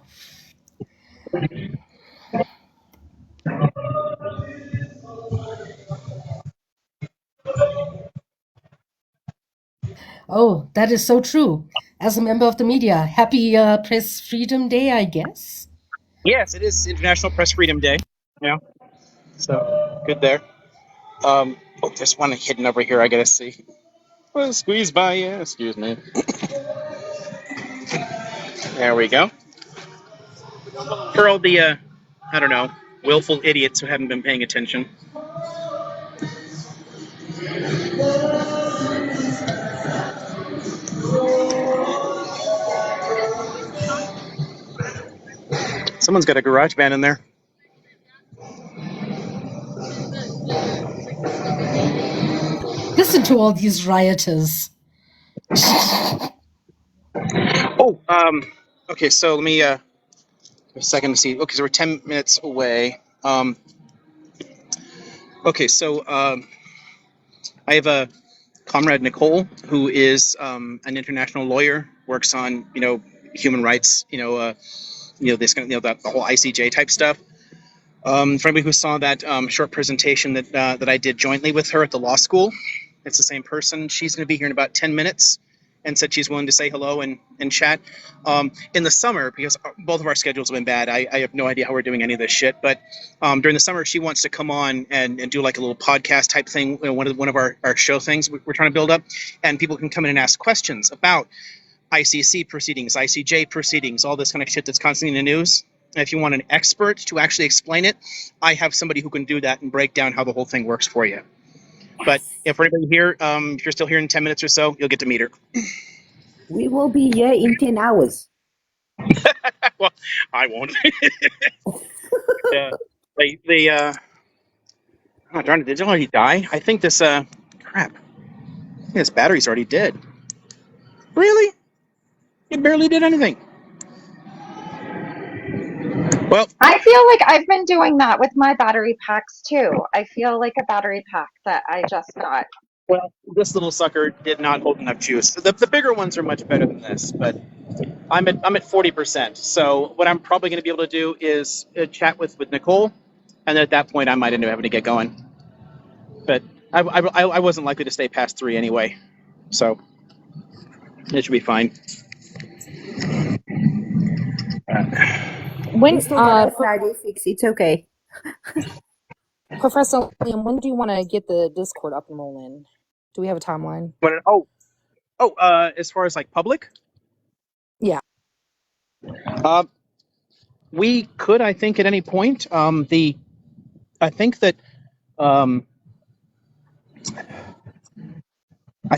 Oh, that is so true. As a member of the media, happy Press Freedom Day, I guess. Yes, it is International Press Freedom Day. Yeah, so good there. Oh, there's one hidden over here. I gotta see. Well, squeeze by, yeah. Excuse me. There we go. For all the, I don't know, willful idiots who haven't been paying attention. Someone's got a garage band in there. Listen to all these rioters. Oh, okay, so let me, a second to see. Okay, so we're 10 minutes away. Okay, so, I have a comrade, Nicole, who is, an international lawyer, works on, human rights, this kind of, the whole ICJ type stuff. For anybody who saw that short presentation that I did jointly with her at the law school, it's the same person. She's going to be here in about 10 minutes and said she's willing to say hello and chat. In the summer, because both of our schedules have been bad, I have no idea how we're doing any of this shit. But during the summer, she wants to come on and do like a little podcast type thing, one of our show things we're trying to build up. And people can come in and ask questions about ICC proceedings, ICJ proceedings, all this kind of shit that's constantly in the news. And if you want an expert to actually explain it, I have somebody who can do that and break down how the whole thing works for you. But if anybody here, if you're still here in 10 minutes or so, you'll get to meet her. We will be here in 10 hours. Well, I won't. Yeah. Oh, darn it, did it already die? I think this, crap. I think this battery's already dead. Really? It barely did anything. Well, I feel like I've been doing that with my battery packs too. I feel like a battery pack that I just got. well, this little sucker did not hold enough juice. The bigger ones are much better than this, but I'm at 40%. So what I'm probably going to be able to do is chat with Nicole, and at that point I might end up having to get going. But I wasn't likely to stay past 3 anyway, so it should be fine. We When still got the Friday fix. It's okay. Professor Liam, when do you want to get the Discord up and rolling? Do we have a timeline? But as far as like public, Yeah. we could, I think, at any point. I think that I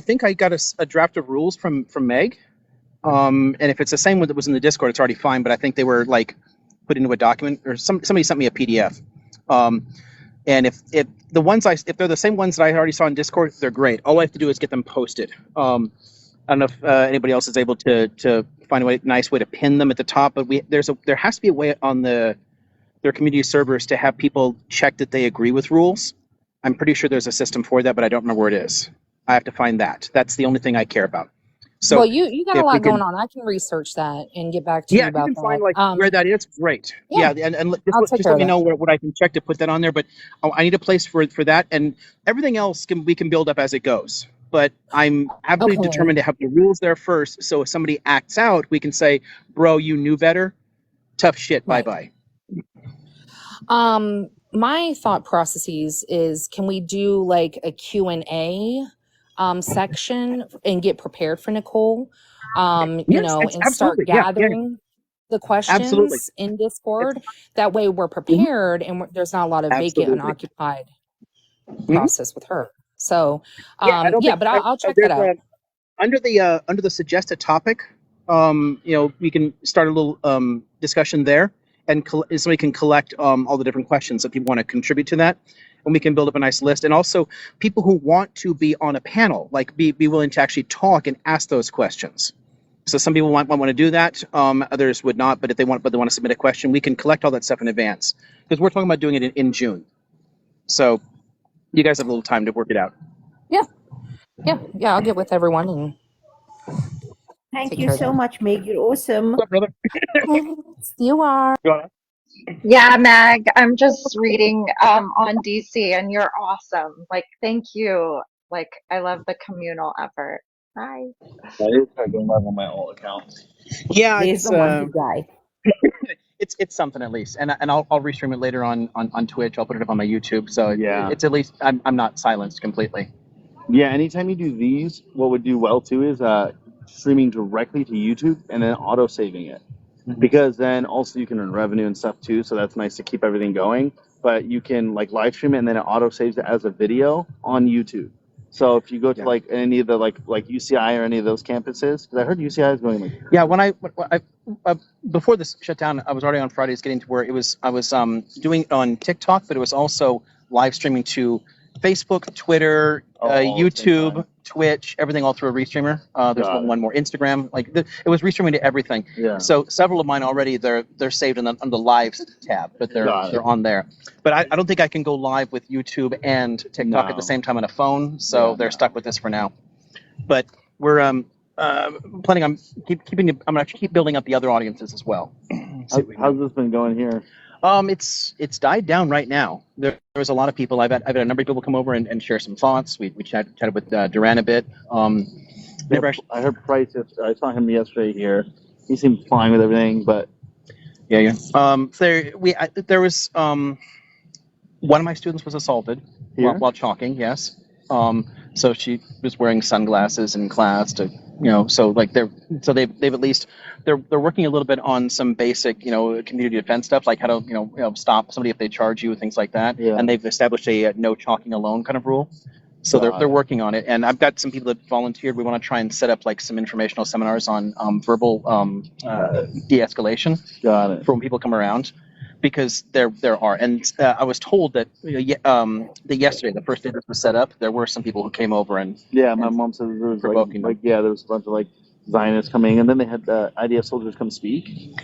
think I got a draft of rules from Meg. And if it's the same one that was in the Discord, it's already fine. But I think they were like put into a document, or somebody sent me a PDF. And if the ones if they're the same ones that I already saw in Discord, they're great. All I have to do is get them posted. I don't know if anybody else is able to find a nice way to pin them at the top, but there has to be a way on their community servers to have people check that they agree with rules. I'm pretty sure there's a system for that, but I don't remember where it is. I have to find that. That's the only thing I care about. So well, you got a if we lot can, going on. I can research that and get back to yeah, you if you about can find that. like where that is, great. Yeah, and I'll take just care let of me that. know what I can check to put that on there. But I need a place for that, and everything else we can build up as it goes. But I'm absolutely Okay. determined to have the rules there first, so if somebody acts out, we can say, "Bro, you knew better. Tough shit. Right. Bye bye." My thought processes is, can we do like a Q&A section and get prepared for Nicole? Yes, And start absolutely. Yeah. gathering the Absolutely. questions in It's, Discord. That way we're prepared and there's not a lot of vacant, absolutely. unoccupied Mhm. process with her. So, Yeah, I don't think but I'll check that there's out. under the suggested topic. We can start a little discussion there, and so we can collect all the different questions that people want to contribute to that, and we can build up a nice list. And also people who want to be on a panel, like be willing to actually talk and ask those questions. So some people might want to do that, others would not. But if they want to submit a question, we can collect all that stuff in advance, because we're talking about doing it in June. So you guys have a little time to work it out. Yeah. I'll get with everyone and Thank take you care of so that. much, Meg. You're awesome. What, brother? You are. Yeah, Meg, I'm just reading on DC and you're awesome. Like, thank you. Like, I love the communal effort. Bye. I did try going live on my alt account. Yeah, There's the wonderful guy. it's something at least, and I'll restream it later on Twitch. I'll put it up on my YouTube, so Yeah. it's at least I'm not silenced completely. Yeah, anytime you do these, what would do well too is streaming directly to YouTube and then auto saving it. Because then also you can earn revenue and stuff too, so that's nice to keep everything going. But you can like live stream it and then it auto saves it as a video on YouTube. So if you go to like any of the like UCI or any of those campuses, because I heard UCI is going like when I before this shut down, I was already on Fridays getting to where I was doing it on TikTok, but it was also live streaming to Facebook, Twitter, YouTube, Twitch, everything all through a restreamer. There's one more, Instagram. Like it was restreaming to everything. Yeah. So several of mine already they're saved on the lives tab, but they're on there. But I don't think I can go live with YouTube and TikTok at the same time on a phone. So they're stuck with this for now. But we're planning on keeping. I'm gonna keep building up the other audiences as well. How's this been going here? It's died down right now. There's a lot of people. I've had a number of people come over and share some thoughts. We chatted with Duran a bit. I heard Price. I saw him yesterday here. He seemed fine with everything, but yeah. There was one of my students was assaulted while chalking. Yes. So she was wearing sunglasses in class to, so like they've at least they're working a little bit on some basic, community defense stuff, like how to, stop somebody if they charge you, things like that. Yeah. And they've established a no chalking alone kind of rule. So they're working on it, and I've got some people that volunteered. We want to try and set up like some informational seminars on verbal de-escalation. Got it. For when people come around. Because there are, and I was told that yesterday, the first day this was set up, there were some people who came over and my mom said there was there was a bunch of Zionists coming, and then they had the IDF soldiers come speak.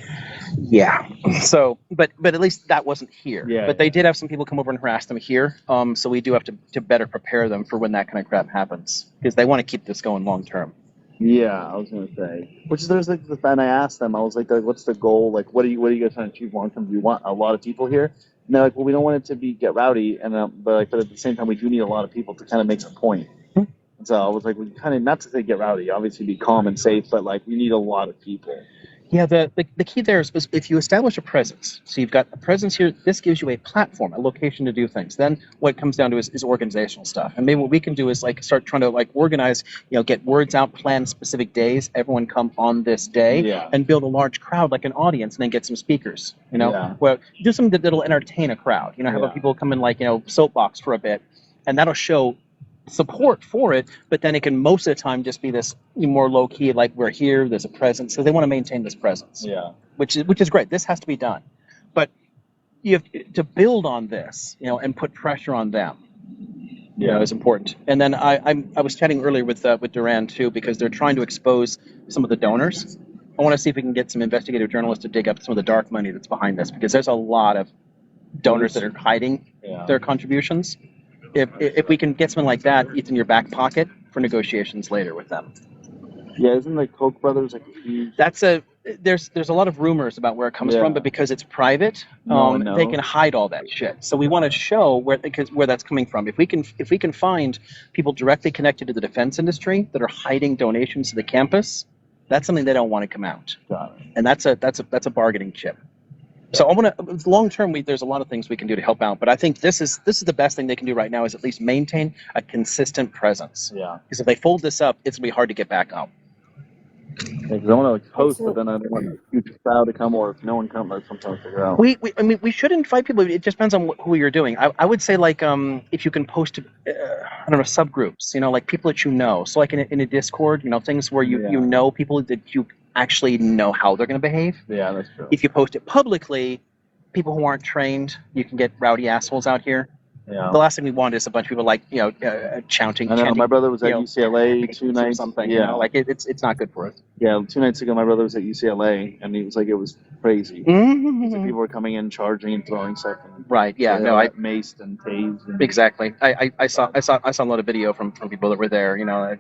Yeah. So, but at least that wasn't here. Yeah. But they did have some people come over and harass them here. So we do have to better prepare them for when that kind of crap happens, because they want to keep this going long term. Yeah, I was gonna say. Which is there's and I asked them, I was like, what's the goal? Like, what are you guys trying to achieve long term? Do you want a lot of people here? And they're like, well, we don't want it to get rowdy, and but at the same time, we do need a lot of people to kind of make a point. And so I was like, we kind of not to say get rowdy, obviously be calm and safe, but we need a lot of people. Yeah, the key there is if you establish a presence, so you've got a presence here, this gives you a platform, a location to do things. Then what it comes down to is organizational stuff. And maybe what we can do is start trying to organize, get words out, plan specific days, everyone come on this day, and build a large crowd, like an audience, and then get some speakers, well, do something that'll entertain a crowd, have people come in soapbox for a bit, and that'll show support for it, but then it can most of the time just be this more low key, like we're here, there's a presence, so they want to maintain this presence, which is great. This has to be done, but you have to build on this, and put pressure on them, is important. And then I was chatting earlier with Duran too, because they're trying to expose some of the donors. I want to see if we can get some investigative journalists to dig up some of the dark money that's behind this, because there's a lot of donors that are hiding their contributions. If we can get something like that, it's in your back pocket for negotiations later with them. Yeah, isn't Koch brothers huge? There's a lot of rumors about where it comes from, but because it's private, they can hide all that shit. So we want to show where that's coming from. If we can find people directly connected to the defense industry that are hiding donations to the campus, that's something they don't want to come out. Got it. And that's a bargaining chip. So I want to long term. There's a lot of things we can do to help out, but I think this is the best thing they can do right now is at least maintain a consistent presence. Yeah. Because if they fold this up, it's gonna be hard to get back up. Because I want to post, but then I don't want a huge crowd to come, or if no one comes, I'm trying to figure out. We should invite people. It just depends on who you're doing. I would say if you can post, subgroups. Like people that you know. So in a Discord, things where you know people that you actually know how they're going to behave. Yeah, that's true. If you post it publicly, people who aren't trained, you can get rowdy assholes out here. Yeah. The last thing we want is a bunch of people like chanting. I know my brother was at UCLA 2 nights. Something, yeah, it's not good for us. Yeah, 2 nights ago, my brother was at UCLA, and he was like, it was crazy. Mm-hmm. So people were coming in, charging and throwing stuff. And right. Yeah. so No. I maced and tased. And, exactly. I saw a lot of video from people that were there.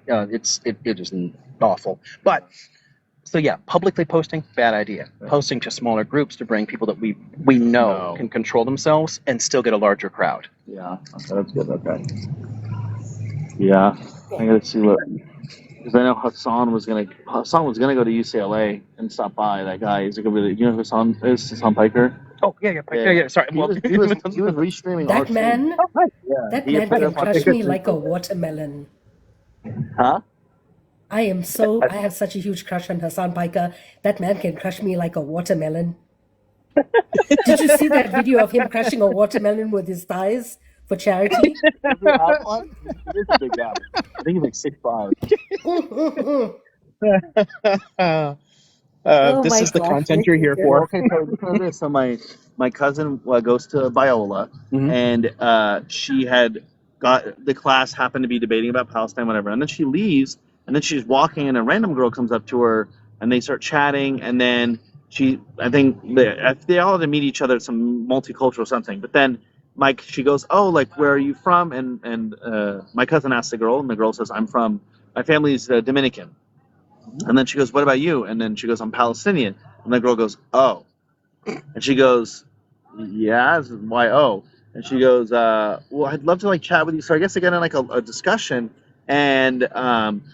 It's just awful. But so yeah, publicly posting, bad idea. Right. Posting to smaller groups to bring people that we know can control themselves and still get a larger crowd. Yeah. Okay, that's good. Okay. Yeah. I gotta see what. Because I know Hassan was gonna go to UCLA and stop by. That guy is gonna be. You know who Hassan is? Hassan Piker. Oh yeah. Sorry, he was restreaming that man. Oh, right. Yeah, that man can crush me like a watermelon. Huh? I have such a huge crush on Hassan Piker. That man can crush me like a watermelon. Did you see that video of him crushing a watermelon with his thighs for charity? He is a big guy. I think he's like 6'5". This is the content you're here for. Okay, so my cousin goes to Biola, and she had got the class happened to be debating about Palestine, whatever, and then she leaves, and then she's walking, and a random girl comes up to her, and they start chatting, and then I think they all had to meet each other at some multicultural something, but then she goes, oh, like, where are you from? And my cousin asks the girl, and the girl says, my family's Dominican. And then she goes, what about you? And then she goes, I'm Palestinian. And the girl goes, oh. And she goes, yeah, why oh? And she goes, well, I'd love to chat with you. So I guess they got in a discussion, and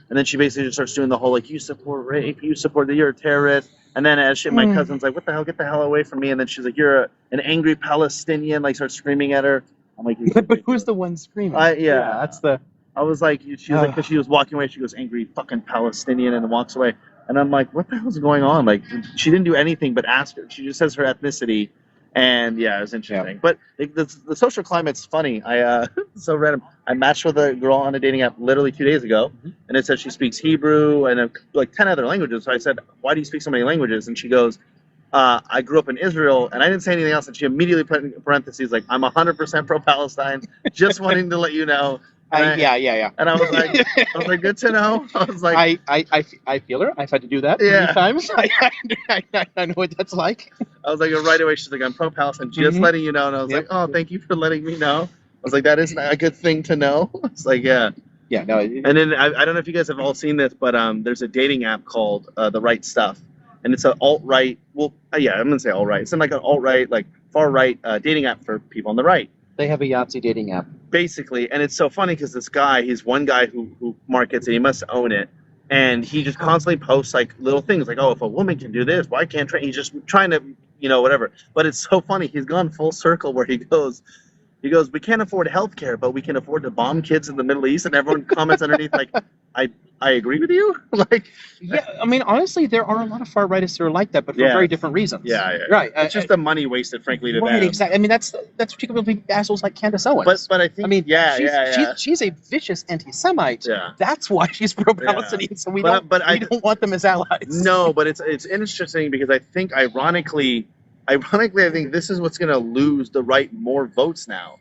then she basically just starts doing the whole you support rape, you're a terrorist. And then my cousin's like, what the hell, get the hell away from me. And then she's like, you're an angry Palestinian, starts screaming at her. I'm like, but who's the one screaming? Yeah, that's the. I was like, she was like, because she was walking away, she goes, angry fucking Palestinian, and walks away. And I'm like, what the hell's going on? She didn't do anything but ask her. She just says her ethnicity, and yeah, it was interesting. Yeah. But the social climate's funny. So random. I matched with a girl on a dating app literally 2 days ago, and it says she speaks Hebrew and 10 other languages. So I said, why do you speak so many languages? And she goes, I grew up in Israel, and I didn't say anything else. And she immediately put in parentheses I'm 100% pro-Palestine. Just wanting to let you know. Yeah. And I was like, good to know. I was like, I feel her. I've had to do that many times. I know what that's like. I was like, right away, she's like, I'm pro-Palestine, just letting you know. And I was like, oh, thank you for letting me know. I was like, that is a good thing to know. It's like, yeah. Yeah, no. And then I don't know if you guys have all seen this, but there's a dating app called The Right Stuff. And it's an alt-right, I'm going to say alt-right. It's an alt-right, far-right dating app for people on the right. They have a Yahtzee dating app. Basically, and it's so funny because this guy, he's one guy who markets it, he must own it, and he just constantly posts little things oh, if a woman can do this, why can't he's just trying to, whatever. But it's so funny, he's gone full circle where he goes, we can't afford healthcare, but we can afford to bomb kids in the Middle East, and everyone comments underneath I agree with you. Yeah, I mean, honestly, there are a lot of far rightists that are like that, but for very different reasons. Yeah. Right. It's just the money wasted, frankly, to them. Right, exactly. I mean, that's particularly assholes like Candace Owens. But I think, she's a vicious anti-Semite. Yeah. That's why she's pro-Palestinian. So we don't want them as allies. No, but it's interesting because I think ironically, I think this is what's going to lose the right more votes now.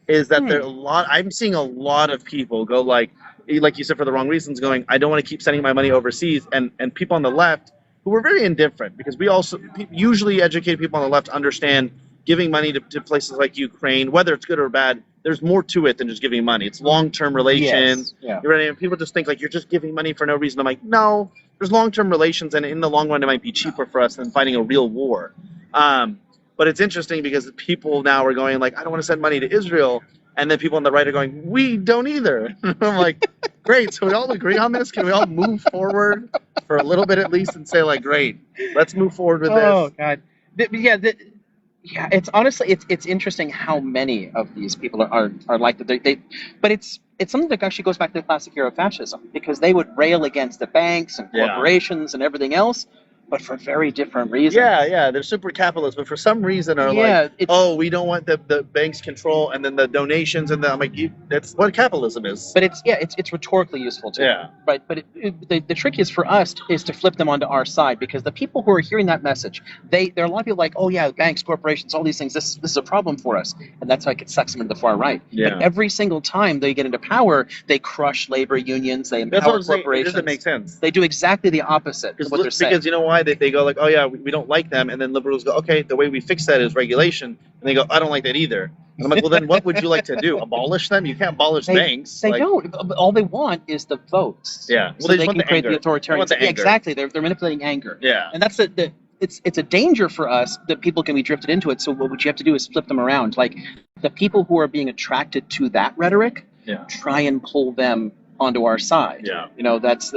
Is that there I'm seeing a lot of people go like you said, for the wrong reasons, going, I don't want to keep sending my money overseas, and people on the left who are very indifferent, because we also usually educated people on the left understand giving money to places like Ukraine, whether it's good or bad, there's more to it than just giving money. It's long-term relations. Yes. Yeah. You're right, and people just think you're just giving money for no reason. I'm like, no, there's long-term relations, and in the long run, it might be cheaper for us than fighting a real war. But it's interesting because people now are going I don't want to send money to Israel. And then people on the right are going, we don't either. I'm like, great. So we all agree on this? Can we all move forward for a little bit at least and say great, let's move forward with this? Oh, God. It's honestly, it's interesting how many of these people are like that. But it's something that actually goes back to the classic era of fascism, because they would rail against the banks and corporations and everything else. but for very different reasons. Yeah, they're super capitalist, but for some reason are like, oh, we don't want the bank's control, and then the donations, and I'm like, that's what capitalism is. But it's rhetorically useful too. Yeah. Right. But the trick is for us is to flip them onto our side, because the people who are hearing that message, there are a lot of people like, oh yeah, banks, corporations, all these things. This is a problem for us, and that's like it sucks them into the far right. Yeah. But every single time they get into power, they crush labor unions, they empower corporations. It doesn't make sense. They do exactly the opposite of what they're saying. Because you know why? They go like, oh yeah, we don't like them, and then liberals go, okay, the way we fix that is regulation, and they go, I don't like that either. And I'm like, well then what would you like to do? Abolish them? You can't abolish banks. They don't. All they want is the votes. Yeah. So they can create the authoritarian. Yeah, exactly. They're manipulating anger. Yeah. And that's it's a danger for us that people can be drifted into it. So what you have to do is flip them around. Like the people who are being attracted to that rhetoric, try and pull them onto our side. Yeah. You know, that's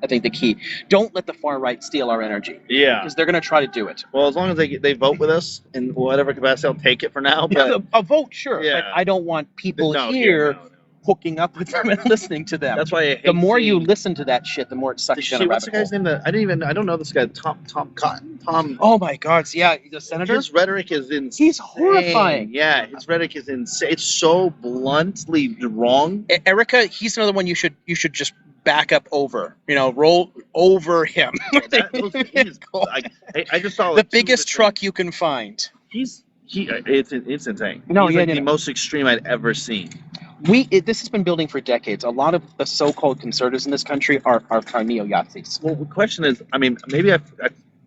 I think the key. Don't let the far right steal our energy. Yeah. Because they're going to try to do it. Well, as long as they vote with us in whatever capacity, I'll take it for now. But a vote, sure. Yeah. But I don't want people here hooking up with them and listening to them. That's why I hate the more you listen to that shit, the more it sucks you down a what's rabbit the guy's name? I don't know this guy. Tom Cotton. Oh my God! Yeah, the senator. His rhetoric is insane. He's horrifying. Yeah, his rhetoric is insane. It's so bluntly wrong. Erica, he's another one you should just back up over. You know, roll over him. I just saw the biggest truck you can find. It's insane. No, he's like the most extreme I'd ever seen. This has been building for decades. A lot of the so-called conservatives in this country are neo-Nazis. Well, the question is, I mean, maybe I've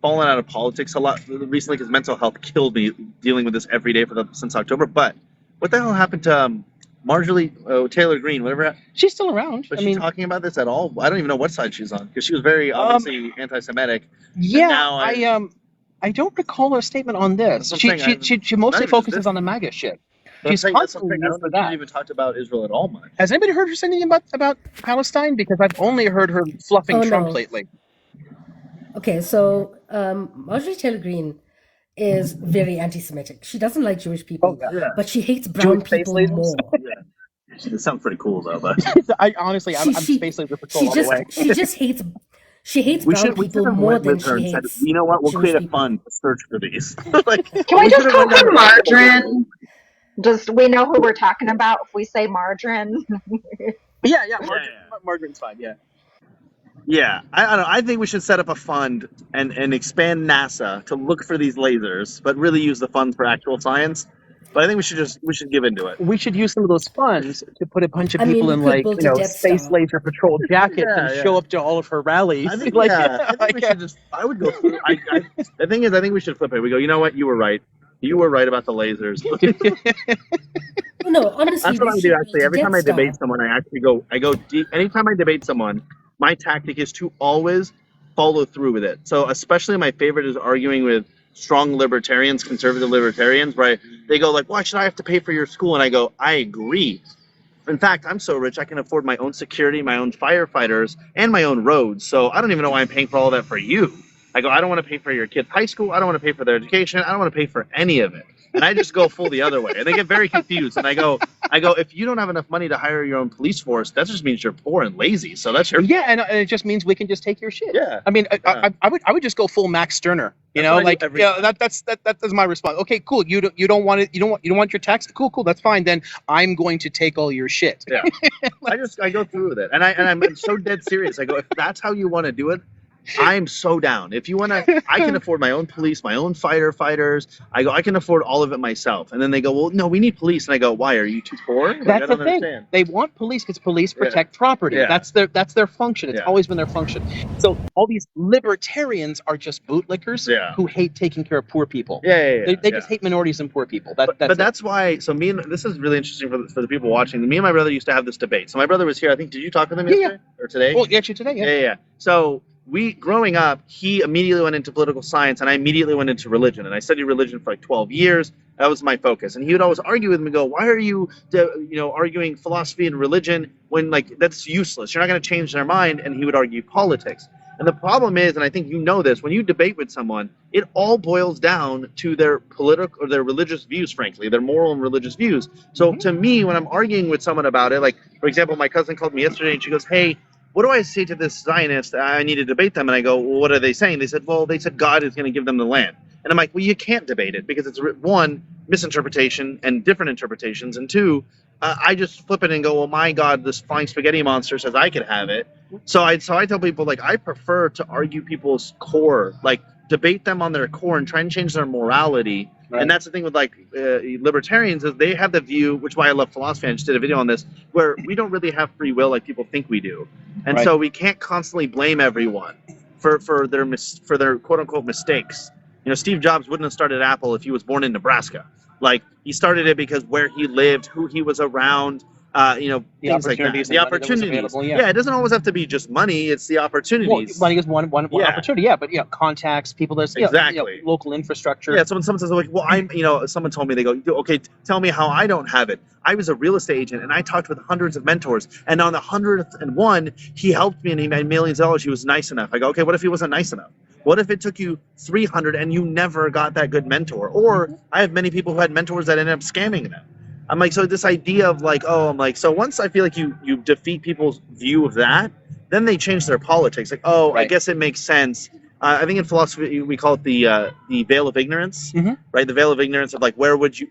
fallen out of politics a lot recently because mental health killed me dealing with this every day since October. But what the hell happened to Marjorie Taylor Greene? Whatever. She's still around. But she's talking about this at all? I don't even know what side she's on because she was very obviously anti-Semitic. Yeah, now I don't recall a statement on this. She mostly focuses on the MAGA shit. She's constantly I don't think she's even talked about Israel at all much. Has anybody heard her say anything about Palestine? Because I've only heard her fluffing Trump lately. Okay, so Marjorie Taylor Greene is very anti-Semitic. She doesn't like Jewish people, but she hates brown people more. It sounds pretty cool though. But I'm space laser patrol all the way. She hates brown people more than she hates. You know what? We'll create a fund to search for these. Can we just call her Margarine? We know who we're talking about if we say margarine? Margarine's fine, yeah. Yeah, I don't know. I think we should set up a fund and expand NASA to look for these lasers, but really use the funds for actual science. But I think we should give into it. We should use some of those funds to put a bunch of people in space laser patrol jackets and show up to all of her rallies. I think, we should just. I would go through. The thing is, I think we should flip it. We go. You know what? You were right. You were right about the lasers. No, honestly, that's what I do. Actually, every time I debate someone, I go deep. Anytime I debate someone, my tactic is to always follow through with it. So, especially my favorite is arguing with strong libertarians, conservative libertarians, where they go like, "Why should I have to pay for your school?" And I go, "I agree. In fact, I'm so rich I can afford my own security, my own firefighters, and my own roads. So I don't even know why I'm paying for all that for you." I go, "I don't want to pay for your kids' high school. I don't want to pay for their education. I don't want to pay for any of it." And I just go full the other way. And they get very confused. And I go, if you don't have enough money to hire your own police force, that just means you're poor and lazy. So that's your and it just means we can just take your shit. Yeah. I mean, I would just go full Max Stirner. You know, like that's my response. Okay, cool. You don't want it. You don't want your tax. Cool. That's fine. Then I'm going to take all your shit. Yeah. I go through with it, and I'm so dead serious. I go, if that's how you want to do it, I'm so down. If you want to, I can afford my own police, my own firefighters. I go, I can afford all of it myself. And then they go, well, no, we need police. And I go, why? Are you too poor? That's the thing. Understand. They want police because police protect property. Yeah. That's their function. It's always been their function. So all these libertarians are just bootlickers who hate taking care of poor people. They just hate minorities and poor people. But that's why. So this is really interesting for the people watching. Me and my brother used to have this debate. So my brother was here. I think, did you talk with him yesterday or today? Well, actually today. Yeah. So growing up, he immediately went into political science, and I immediately went into religion. And I studied religion for like 12 years. That was my focus. And he would always argue with me, go, "Why are you, arguing philosophy and religion when that's useless? You're not going to change their mind." And he would argue politics. And the problem is, and I think you know this, when you debate with someone, it all boils down to their political or their religious views, frankly, their moral and religious views. So to me, when I'm arguing with someone about it, like, for example, my cousin called me yesterday and she goes, "Hey, what do I say to this Zionist? I need to debate them. And I go, well, what are they saying? They said, well, they said God is going to give them the land. And I'm like, well, you can't debate it because it's one, misinterpretation and different interpretations. And two, I just flip it and go, well, my God, this flying spaghetti monster says I could have it. So I tell people, like, I prefer to argue people's core, like debate them on their core and try and change their morality. Right. And that's the thing with like libertarians is they have the view, which is why I love philosophy. I just did a video on this, where we don't really have free will like people think we do. And so we can't constantly blame everyone for their quote unquote mistakes. You know, Steve Jobs wouldn't have started Apple if he was born in Nebraska. Like he started it because where he lived, who he was around, things like that. The opportunities. Yeah, it doesn't always have to be just money. It's the opportunities. Well, money is one opportunity. Yeah, but contacts, people. There's exactly local infrastructure. Yeah, someone says like, well, someone told me, they go, okay, tell me how I don't have it. I was a real estate agent and I talked with hundreds of mentors, and on the 101th, he helped me and he made millions of dollars. He was nice enough. I go, okay, what if he wasn't nice enough? What if it took you 300 and you never got that good mentor? Or I have many people who had mentors that ended up scamming them. I'm like, so this idea of like, so once I feel like you defeat people's view of that, then they change their politics. Like, I guess it makes sense. I think in philosophy we call it the veil of ignorance, right? The veil of ignorance of like,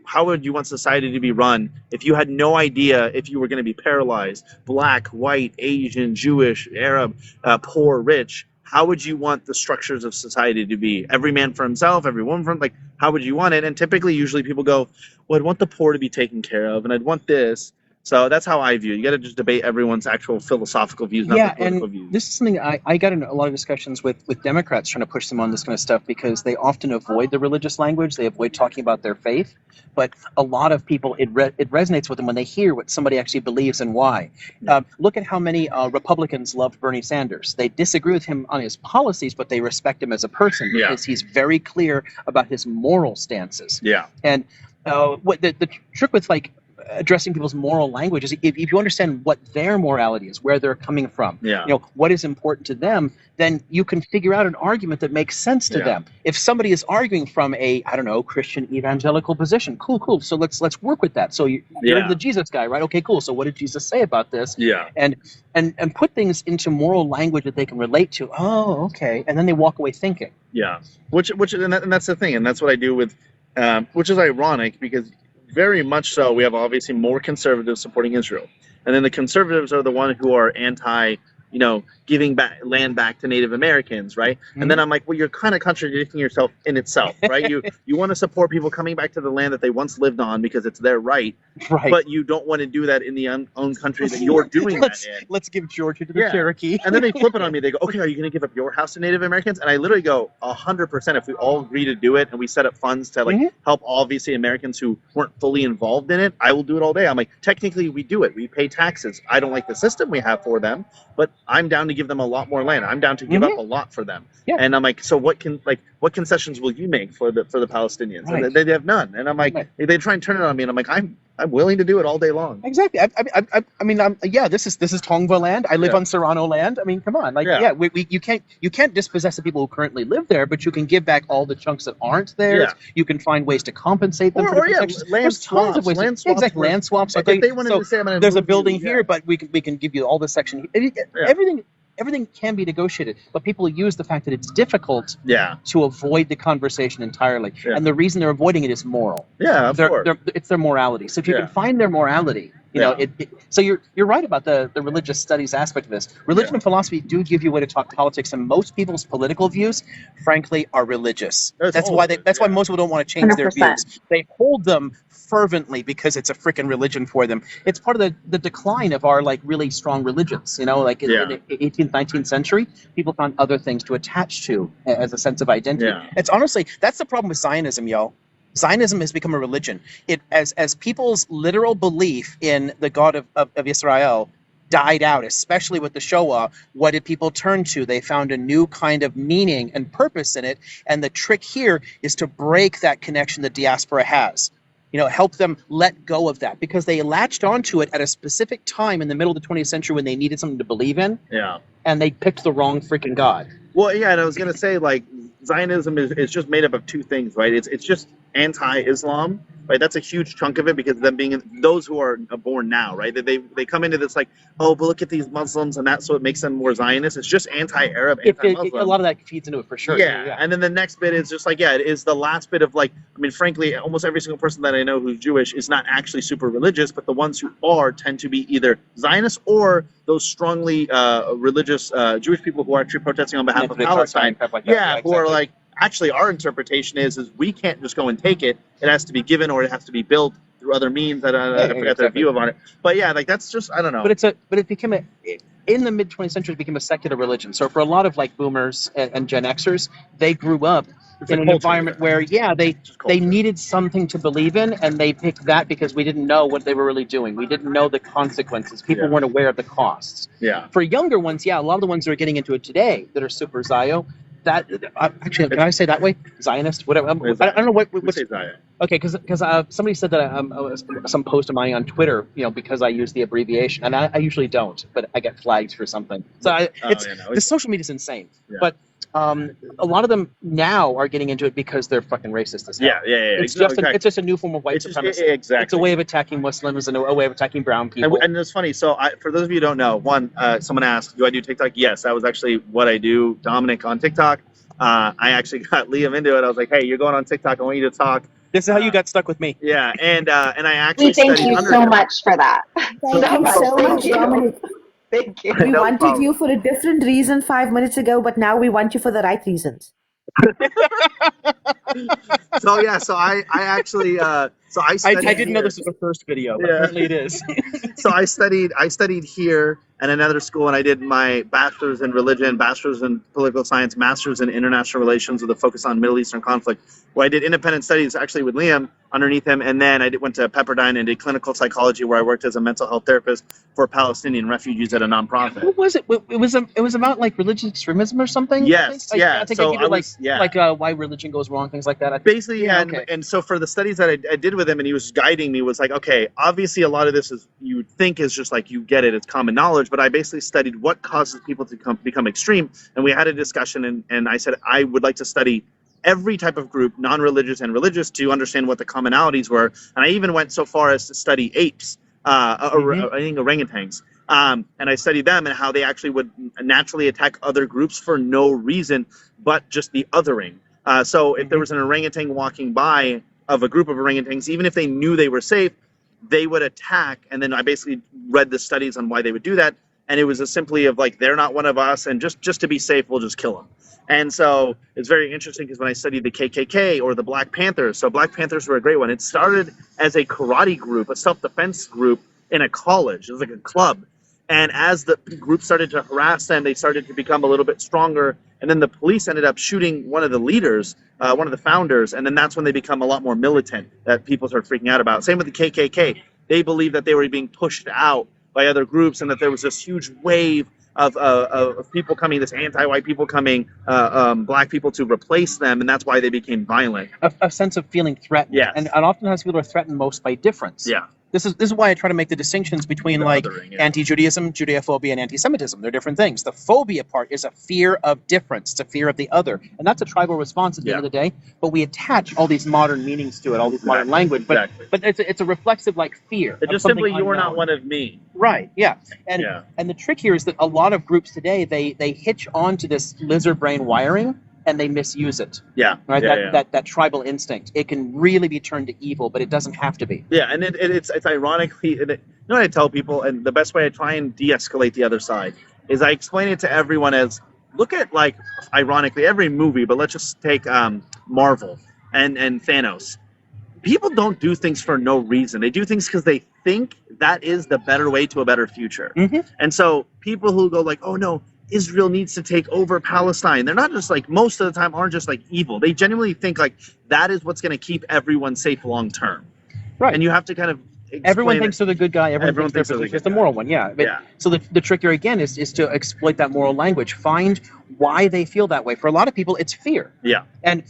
how would you want society to be run if you had no idea if you were going to be paralyzed, black, white, Asian, Jewish, Arab, poor, rich? How would you want the structures of society to be? Every man for himself, every woman for him, like, how would you want it? And typically, usually people go, well, I'd want the poor to be taken care of, and I'd want this. So that's how I view it. You got to just debate everyone's actual philosophical views, not their political views. This is something I got in a lot of discussions with Democrats trying to push them on this kind of stuff because they often avoid the religious language. They avoid talking about their faith. But a lot of people, it resonates with them when they hear what somebody actually believes and why. Look at how many Republicans loved Bernie Sanders. They disagree with him on his policies, but they respect him as a person because he's very clear about his moral stances. Yeah. And what the trick with like addressing people's moral language is if you understand what their morality is, where they're coming from, what is important to them, then you can figure out an argument that makes sense to them. If somebody is arguing from a, Christian evangelical position, cool. So let's work with that. So you're the Jesus guy, right? Okay, cool. So what did Jesus say about this? Yeah. And put things into moral language that they can relate to. Oh, okay. And then they walk away thinking. Yeah. Which and that's the thing, and that's what I do with, which is ironic because very much so, we have obviously more conservatives supporting Israel. And then the conservatives are the one who are anti, giving land back to Native Americans, right? Mm-hmm. And then I'm like, well, you're kind of contradicting yourself in itself, right? You want to support people coming back to the land that they once lived on because it's their right, but you don't want to do that in the own country that you're doing that in. Let's give Georgia to the Cherokee. And then they flip it on me. They go, okay, are you going to give up your house to Native Americans? And I literally go, 100%. If we all agree to do it and we set up funds to help obviously Americans who weren't fully involved in it, I will do it all day. I'm like, technically we do it. We pay taxes. I don't like the system we have for them, but I'm down to give them a lot more land. I'm down to give up a lot for them. Yeah. And I'm like, so what concessions will you make for the Palestinians? Right. And they have none. And I'm like, they try and turn it on me, and I'm like, I'm willing to do it all day long. Exactly. I mean, this is Tongva land. I live on Serrano land. I mean, come on. You can't dispossess the people who currently live there, but you can give back all the chunks that aren't theirs. Yeah. You can find ways to compensate them for the protections. Land swaps. Tons of ways. Exactly. Land swaps. If they wanted to say, there's a building here, but we can give you all this section. Everything can be negotiated, but people use the fact that it's difficult to avoid the conversation entirely. Yeah. And the reason they're avoiding it is moral. Yeah, of course. It's their morality. So if you can find their morality, so you're right about the religious studies aspect of this. Religion and philosophy do give you a way to talk politics, and most people's political views, frankly, are religious. That's why most people don't want to change 100%. Their views. They hold them fervently because it's a freaking religion for them. It's part of the decline of our really strong religions. In the 18th, 19th century, people found other things to attach to as a sense of identity. Yeah. It's honestly, that's the problem with Zionism, yo. Zionism has become a religion. It as people's literal belief in the God of Israel died out, especially with the Shoah. What did people turn to? They found a new kind of meaning and purpose in it. And the trick here is to break that connection the diaspora has. Help them let go of that because they latched onto it at a specific time in the middle of the 20th century when they needed something to believe in. Yeah. And they picked the wrong freaking God. Well, yeah, and I was going to say, Zionism is just made up of two things, right? It's just anti-Islam, right? That's a huge chunk of it because them being those who are born now, right? They come into this like, oh, but look at these Muslims, and that's what makes them more Zionist. It's just anti-Arab, anti-Muslim. A lot of that feeds into it for sure. Yeah. And then the next bit is just like, yeah, it is the last bit of like, I mean, frankly, almost every single person that I know who's Jewish is not actually super religious, but the ones who are tend to be either Zionists or those strongly religious Jewish people who are actually protesting on behalf of Palestine. Like that. Who are like, actually, our interpretation is we can't just go and take it. It has to be given or it has to be built through other means. I forgot their view on it. But yeah, like that's just, I don't know. But it became in the mid 20th century, it became a secular religion. So for a lot of like boomers and Gen Xers, they grew up in an environment where, they needed something to believe in, and they picked that because we didn't know what they were really doing. We didn't know the consequences. People weren't aware of the costs. Yeah. For younger ones, a lot of the ones that are getting into it today that are super Zio, that actually, can I say that way? Zionist, whatever. I don't know what. Say Zion. Okay, because somebody said that some post of mine on Twitter, because I use the abbreviation, and I usually don't, but I get flagged for something. So the social media is insane. Yeah. But a lot of them now are getting into it because they're fucking racist as hell. Yeah. It's just a new form of white supremacy. Exactly. It's a way of attacking Muslims and a way of attacking brown people. And it's funny. So for those of you who don't know, someone asked, do I do TikTok? Yes, that was actually what I do. Dominic on TikTok. I actually got Liam into it. I was like, hey, you're going on TikTok. I want you to talk. This is how you got stuck with me. Yeah, and I actually we thank you so much for that. Thank you so much, Dominic. Thank you. We wanted you for a different reason 5 minutes ago, but now we want you for the right reasons. So I actually I studied. I didn't know this was the first video, but apparently it is. So I studied here at another school, and I did my bachelor's in religion, bachelor's in political science, master's in international relations with a focus on Middle Eastern conflict. Where I did independent studies actually with Liam underneath him, and then I went to Pepperdine and did clinical psychology, where I worked as a mental health therapist for Palestinian refugees at a nonprofit. What was it? It was about like religious extremism or something. Yes, I think I did why religion goes wrong, things like that. Basically, and so for the studies that I did with him, and he was guiding me, was like, okay, obviously a lot of this is you would think is just like you get it, it's common knowledge, but I basically studied what causes people to become extreme, and we had a discussion, and I said I would like to study every type of group, non-religious and religious, to understand what the commonalities were. And I even went so far as to study apes, I think orangutans. And I studied them and how they actually would naturally attack other groups for no reason, but just the othering. So if there was an orangutan walking by of a group of orangutans, even if they knew they were safe, they would attack. And then I basically read the studies on why they would do that. And it was simply of like, they're not one of us, and just to be safe, we'll just kill them. And so it's very interesting because when I studied the KKK or the Black Panthers, so Black Panthers were a great one. It started as a karate group, a self-defense group in a college. It was like a club. And as the group started to harass them, they started to become a little bit stronger. And then the police ended up shooting one of the leaders, one of the founders. And then that's when they become a lot more militant that people start freaking out about. Same with the KKK. They believed that they were being pushed out by other groups and that there was this huge wave of people coming, this anti-white people coming, black people to replace them, and that's why they became violent. A sense of feeling threatened. Yeah. And oftentimes people are threatened most by difference. Yeah. This is why I try to make the distinctions between anti-Judaism, Judeophobia, and anti-Semitism. They're different things. The phobia part is a fear of difference. It's a fear of the other. And that's a tribal response at the end of the day. But we attach all these modern meanings to it, all these modern language. But it's a reflexive like fear. It's just simply you are not one of me. Right, yeah. And the trick here is that a lot of groups today, they hitch onto this lizard brain wiring and they misuse it. Yeah. Right. That tribal instinct. It can really be turned to evil, but it doesn't have to be. Yeah, and it's ironically, you know what I tell people, and the best way I try and de-escalate the other side is I explain it to everyone as, look at, like, ironically, every movie, but let's just take Marvel and Thanos. People don't do things for no reason. They do things because they think that is the better way to a better future. Mm-hmm. And so people who go like, oh no, Israel needs to take over Palestine. They're not just like, most of the time aren't just like evil. They genuinely think like that is what's going to keep everyone safe long term. Right. And you have to kind of everyone thinks they're the good guy. Everyone thinks they're just the moral one. Yeah. But, so the trick here again is to exploit that moral language. Find why they feel that way. For a lot of people, it's fear. Yeah. And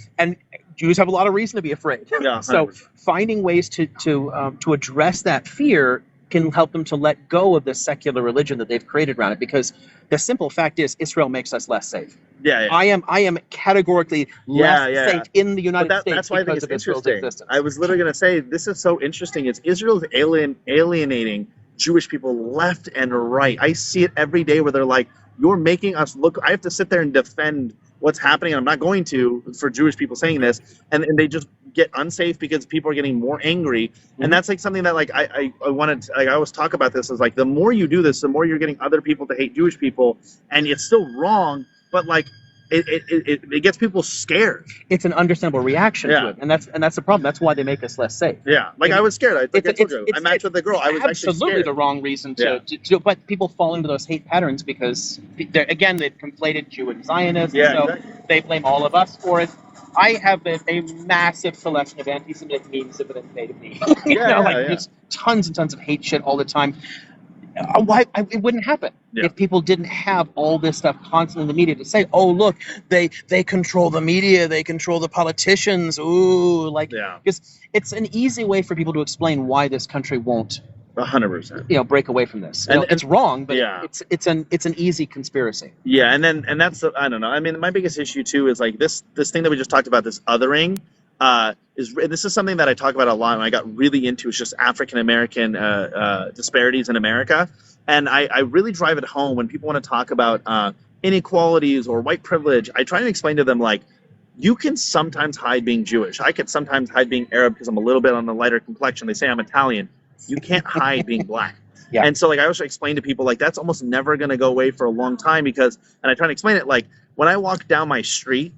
Jews have a lot of reason to be afraid. Yeah. So finding ways to address that fear can help them to let go of the secular religion that they've created around it. Because the simple fact is, Israel makes us less safe. Yeah, I am categorically less safe in the United States that's why I think because it's of Israel's interesting. existence. I was literally going to say this is so interesting. It's Israel's alienating Jewish people left and right. I see it every day where they're like, "You're making us look." I have to sit there and defend what's happening. And I'm not going to for Jewish people saying this, and they just get unsafe because people are getting more angry. And that's like something that like I wanted to, like, I always talk about this is like the more you do this, the more you're getting other people to hate Jewish people, and it's still wrong, but like it gets people scared. It's an understandable reaction to it, and that's the problem. That's why they make us less safe. Yeah, like I was scared. I told you, I matched with the girl. I was absolutely actually scared. the wrong reason to do it. But people fall into those hate patterns because again they've conflated Jew and Zionist. Yeah, so exactly. they blame all of us for it. I have a massive collection of anti-Semitic memes that have been made of me. Just tons and tons of hate shit all the time. It wouldn't happen if people didn't have all this stuff constantly in the media to say, "Oh, look, they control the media, they control the politicians." Ooh, because it's an easy way for people to explain why this country won't 100%. Break away from this. And it's wrong, but yeah. it's an easy conspiracy. Yeah, and that's I don't know. I mean, my biggest issue too is like this thing that we just talked about, this othering. This is something that I talk about a lot, and I got really into. It's just African American disparities in America, and I really drive it home when people want to talk about inequalities or white privilege. I try and explain to them like, you can sometimes hide being Jewish. I could sometimes hide being Arab because I'm a little bit on the lighter complexion. They say I'm Italian. You can't hide being black. Yeah. And so like I always explain to people like that's almost never going to go away for a long time because, and I try to explain it like when I walk down my street,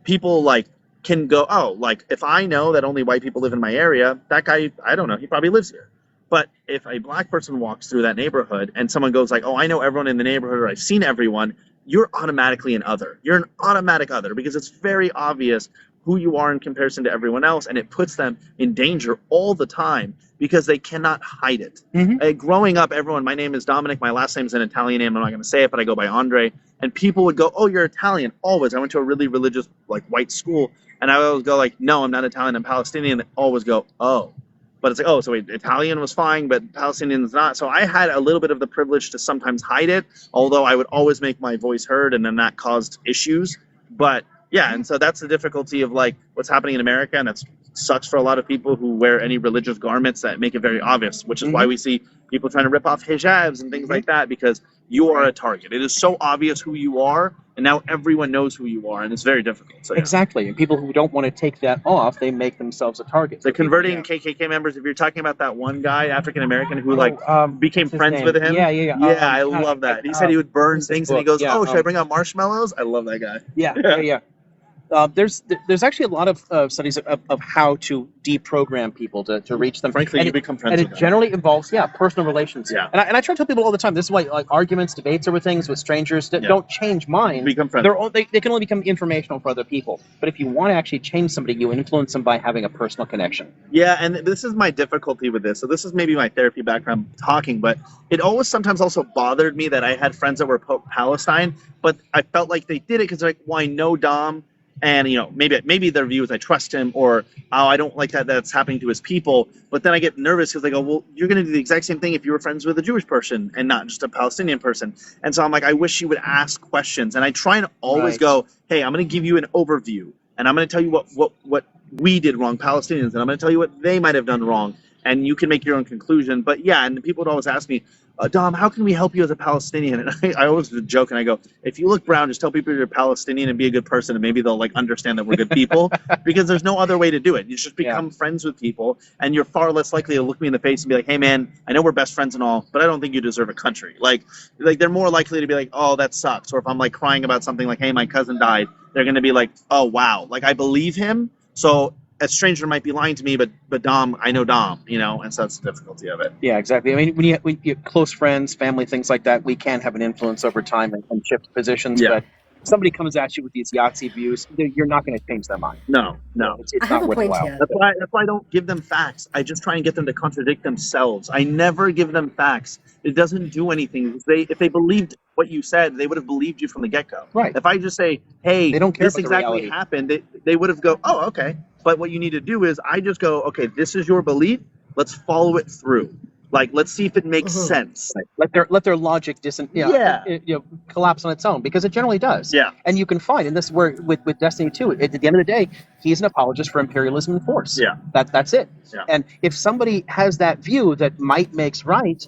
people like can go, oh, like if I know that only white people live in my area, that guy, I don't know, he probably lives here. But if a black person walks through that neighborhood and someone goes like, oh, I know everyone in the neighborhood or I've seen everyone, you're automatically an other. You're an automatic other because it's very obvious who you are in comparison to everyone else, and it puts them in danger all the time because they cannot hide it. Growing up, everyone, my name is Dominic, my last name is an Italian name, I'm not going to say it, but I go by Andre, and people would go, oh, you're Italian, always. I went to a really religious, like, white school, and I always go like, no, I'm not Italian, I'm Palestinian. They always go, oh. But it's like, oh, so wait, Italian was fine, but Palestinian's not. So I had a little bit of the privilege to sometimes hide it, although I would always make my voice heard, and then that caused issues. But yeah, and so that's the difficulty of like what's happening in America, and that sucks for a lot of people who wear any religious garments that make it very obvious, which is why we see people trying to rip off hijabs and things like that, because you are a target. It is so obvious who you are, and now everyone knows who you are, and it's very difficult. So, yeah. Exactly, and people who don't want to take that off, they make themselves a target. The converting KKK members, if you're talking about that one guy, African American, who became friends with him. Yeah. I love that. He said he would burn things, and he goes, oh, should I bring out marshmallows? I love that guy. Yeah. There's actually a lot of studies of how to deprogram people to reach them. Frankly, you become friends with them. And it generally involves personal relations. Yeah. And I try to tell people all the time, this is why like arguments, debates over things with strangers don't change minds. Become friends. They can only become informational for other people. But if you want to actually change somebody, you influence them by having a personal connection. Yeah, and this is my difficulty with this. So this is maybe my therapy background talking, but it always sometimes also bothered me that I had friends that were pro-Palestine, but I felt like they did it because they're like, well, I know Dom. And, maybe their view is I trust him, or, oh, I don't like that's happening to his people. But then I get nervous because they go, well, you're going to do the exact same thing if you were friends with a Jewish person and not just a Palestinian person. And so I'm like, I wish you would ask questions. And I try and always go, hey, I'm going to give you an overview. And I'm going to tell you what we did wrong, Palestinians. And I'm going to tell you what they might have done wrong. And you can make your own conclusion. But yeah, and people would always ask me, Dom, how can we help you as a Palestinian? And I always joke and I go, if you look brown, just tell people you're Palestinian and be a good person, and maybe they'll understand that we're good people, because there's no other way to do it. You just become friends with people, and you're far less likely to look me in the face and be like, hey man, I know we're best friends and all, but I don't think you deserve a country. Like they're more likely to be like, oh, that sucks. Or if I'm crying about something like, hey, my cousin died, they're going to be like, oh, wow. I believe him. So a stranger might be lying to me, but Dom, I know Dom, and so that's the difficulty of it. Yeah, exactly. I mean, when you have close friends, family, things like that, we can have an influence over time and shift positions. Yeah. But if somebody comes at you with these Yahtzee views, you're not going to change their mind. No. It's not worthwhile. That's why I don't give them facts. I just try and get them to contradict themselves. I never give them facts. It doesn't do anything. If they believed what you said, they would have believed you from the get-go. Right. If I just say, hey, they don't care this exactly happened, they would have go, oh, okay. But what you need to do is I just go, okay, this is your belief. Let's follow it through. Like, let's see if it makes sense. Let their logic collapse on its own, because it generally does. Yeah. And you can find, and this is where with Destiny 2, at the end of the day, he's an apologist for imperialism and force. Yeah. That's it. Yeah. And if somebody has that view that might makes right,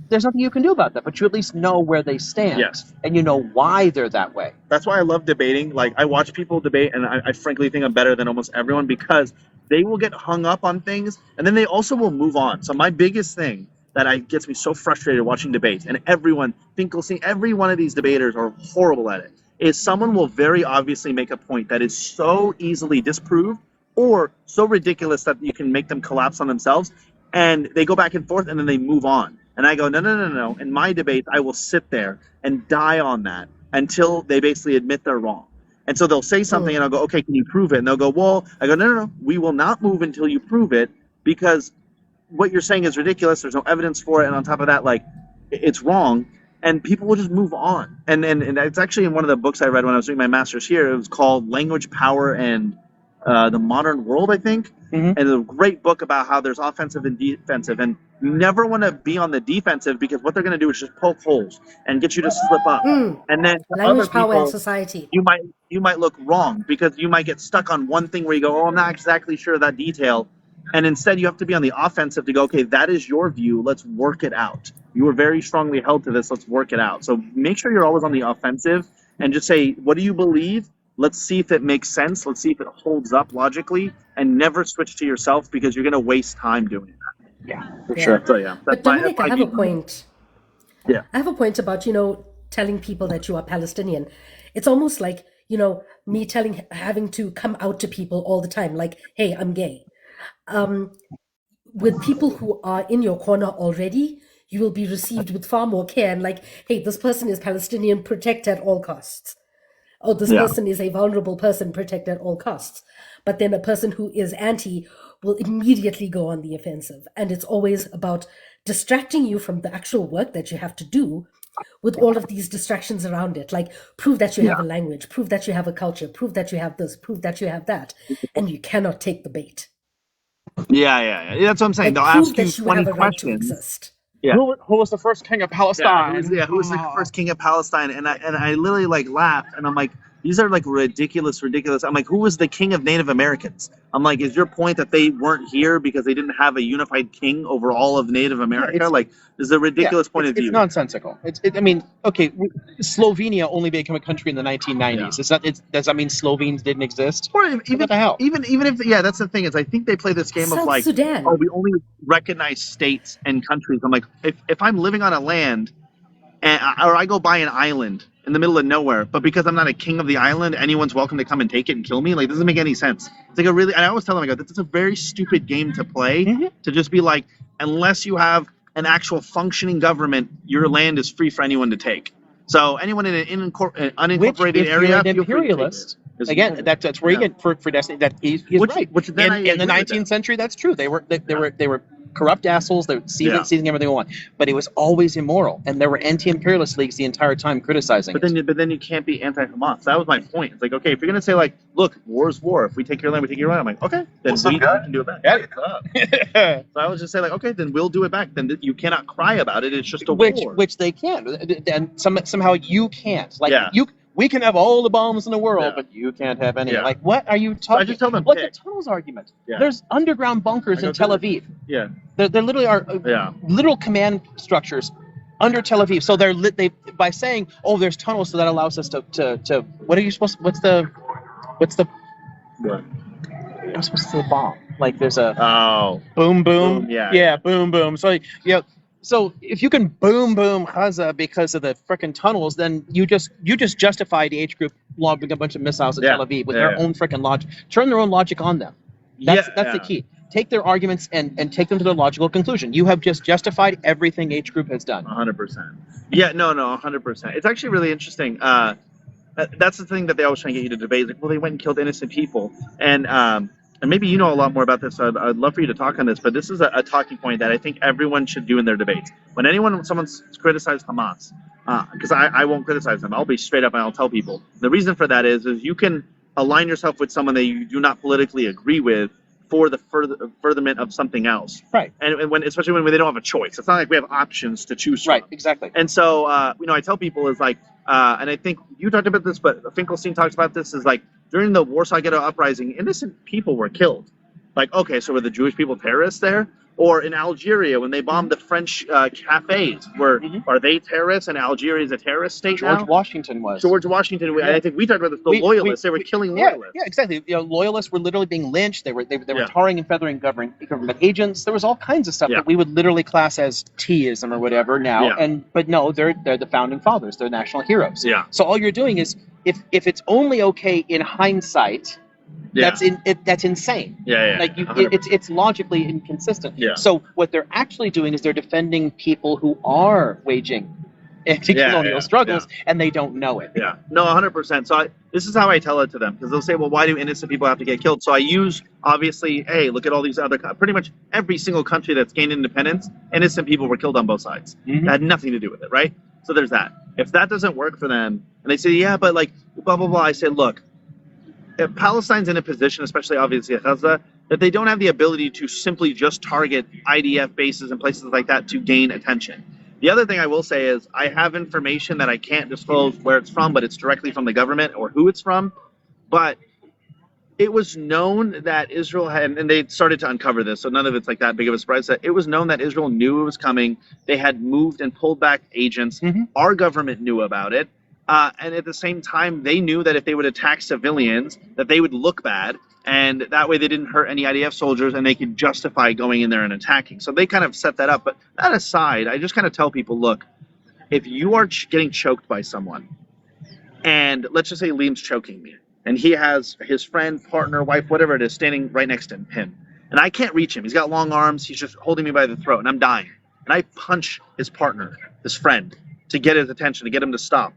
there's nothing you can do about that, but you at least know where they stand. Yes. And you know why they're that way. That's why I love debating. Like, I watch people debate, and I frankly think I'm better than almost everyone, because they will get hung up on things, and then they also will move on. So my biggest thing that gets me so frustrated watching debates, and everyone, Finkelstein, every one of these debaters are horrible at it, is someone will very obviously make a point that is so easily disproved or so ridiculous that you can make them collapse on themselves, and they go back and forth, and then they move on. And I go, no. In my debate, I will sit there and die on that until they basically admit they're wrong. And so they'll say something, and I'll go, okay, can you prove it? And they'll go, well, I go, no, we will not move until you prove it, because what you're saying is ridiculous. There's no evidence for it. And on top of that, like, it's wrong. And people will just move on. And it's actually in one of the books I read when I was doing my master's here. It was called Language, Power, and the Modern World, I think. And it's a great book about how there's offensive and defensive. And you never want to be on the defensive, because what they're going to do is just poke holes and get you to slip up. And then to Language, other power, and people, society. you might look wrong, because you might get stuck on one thing where you go, oh, I'm not exactly sure of that detail. And instead, you have to be on the offensive to go, okay, that is your view. Let's work it out. You were very strongly held to this. Let's work it out. So make sure you're always on the offensive and just say, what do you believe? Let's see if it makes sense. Let's see if it holds up logically, and never switch to yourself, because you're going to waste time doing that. Yeah, for sure. So, yeah. But Dominic, I have a point. Yeah. I have a point about, telling people that you are Palestinian. It's almost like, me having to come out to people all the time, like, hey, I'm gay. With people who are in your corner already, you will be received with far more care, and like, hey, this person is Palestinian, protect at all costs. Or this person is a vulnerable person, protect at all costs. But then a person who is anti will immediately go on the offensive. And it's always about distracting you from the actual work that you have to do, with all of these distractions around it. Like, prove that you have a language, prove that you have a culture, prove that you have this, prove that you have that. And you cannot take the bait. Yeah. That's what I'm saying. Like, They'll prove ask you that you 20 have a right to questions. exist. Yeah. Who was the first king of Palestine? Who was the first king of Palestine? And I literally like laughed, and I'm like, these are like ridiculous. I'm like, who was the king of Native Americans? I'm like, is your point that they weren't here because they didn't have a unified king over all of Native America? Like, this is a ridiculous point of view. It's nonsensical. Slovenia only became a country in the 1990s. Yeah. Does that mean Slovenes didn't exist? Or even what the hell? Even if that's the thing, is I think they play this game of South like, Sudan. oh, we only recognize states and countries. I'm like, if I'm living on a land, or I go by an island in the middle of nowhere, but because I'm not a king of the island, anyone's welcome to come and take it and kill me. Like, it doesn't make any sense. It's like and I always tell them, I go, this is a very stupid game to play. To just be like, unless you have an actual functioning government, your land is free for anyone to take. So anyone in an unincorporated area, you're an imperialist. Again, that's where you get for Destiny. That he's right. Which then in the 19th century, that's true. They were corrupt assholes. They were seizing everything they want. But it was always immoral, and there were anti-imperialist leagues the entire time criticizing. But then you can't be anti-Hamas. That was my point. It's like, okay, if you're gonna say like, look, war is war. If we take your land, we take your land. I'm like, okay, then we can do it back. Yeah. So I would just say like, okay, then we'll do it back. Then you cannot cry about it. It's just a war. Which they can, and somehow you can't. Like we can have all the bombs in the world, but you can't have any. Like, what are you talking? So I just tell them, the tunnels argument. There's underground bunkers in Tel Aviv. Yeah. There literally are literal command structures under Tel Aviv. So they by saying, oh, there's tunnels, so that allows us to what are you supposed? What's the What? I'm supposed to say bomb. Like there's a boom. Boom. So if you can boom Gaza because of the frickin' tunnels, then you just justify the H group lobbing a bunch of missiles at Tel Aviv with their own frickin' logic. Turn their own logic on them. That's the key. Take their arguments and take them to their logical conclusion. You have just justified everything H group has done. 100%. Yeah, no, 100%. It's actually really interesting. That's the thing that they always try to get you to debate. Like, well, they went and killed innocent people, and maybe you know a lot more about this. So I'd love for you to talk on this. But this is a talking point that I think everyone should do in their debates. When someone's criticized Hamas, because I won't criticize them. I'll be straight up and I'll tell people. The reason for that is you can align yourself with someone that you do not politically agree with for the furtherment of something else. Right. And when, especially when they don't have a choice. It's not like we have options to choose from. Right, exactly. And so, I tell people is like, and I think you talked about this, but Finkelstein talks about this, is like during the Warsaw Ghetto Uprising, innocent people were killed. Like, okay, so were the Jewish people terrorists there? Or in Algeria, when they bombed the French cafes, are they terrorists and Algeria is a terrorist state George now? Washington was. George Washington, and I think we talked about this, the loyalists, they were killing loyalists. Yeah, exactly. Loyalists were literally being lynched. They were tarring and feathering government agents. There was all kinds of stuff that we would literally class as T-ism or whatever now. But no, they're the founding fathers. They're national heroes. Yeah. So all you're doing is, if it's only okay in hindsight, that's insane. Like it's logically inconsistent. Yeah. So what they're actually doing is they're defending people who are waging anti-colonial struggles, and they don't know it. Yeah, no, 100%. So this is how I tell it to them, because they'll say, well, why do innocent people have to get killed? So I use, obviously, hey, look at all these other, pretty much every single country that's gained independence, innocent people were killed on both sides. That had nothing to do with it, right? So there's that. If that doesn't work for them, and they say, yeah, but like, blah, blah, blah, I say, look, if Palestine's in a position, especially obviously Gaza, that they don't have the ability to simply just target IDF bases and places like that to gain attention. The other thing I will say is I have information that I can't disclose where it's from, but it's directly from the government or who it's from. But it was known that Israel had, and they started to uncover this, so none of it's like that big of a surprise, that it was known that Israel knew it was coming. They had moved and pulled back agents. Our government knew about it. And at the same time, they knew that if they would attack civilians, that they would look bad. And that way they didn't hurt any IDF soldiers, and they could justify going in there and attacking. So they kind of set that up. But that aside, I just kind of tell people, look, if you are getting choked by someone, and let's just say Liam's choking me, and he has his friend, partner, wife, whatever it is, standing right next to him, and I can't reach him. He's got long arms. He's just holding me by the throat, and I'm dying. And I punch his partner, his friend, to get his attention, to get him to stop.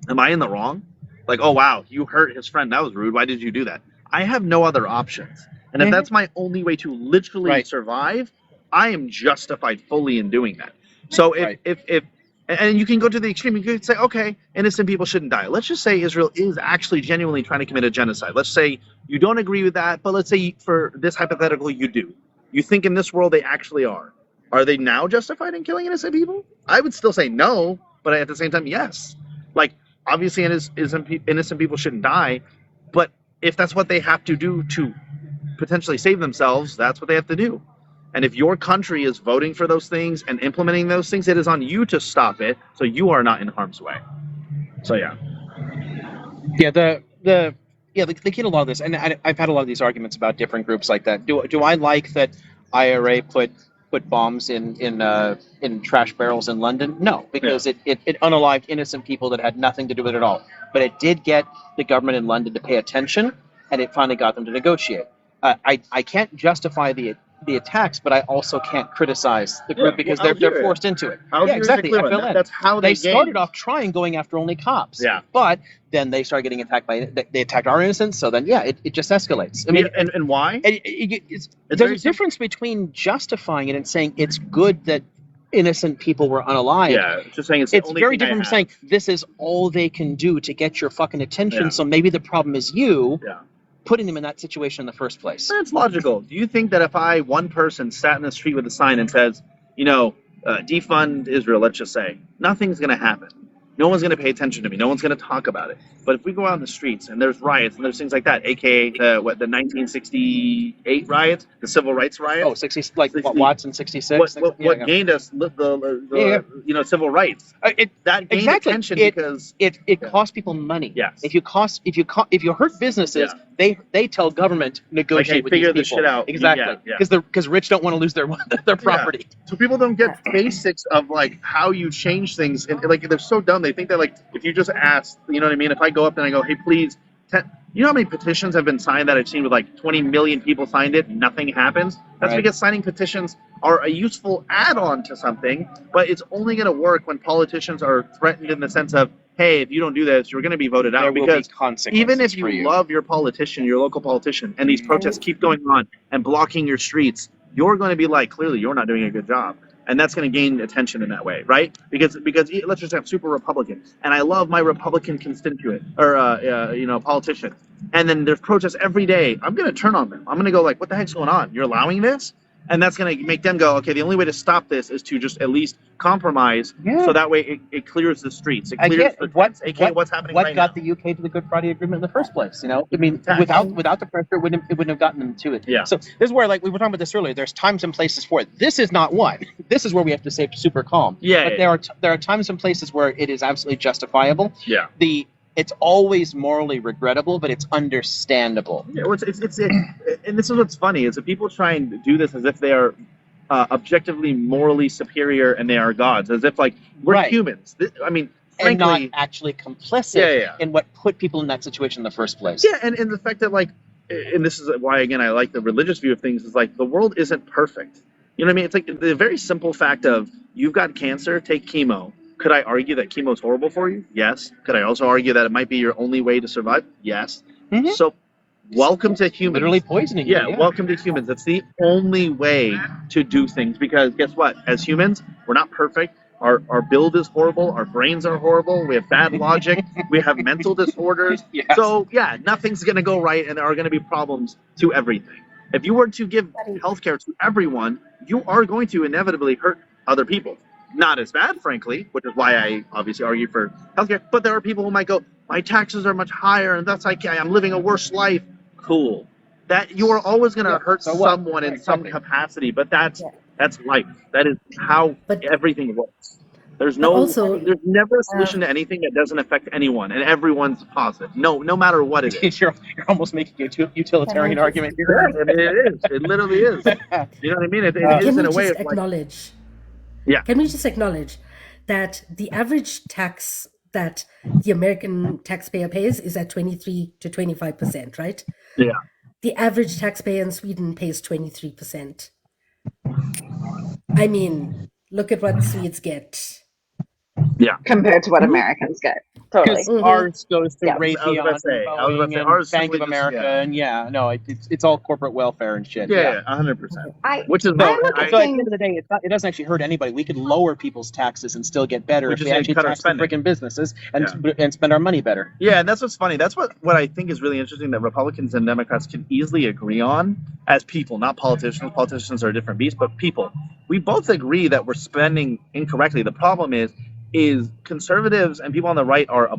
Am I in the wrong? Like, oh, wow, you hurt his friend. That was rude. Why did you do that? I have no other options. And if that's my only way to literally survive, I am justified fully in doing that. So if and you can go to the extreme, you could say, okay, innocent people shouldn't die. Let's just say Israel is actually genuinely trying to commit a genocide. Let's say you don't agree with that, but let's say for this hypothetical, you do. You think in this world they actually are. Are they now justified in killing innocent people? I would still say no, but at the same time, yes. Like, obviously innocent people shouldn't die, but if that's what they have to do to potentially save themselves, that's what they have to do. And if your country is voting for those things and implementing those things, it is on you to stop it, so you are not in harm's way. So yeah. Yeah, the key to a lot of this, and I've had a lot of these arguments about different groups like that. Do I like that IRA put bombs in trash barrels in London? No, because it unalived innocent people that had nothing to do with it at all. But it did get the government in London to pay attention, and it finally got them to negotiate. I can't justify the attacks, but I also can't criticize the group because they're forced into it. Exactly. That's how they started off going after only cops. Yeah. But then they started getting attacked they attacked our innocents. So then, it just escalates. I mean, and why? There's a difference between justifying it and saying it's good that innocent people were unalived. Yeah, just saying it's very different from saying this is all they can do to get your fucking attention. Yeah. So maybe the problem is you. Yeah. Putting them in that situation in the first place. That's logical. Do you think that if one person sat in the street with a sign and says, defund Israel, let's just say, nothing's going to happen. No one's going to pay attention to me. No one's going to talk about it. But if we go out in the streets and there's riots and there's things like that, aka the 1968 riots, the civil rights riots. Oh, Watts in 66. What gained us the civil rights? That gained attention because it cost people money. Yes. If you hurt businesses, they tell government negotiate with figure these people. This shit out. Exactly. Because rich don't want to lose their property. Yeah. So people don't get basics of like how you change things, and like they're so dumb. They think that like if you just ask, you know what I mean? If I go up and I go, hey, please, you know how many petitions have been signed that I've seen with like 20 million people signed it, nothing happens? That's because signing petitions are a useful add-on to something, but it's only going to work when politicians are threatened in the sense of, hey, if you don't do this, you're going to be voted out. Because even if you love your politician, your local politician, and these protests keep going on and blocking your streets, you're going to be like, clearly, you're not doing a good job. and that's going to gain attention in that way, right? Because let's just have super Republican, and I love my Republican constituent or politician, and then there's protests every day. I'm going to turn on them. I'm going to go like, what the heck's going on? You're allowing this? And that's going to make them go, okay, the only way to stop this is to just at least compromise, so that way it clears the streets. It clears the streets, aka what's happening right now. What got the UK to the Good Friday Agreement in the first place? I mean, Tax. without the pressure, it wouldn't have gotten them to it. Yeah. So this is where, like we were talking about this earlier, there's times and places for it. This is not one. This is where we have to stay super calm. Yeah. But there are times and places where it is absolutely justifiable. Yeah. It's always morally regrettable, but it's understandable. Yeah, well, and this is what's funny is that people try and do this as if they are objectively morally superior and they are gods, as if like we're humans. I mean, frankly, and not actually complicit in what put people in that situation in the first place. Yeah, and the fact that like, and this is why again I like the religious view of things, is like the world isn't perfect. You know what I mean? It's like the very simple fact of you've got cancer, take chemo. Could I argue that chemo is horrible for you? Yes. Could I also argue that it might be your only way to survive? Yes. Mm-hmm. So, welcome to humans. Literally poisoning you. Yeah, welcome to humans. That's the only way to do things, because guess what? As humans, we're not perfect. Our build is horrible. Our brains are horrible. We have bad logic. We have mental disorders. Yes. So, yeah, nothing's going to go right, and there are going to be problems to everything. If you were to give healthcare to everyone, you are going to inevitably hurt other people. Not as bad, frankly, which is why I obviously argue for healthcare. But there are people who might go, my taxes are much higher, and that's like I'm living a worse life. Cool. That you are always going to hurt someone in some capacity, but that's life. That is how everything works. There's never a solution to anything that doesn't affect anyone, and everyone's positive. No matter what it is. You're almost making a utilitarian argument here. Yeah, I mean, it is. It literally is. You know what I mean? It is in a way. Acknowledge. Yeah. Can we just acknowledge that the average tax that the American taxpayer pays is at 23 to 25%, right? Yeah. The average taxpayer in Sweden pays 23%. I mean, look at what Swedes get. Yeah. Compared to what Americans get. Totally. Because ours goes to I was Raytheon, about to say, and Bank of America, and it's all corporate welfare and shit. Yeah, 100%. Which is so at the end of the day, it doesn't actually hurt anybody. We could lower people's taxes and still get better if we actually tax the freaking businesses and spend our money better. Yeah, and that's what's funny. That's what I think is really interesting, that Republicans and Democrats can easily agree on as people, not politicians. Politicians are a different beast, but people. We both agree that we're spending incorrectly. The problem is conservatives and people on the right are, I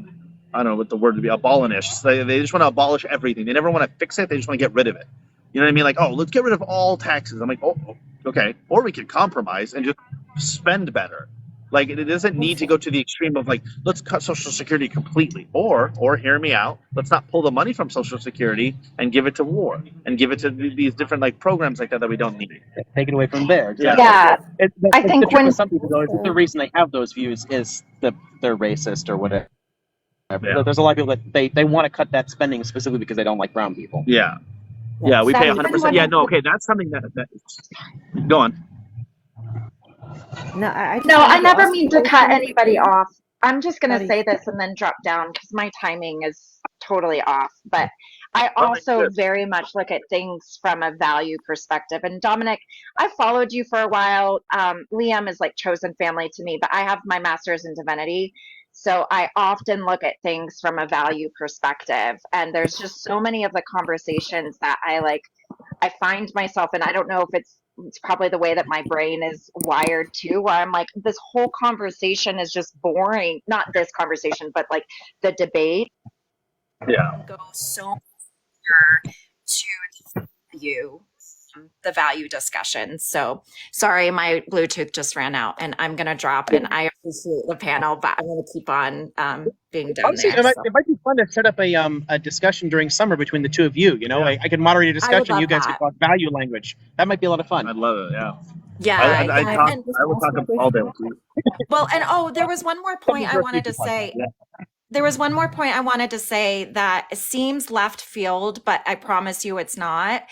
don't know what the word would be, abolitionists. They just want to abolish everything. They never want to fix it. They just want to get rid of it. You know what I mean? Like, oh, let's get rid of all taxes. I'm like, oh, okay. Or we could compromise and just spend better. Like, it doesn't need to go to the extreme of like, let's cut Social Security completely. Or hear me out, let's not pull the money from Social Security and give it to war and give it to these different like programs like that we don't need. Take it away from there. Exactly. Yeah. I think when some people go, the reason they have those views is they're racist or whatever. Yeah. There's a lot of people that they want to cut that spending specifically because they don't like brown people. Yeah. Yeah, we pay 100%. Yeah, no, okay, that's something that go on. No, I never mean to cut anybody off. I'm just going to say this and then drop down because my timing is totally off. But I also very much look at things from a value perspective. And Dominic, I followed you for a while. Liam is like chosen family to me, but I have my master's in divinity. So I often look at things from a value perspective. And there's just so many of the conversations that I find myself, and I don't know if it's probably the way that my brain is wired too, where I'm like, this whole conversation is just boring. Not this conversation, but like the debate. Yeah. Go so to the value discussion. So sorry, my Bluetooth just ran out and I'm going to drop, and I appreciate the panel, but I'm going to keep on being down there. It might be fun to set up a discussion during summer between the two of you. You know, I can moderate a discussion. You guys can talk value language. That might be a lot of fun. I'd love it. Yeah. Yeah. I would talk all day with you. Well, and there was one more point I wanted to say. There was one more point I wanted to say that seems left field, but I promise you it's not.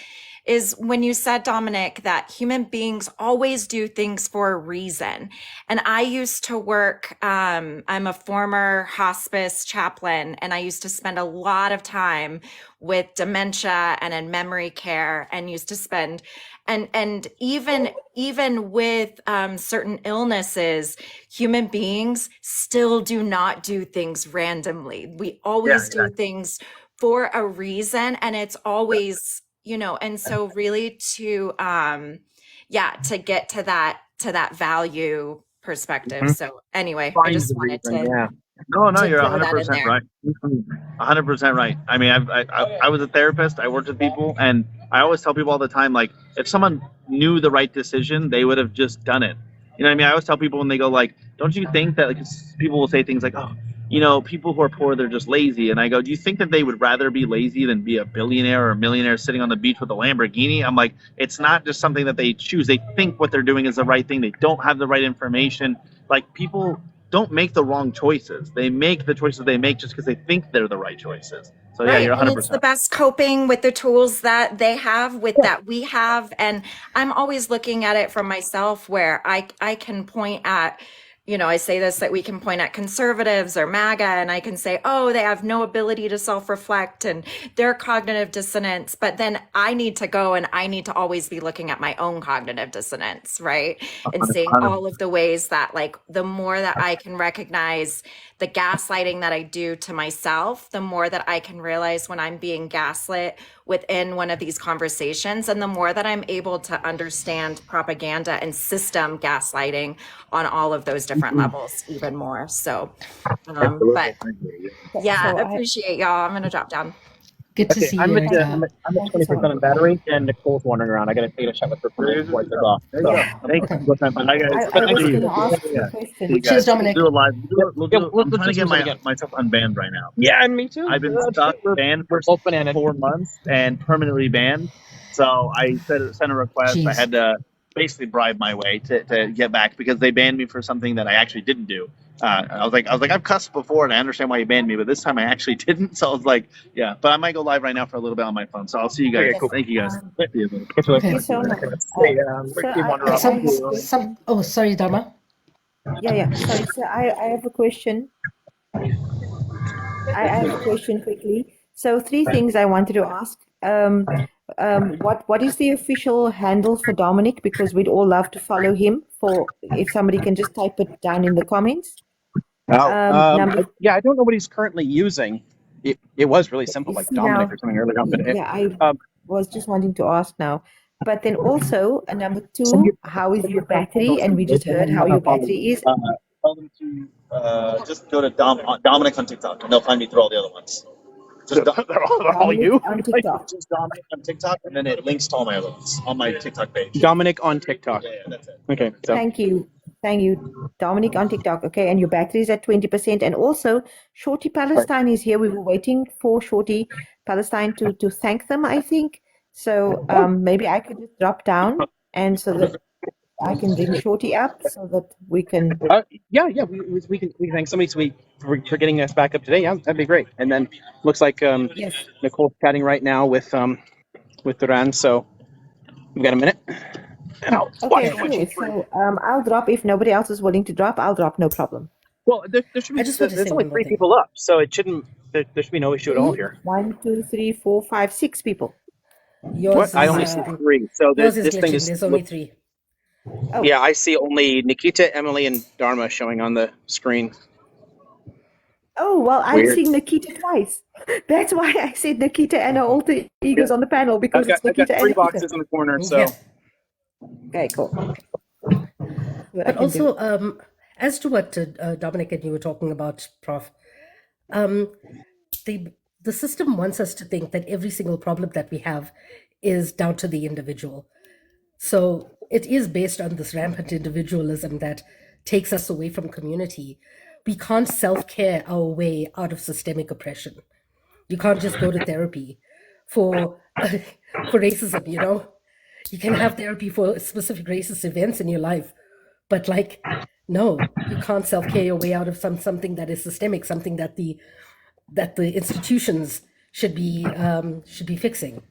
is when you said, Dominic, that human beings always do things for a reason. And I used to work, I'm a former hospice chaplain, and I used to spend a lot of time with dementia and in memory care, and used to spend and even with certain illnesses, human beings still do not do things randomly. We always do things for a reason, and it's always, and so really to to get to that value perspective. So anyway, I Find just the wanted reason. Yeah. No, to you're throw that in 100% there. right. 100% right. I mean, I was a therapist. I worked with people, and I always tell people all the time, like, if someone knew the right decision, they would have just done it. You know what I mean? I always tell people when they go like, "Don't you think that?" Like, 'cause people will say things like, "Oh, people who are poor, they're just lazy." And I go, "Do you think that they would rather be lazy than be a billionaire or a millionaire sitting on the beach with a Lamborghini?" I'm like, it's not just something that they choose. They think what they're doing is the right thing. They don't have the right information. Like, people don't make the wrong choices. They make the choices they make just because they think they're the right choices. So yeah, Right. you're And it's the 100%. best coping with the tools that they have, with that we have. And I'm always looking at it from myself, where I can point at, I say this, that we can point at conservatives or MAGA, and I can say, oh, they have no ability to self-reflect and their cognitive dissonance. But then I need to go, and I need to always be looking at my own cognitive dissonance, right? And seeing all of the ways that, like, the more that I can recognize the gaslighting that I do to myself, the more that I can realize when I'm being gaslit within one of these conversations, and the more that I'm able to understand propaganda and system gaslighting on all of those different levels even more. So, but yeah, So I appreciate y'all. I'm going to drop down. Good to Okay, see I'm you, at thank Edgar. you. I'm at Thank you 20% so much. on battery, and Nicole's wandering around. I got to take a shot with her for my wipe this off. There you So go. thanks. Have Okay. a good time. Bye, guys. I Thank was See going you. to you. ask you a Yeah. See you question. Cheers, guys. We'll Dominic. do a live. Yeah, I'm let's trying to do get this one again. myself unbanned right now. Yeah, and me too. I've been That's stuck great. We're banned we're for both bananas. 4 months and permanently banned. So I sent a request. I Jeez. had to basically bribe my way to get back because they banned me for something that I actually didn't do. I was like, I've cussed before and I understand why you banned me, but this time I actually didn't. So I was like, yeah. But I might go live right now for a little bit on my phone. So I'll see you guys. Okay, Yes. cool. Thank you guys. See you. Bye. It's Thank really you Okay. so much. Hey, So Ricky Wander I off. have a Some. question. Oh, sorry, Dharma. Yeah. Sorry. So I have a question. I have a question quickly. So three things I wanted to ask. What is the official handle for Dominic? Because we'd all love to follow him. For if somebody can just type it down in the comments. Number I don't know what he's currently using. It was really simple, You like see Dominic now, or something earlier on, but yeah, I um, was just wanting to ask now. But then also, number send two, how is send your your friends the battery? social And we medias, just and then heard you how know how your to follow battery you. is. Tell them to just go to Dominic on TikTok and they'll find me through all the other ones. Just they're all Dominic you. on TikTok. just Dominic on TikTok and then it links to all my other ones on my TikTok page. Dominic on TikTok. Yeah, that's it. Okay, so Thank you. Thank you, Dominic on TikTok. Okay, and your battery is at 20%. And also, Shorty Palestine is here. We were waiting for Shorty Palestine to thank them, I think. So maybe I could just drop down and so that I can bring Shorty up so that we can. we can thank somebody for getting us back up today. Yeah, that'd be great. And then looks like Yes. Nicole's chatting right now with Duran. So we've got a minute. Okay, cool. So I'll drop if nobody else is willing to drop. I'll drop, no problem. Well, there should I be. just want to There's say only one more three thing. people up, so it shouldn't. There should be no issue at all Three, here. 1, 2, 3, 4, 5, 6 people. Yours What? I is only see three. So yours is this thing glitching. just There's only 3. Oh, yeah. I see only Nikita, Emily, and Dharma showing on the screen. oh, well, I'm Weird. seeing Nikita twice. That's why I said Nikita and her alter egos on the panel because it's I've got Nikita and three Nikita. boxes in the corner. So Yeah. Okay, cool. What I But can do. also, as to what Dominic and you were talking about, Prof, um, the system wants us to think that every single problem that we have is down to the individual. So it is based on this rampant individualism that takes us away from community. We can't self-care our way out of systemic oppression. You can't just go to therapy for for racism, You can have therapy for specific racist events in your life, but like, no, you can't self-care your way out of something that is systemic, something that the institutions should be fixing.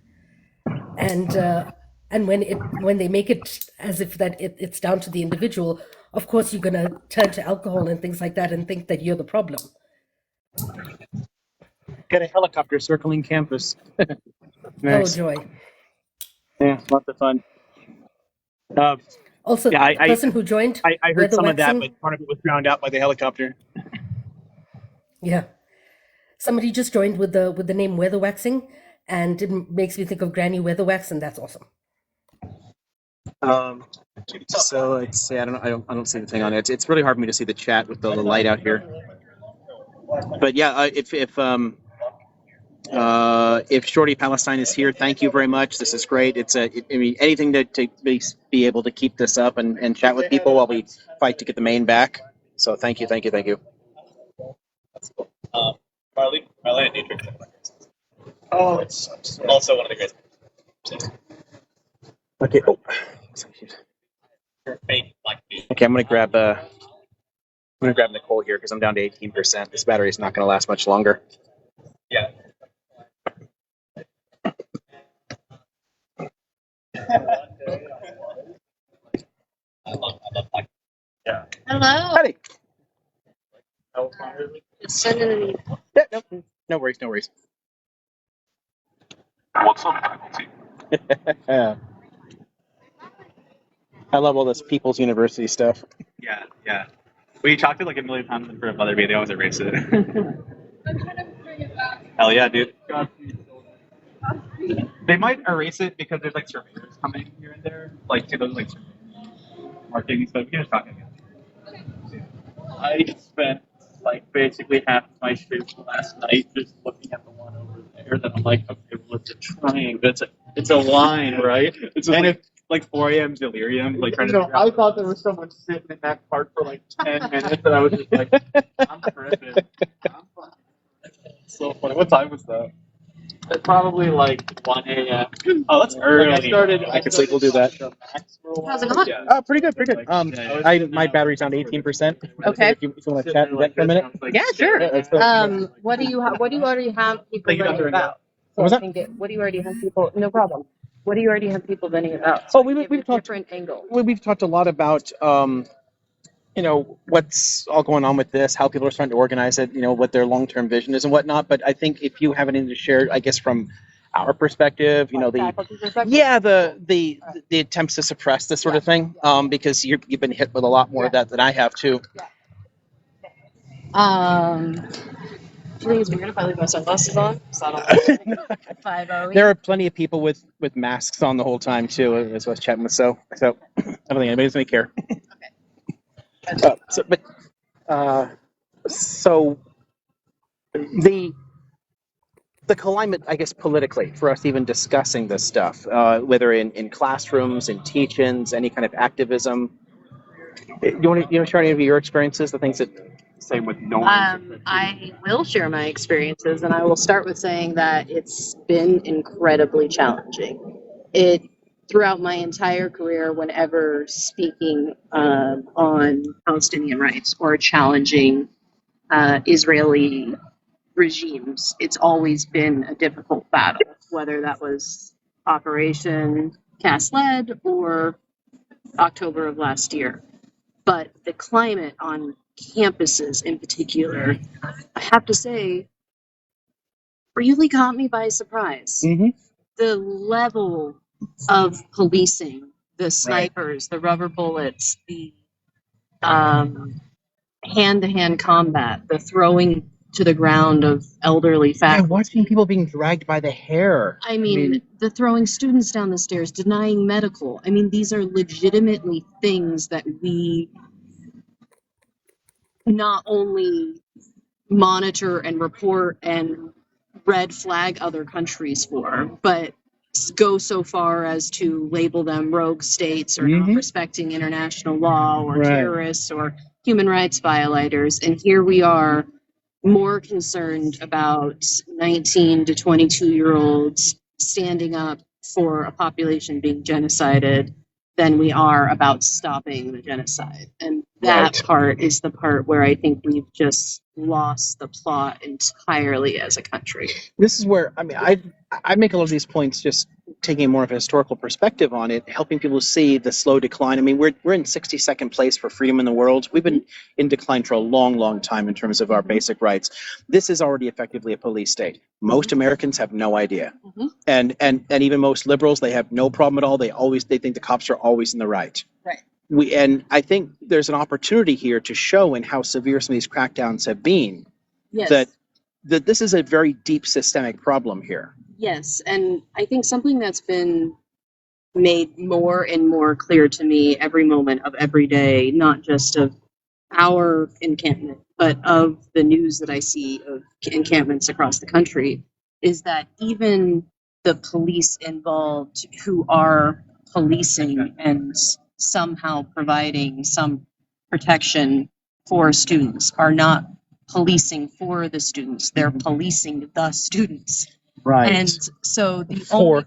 And when they make it as if that it's down to the individual, of course you're going to turn to alcohol and things like that and think that you're the problem. Got a helicopter circling campus. Oh Nice. joy. Yeah, lots of fun. Also, Yeah, the person who joined I heard weather some of that, waxing, but part of it was drowned out by the helicopter. yeah, somebody just joined with the name weather waxing, and it makes me think of Granny Weather Wax, and that's awesome. So let's see. I don't see the thing on it. It's really hard for me to see the chat with the light out here. But yeah, if Shorty Palestine is here, thank you very much. This is great. I mean, anything to be able to keep this up and chat with people while we fight to get the main back. So thank you. That's cool. Marlene and Dietrich. Oh, it's also one of the great. Okay. Oh. Okay, I'm gonna grab Nicole here because I'm down to 18%. This battery is not going to last much longer. Yeah. Hello. Howdy. Just sending an email. Yeah, no worries. What's up, faculty? I love all this People's University stuff. Yeah. We talked it like a million times in front of Mother B. They always erase it. Hell yeah, dude. They might erase it because there's like surveyors coming here and there, like to those like markings. But we can just talk again. I spent like basically half of my shift last night just looking at the one over there. That I'm like, okay, well, it's a triangle. It's a line, right? It's like 4 a.m. delirium. Like trying to. I thought there was someone sitting in that park for like 10 minutes, and I was just like, I'm tripping. So funny. What time was that? Probably like 1 a.m. Oh, that's early. I can say we'll do that. How's it going? Pretty good. My battery's down to 18%. Okay. If you want to chat with that for a minute. Yeah, sure. What do you already have people venting about? What was that? What do you already have people? No problem. What do you already have people venting about? Oh, we've talked different angle. We've talked a lot about what's all going on with this, how people are starting to organize it, what their long-term vision is and whatnot. But I think if you have anything to share, I guess from our perspective, the attempts to suppress this sort of thing, because you've been hit with a lot more of that than I have too. Do you think it's weird if I leave my sunglasses on? There are plenty of people with masks on the whole time too, as I was chatting with. So I don't think anybody's going to care. Okay. So the climate, I guess, politically, for us even discussing this stuff, whether in classrooms, in teach-ins, any kind of activism. You want to share any of your experiences, the things that same with no one? I will share my experiences, and I will start with saying that it's been incredibly challenging. Throughout my entire career, whenever speaking on Palestinian rights or challenging Israeli regimes, it's always been a difficult battle, whether that was Operation Cast Lead or October of last year. But the climate on campuses in particular, I have to say, really caught me by surprise. Mm-hmm. The level of policing, the snipers, the rubber bullets, the hand-to-hand combat, the throwing to the ground of elderly faculty. Yeah, watching people being dragged by the hair. I mean, the throwing students down the stairs, denying medical. I mean, these are legitimately things that we not only monitor and report and red flag other countries for, but go so far as to label them rogue states or not respecting international law or terrorists or human rights violators. And here we are, more concerned about 19 to 22-year-olds standing up for a population being genocided than we are about stopping the genocide. And That part is the part where I think we've just lost the plot entirely as a country. This is where I make a lot of these points just taking more of a historical perspective on it, helping people see the slow decline. I mean, we're in 62nd place for freedom in the world. We've been in decline for a long time in terms of our basic rights. This is already effectively a police state. Most Americans have no idea, and even most liberals, they have no problem at all. They think the cops are always in the right. Right. And I think there's an opportunity here to show in how severe some of these crackdowns have been. Yes. That this is a very deep systemic problem here. Yes, and I think something that's been made more and more clear to me every moment of every day, not just of our encampment, but of the news that I see of encampments across the country, is that even the police involved who are policing and somehow providing some protection for students are not policing for the students, they're policing the students. Right. And so the For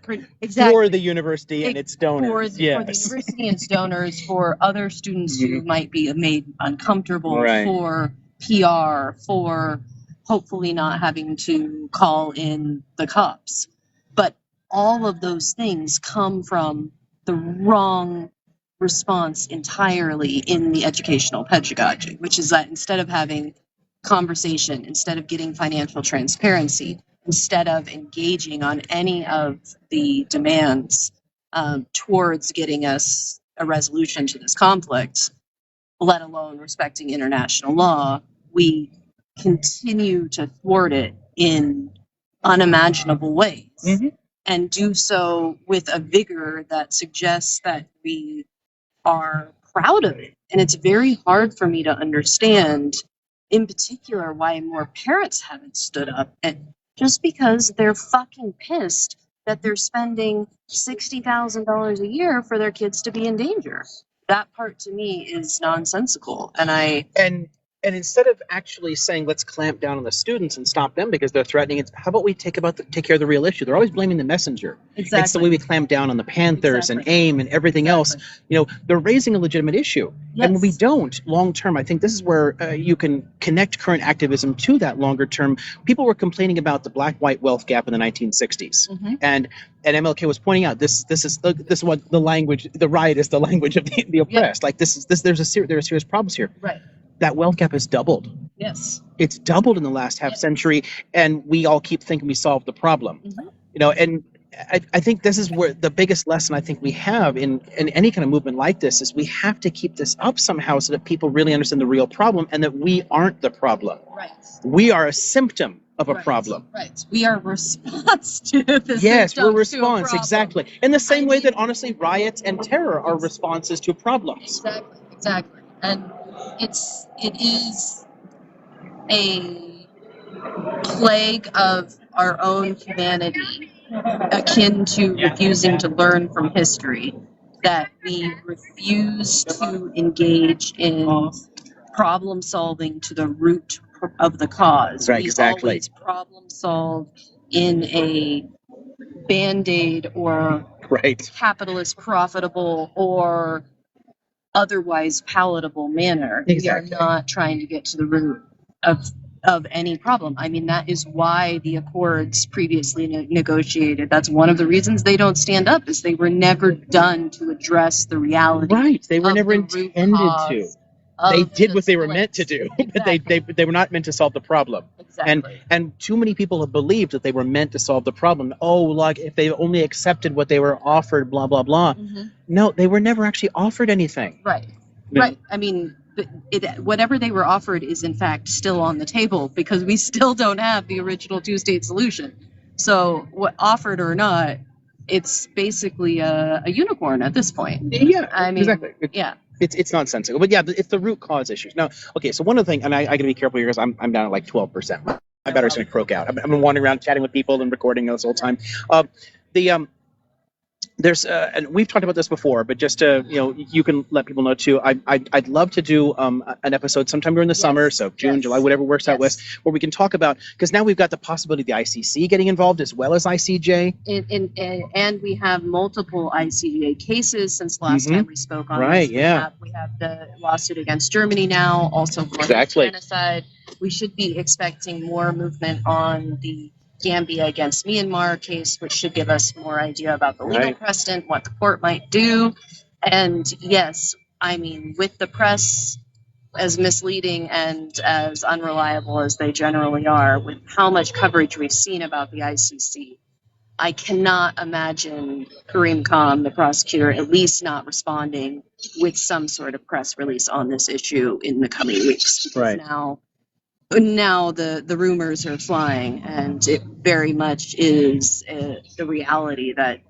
only the university and its donors. for the university and its donors, for other students who might be made uncomfortable, Right. for PR, for hopefully not having to call in the cops. But all of those things come from the wrong response entirely in the educational pedagogy, which is that instead of having conversation, instead of getting financial transparency, instead of engaging on any of the demands towards getting us a resolution to this conflict, let alone respecting international law, we continue to thwart it in unimaginable ways, and do so with a vigor that suggests that we are proud of it. And it's very hard for me to understand, in particular, why more parents haven't stood up, and just because they're fucking pissed that they're spending $60,000 a year for their kids to be in danger. That part to me is nonsensical, And instead of actually saying let's clamp down on the students and stop them because they're threatening, it's how about we take care of the real issue? They're always blaming the messenger. Exactly. It's the way we clamp down on the Panthers and AIM and everything else. You know, they're raising a legitimate issue. Yes. And when we don't, long term, I think this is where you can connect current activism to that longer term. People were complaining about the black-white wealth gap in the 1960s, and MLK was pointing out this is what the language, the riot is the language of the oppressed. Like there are serious problems here. Right. That wealth gap has doubled. Yes. It's doubled in the last half century, and we all keep thinking we solved the problem. You know, and I think this is where the biggest lesson I think we have in any kind of movement like this is we have to keep this up somehow so that people really understand the real problem and that we aren't the problem. Right. We are a symptom of a problem. Right. We are a response to the Yes, symptoms we're a response, to a problem. exactly. In the same way that honestly riots and terror are responses to problems. Exactly. And it is a plague of our own humanity, akin to refusing to learn from history, that we refuse to engage in problem solving to the root of the cause. Right, we exactly. always problem solve in a band-aid or capitalist profitable or otherwise palatable manner. Exactly. We are not trying to get to the root of any problem. I mean, that is why the Accords previously negotiated. That's one of the reasons they don't stand up, is they were never done to address the reality. Right. They were never intended to. They did what they were meant to do, but they were not meant to solve the problem. Exactly. And too many people have believed that they were meant to solve the problem. Oh, like if they only accepted what they were offered, blah, blah, blah. No, they were never actually offered anything. Right. No. Right. I mean, whatever they were offered is in fact still on the table, because we still don't have the original two-state solution. So what, offered or not, it's basically a unicorn at this point. Yeah, I mean, exactly. It's nonsensical, but yeah, it's the root cause issues. Now, okay, so one of the things, and I got to be careful here because I'm down at like 12%. My battery's going to croak out. I've been wandering around chatting with people and recording this whole time. The there's and we've talked about this before, but just to you can let people know too. I'd love to do an episode sometime during the summer, so June, July, whatever works out with, where we can talk about, because now we've got the possibility of the ICC getting involved as well as ICJ, and we have multiple ICJ cases since last time we spoke on this. We have the lawsuit against Germany now, also for genocide. We should be expecting more movement on the Gambia against Myanmar case, which should give us more idea about the legal precedent, what the court might do. And yes, I mean, with the press as misleading and as unreliable as they generally are, with how much coverage we've seen about the ICC, I cannot imagine Kareem Khan, the prosecutor, at least not responding with some sort of press release on this issue in the coming weeks. Because now the rumors are flying, and it very much is the reality that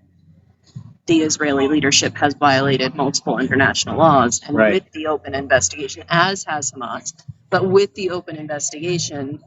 the Israeli leadership has violated multiple international laws, and with the open investigation, as has Hamas, but with the open investigation,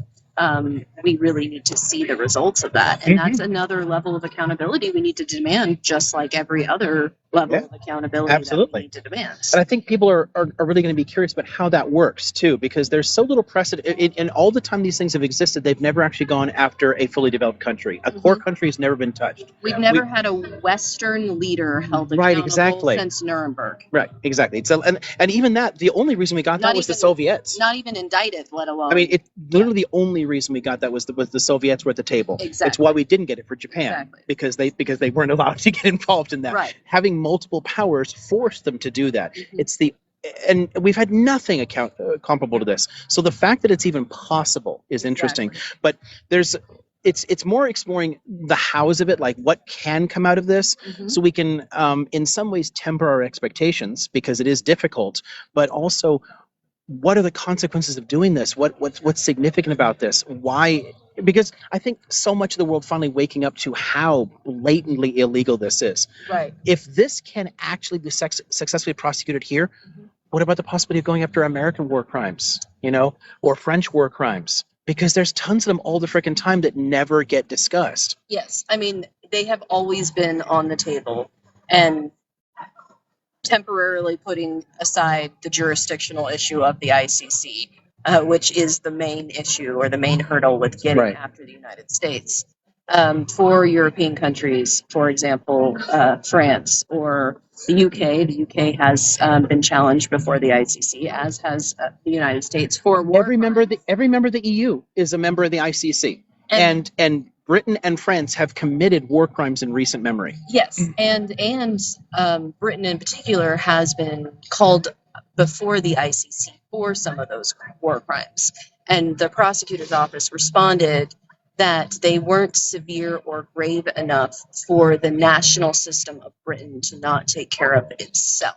we really need to see the results of that. And that's another level of accountability we need to demand, just like every other level of accountability that we need to demand. And I think people are really going to be curious about how that works too, because there's so little precedent. In all the time these things have existed, they've never actually gone after a fully developed country. A core country has never been touched. We've never had a Western leader held accountable since Nuremberg. Right, exactly. So, and even that, the only reason we got that was the Soviets. Not even indicted, let alone. I mean, literally the only reason we got that was the Soviets were at the table. Exactly. It's why we didn't get it for Japan, because they weren't allowed to get involved in that. Right. Having multiple powers forced them to do that. And we've had nothing comparable to this. So the fact that it's even possible is interesting. But it's more exploring the hows of it, like what can come out of this, so we can in some ways temper our expectations, because it is difficult, but also what are the consequences of doing this? What's significant about this? Why? Because I think so much of the world finally waking up to how blatantly illegal this is. Right. If this can actually be successfully prosecuted here, what about the possibility of going after American war crimes, or French war crimes? Because there's tons of them all the freaking time that never get discussed. Yes, I mean, they have always been on the table, and temporarily putting aside the jurisdictional issue of the ICC, which is the main issue or the main hurdle with getting after the United States. For European countries, for example, France or the UK has been challenged before the ICC, as has the United States for war. Every member of the EU is a member of the ICC, and Britain and France have committed war crimes in recent memory. Yes, and Britain in particular has been called before the ICC for some of those war crimes, and the prosecutor's office responded that they weren't severe or grave enough for the national system of Britain to not take care of itself.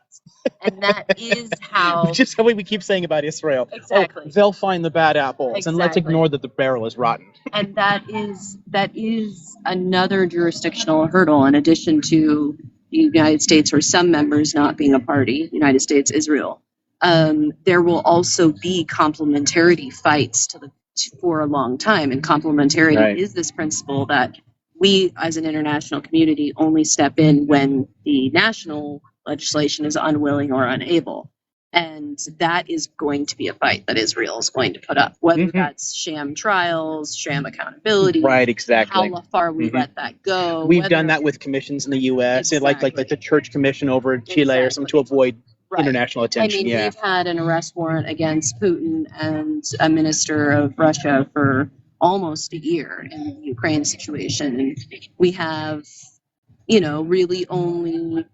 And that is how... Which is how we keep saying about Israel. Exactly. Oh, they'll find the bad apples, and let's ignore that the barrel is rotten. And that is another jurisdictional hurdle, in addition to the United States or some members not being a party, United States, Israel. There will also be complementarity fights for a long time. And complementarity is this principle that we, as an international community, only step in when the national legislation is unwilling or unable. And that is going to be a fight that Israel is going to put up, whether that's sham trials, sham accountability. Right, exactly. How far we let that go. We've done that with commissions in the U.S., like the Church Commission over in Chile or something, to avoid international attention. I mean, we've had an arrest warrant against Putin and a minister of Russia for almost a year in the Ukraine situation. And we have, really only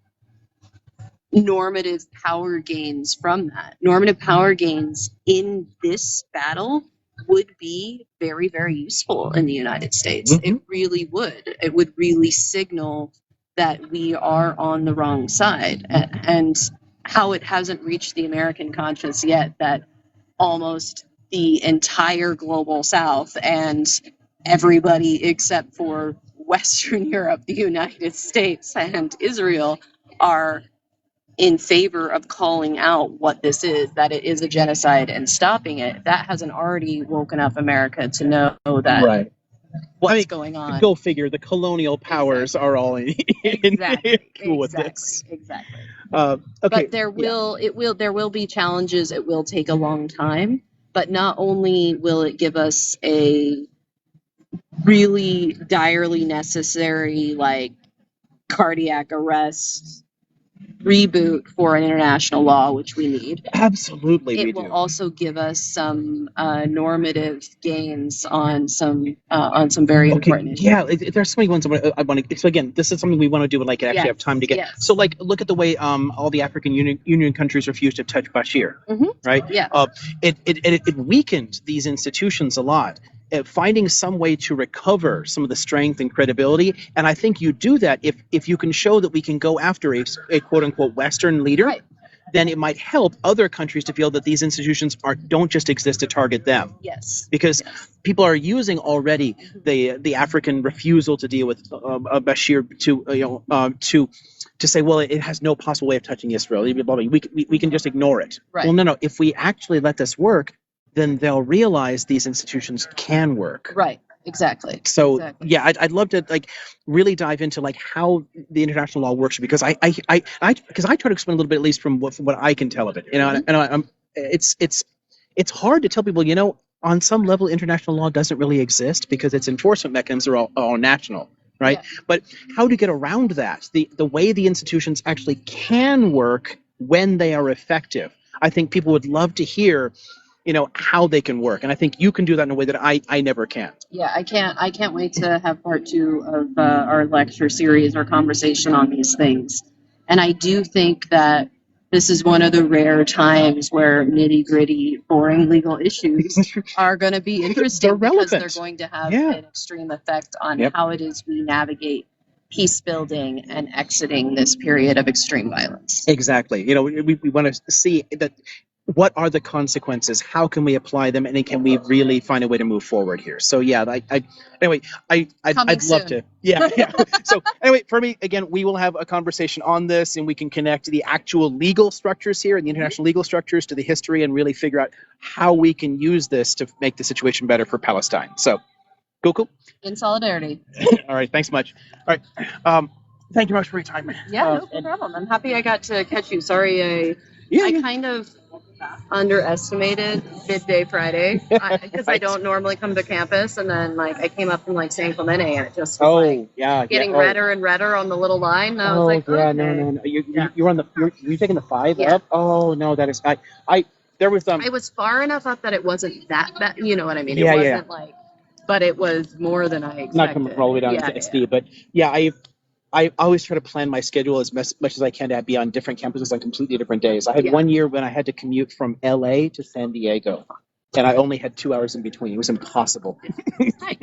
normative power gains from that. Normative power gains in this battle would be very, very useful in the United States. It really would. It would really signal that we are on the wrong side. And how it hasn't reached the American conscience yet that almost the entire global South and everybody except for Western Europe, the United States, and Israel are in favor of calling out what this is, that it is a genocide, and stopping it. That hasn't already woken up America to know that what's going on. Go figure. The colonial powers are all in cool with this. Exactly. Okay. But there will be challenges. It will take a long time. But not only will it give us a really direly necessary, like, cardiac arrest reboot for an international law, which we need. Absolutely, we It will do. also give us some normative gains on some very important issues. Yeah, there's so many ones I want to. So again, this is something we want to do, but like actually have time to get. Yes. So like, look at the way all the African Union countries refused to touch Bashir, right? Yeah. It weakened these institutions a lot. Finding some way to recover some of the strength and credibility, and I think you do that if you can show that we can go after a quote unquote Western leader. Right. Then it might help other countries to feel that these institutions don't just exist to target them. Yes. Because people are using already the African refusal to deal with Bashir to say, well, it has no possible way of touching Israel. We can just ignore it. Right. Well, no. If we actually let this work, then they'll realize these institutions can work. Right. Exactly. So yeah, I'd love to like really dive into like how the international law works, because I try to explain a little bit, at least from what I can tell of it. You know, and it's hard to tell people, you know, on some level international law doesn't really exist because its enforcement mechanisms are all national, right? Yeah. But how to get around that, the way the institutions actually can work when they are effective. I think people would love to hear, you know, how they can work, and I think you can do that in a way that I never can. Yeah, I can't wait to have part 2 of our lecture series or conversation on these things. And I do think that this is one of the rare times where nitty-gritty, boring legal issues are going to be interesting because they're going to have an extreme effect on how it is we navigate peace building and exiting this period of extreme violence. Exactly. You know, we want to see that. What are the consequences? How can we apply them? And then can we really find a way to move forward here? So yeah, I'd love to. Yeah. So anyway, for me, again, we will have a conversation on this, and we can connect the actual legal structures here and the international legal structures to the history, and really figure out how we can use this to make the situation better for Palestine. So, cool. In solidarity. All right. Thanks much. All right. Thank you much for your time. Yeah, no problem. I'm happy I got to catch you. Sorry, I kind of underestimated midday Friday because I don't normally come to campus, and then like I came up from like San Clemente, and it just was getting redder and redder on the little line. And I was like, no. You're on you're taking the 5 up. Oh no, that is there was I was far enough up that it wasn't that bad. You know what I mean? It wasn't like, but it was more than I expected. Not coming all the way down to SD, but yeah, I always try to plan my schedule as much as I can to be on different campuses on completely different days. I had 1 year when I had to commute from LA to San Diego, and I only had 2 hours in between. It was impossible. Hi,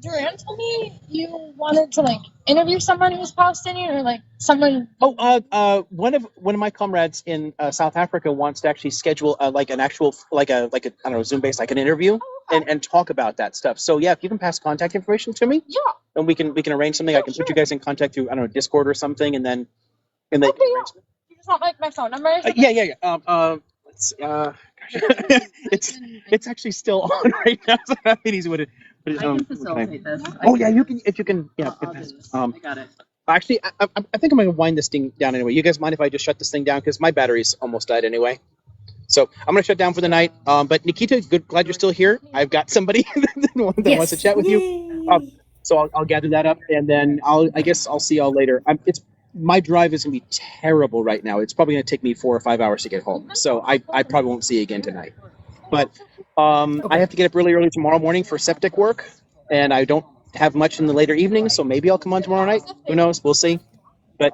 Duran told me you wanted to like interview someone who's Palestinian or like someone. One of my comrades in South Africa wants to actually schedule like an actual like a I don't know, Zoom based like an interview and talk about that stuff. So yeah, if you can pass contact information to me, and we can arrange something. I can put you guys in contact through, I don't know, Discord or something, and then You just want like my phone number? Let's it's actually still on right now. So I think he's would it. I can facilitate this. You can if you can. Yeah, I got it. Actually, I think I'm gonna wind this thing down anyway. You guys mind if I just shut this thing down, because my battery's almost died anyway. So I'm gonna shut down for the night. But Nikita, glad you're still here. I've got somebody that wants to chat with you. So I'll gather that up, and then I guess I'll see y'all later. My drive is gonna be terrible right now. It's probably gonna take me 4 or 5 hours to get home. So I probably won't see you again tonight. But I have to get up early tomorrow morning for septic work, and I don't have much in the later evening. So maybe I'll come on tomorrow night. Who knows? We'll see. But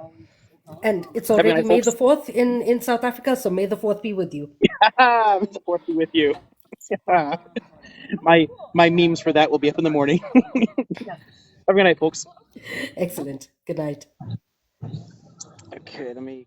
and it's already May the 4th in South Africa, so May the 4th be with you. May the 4th be with you. My memes for that will be up in the morning. Have a good night, folks. Excellent. Good night. Okay, let me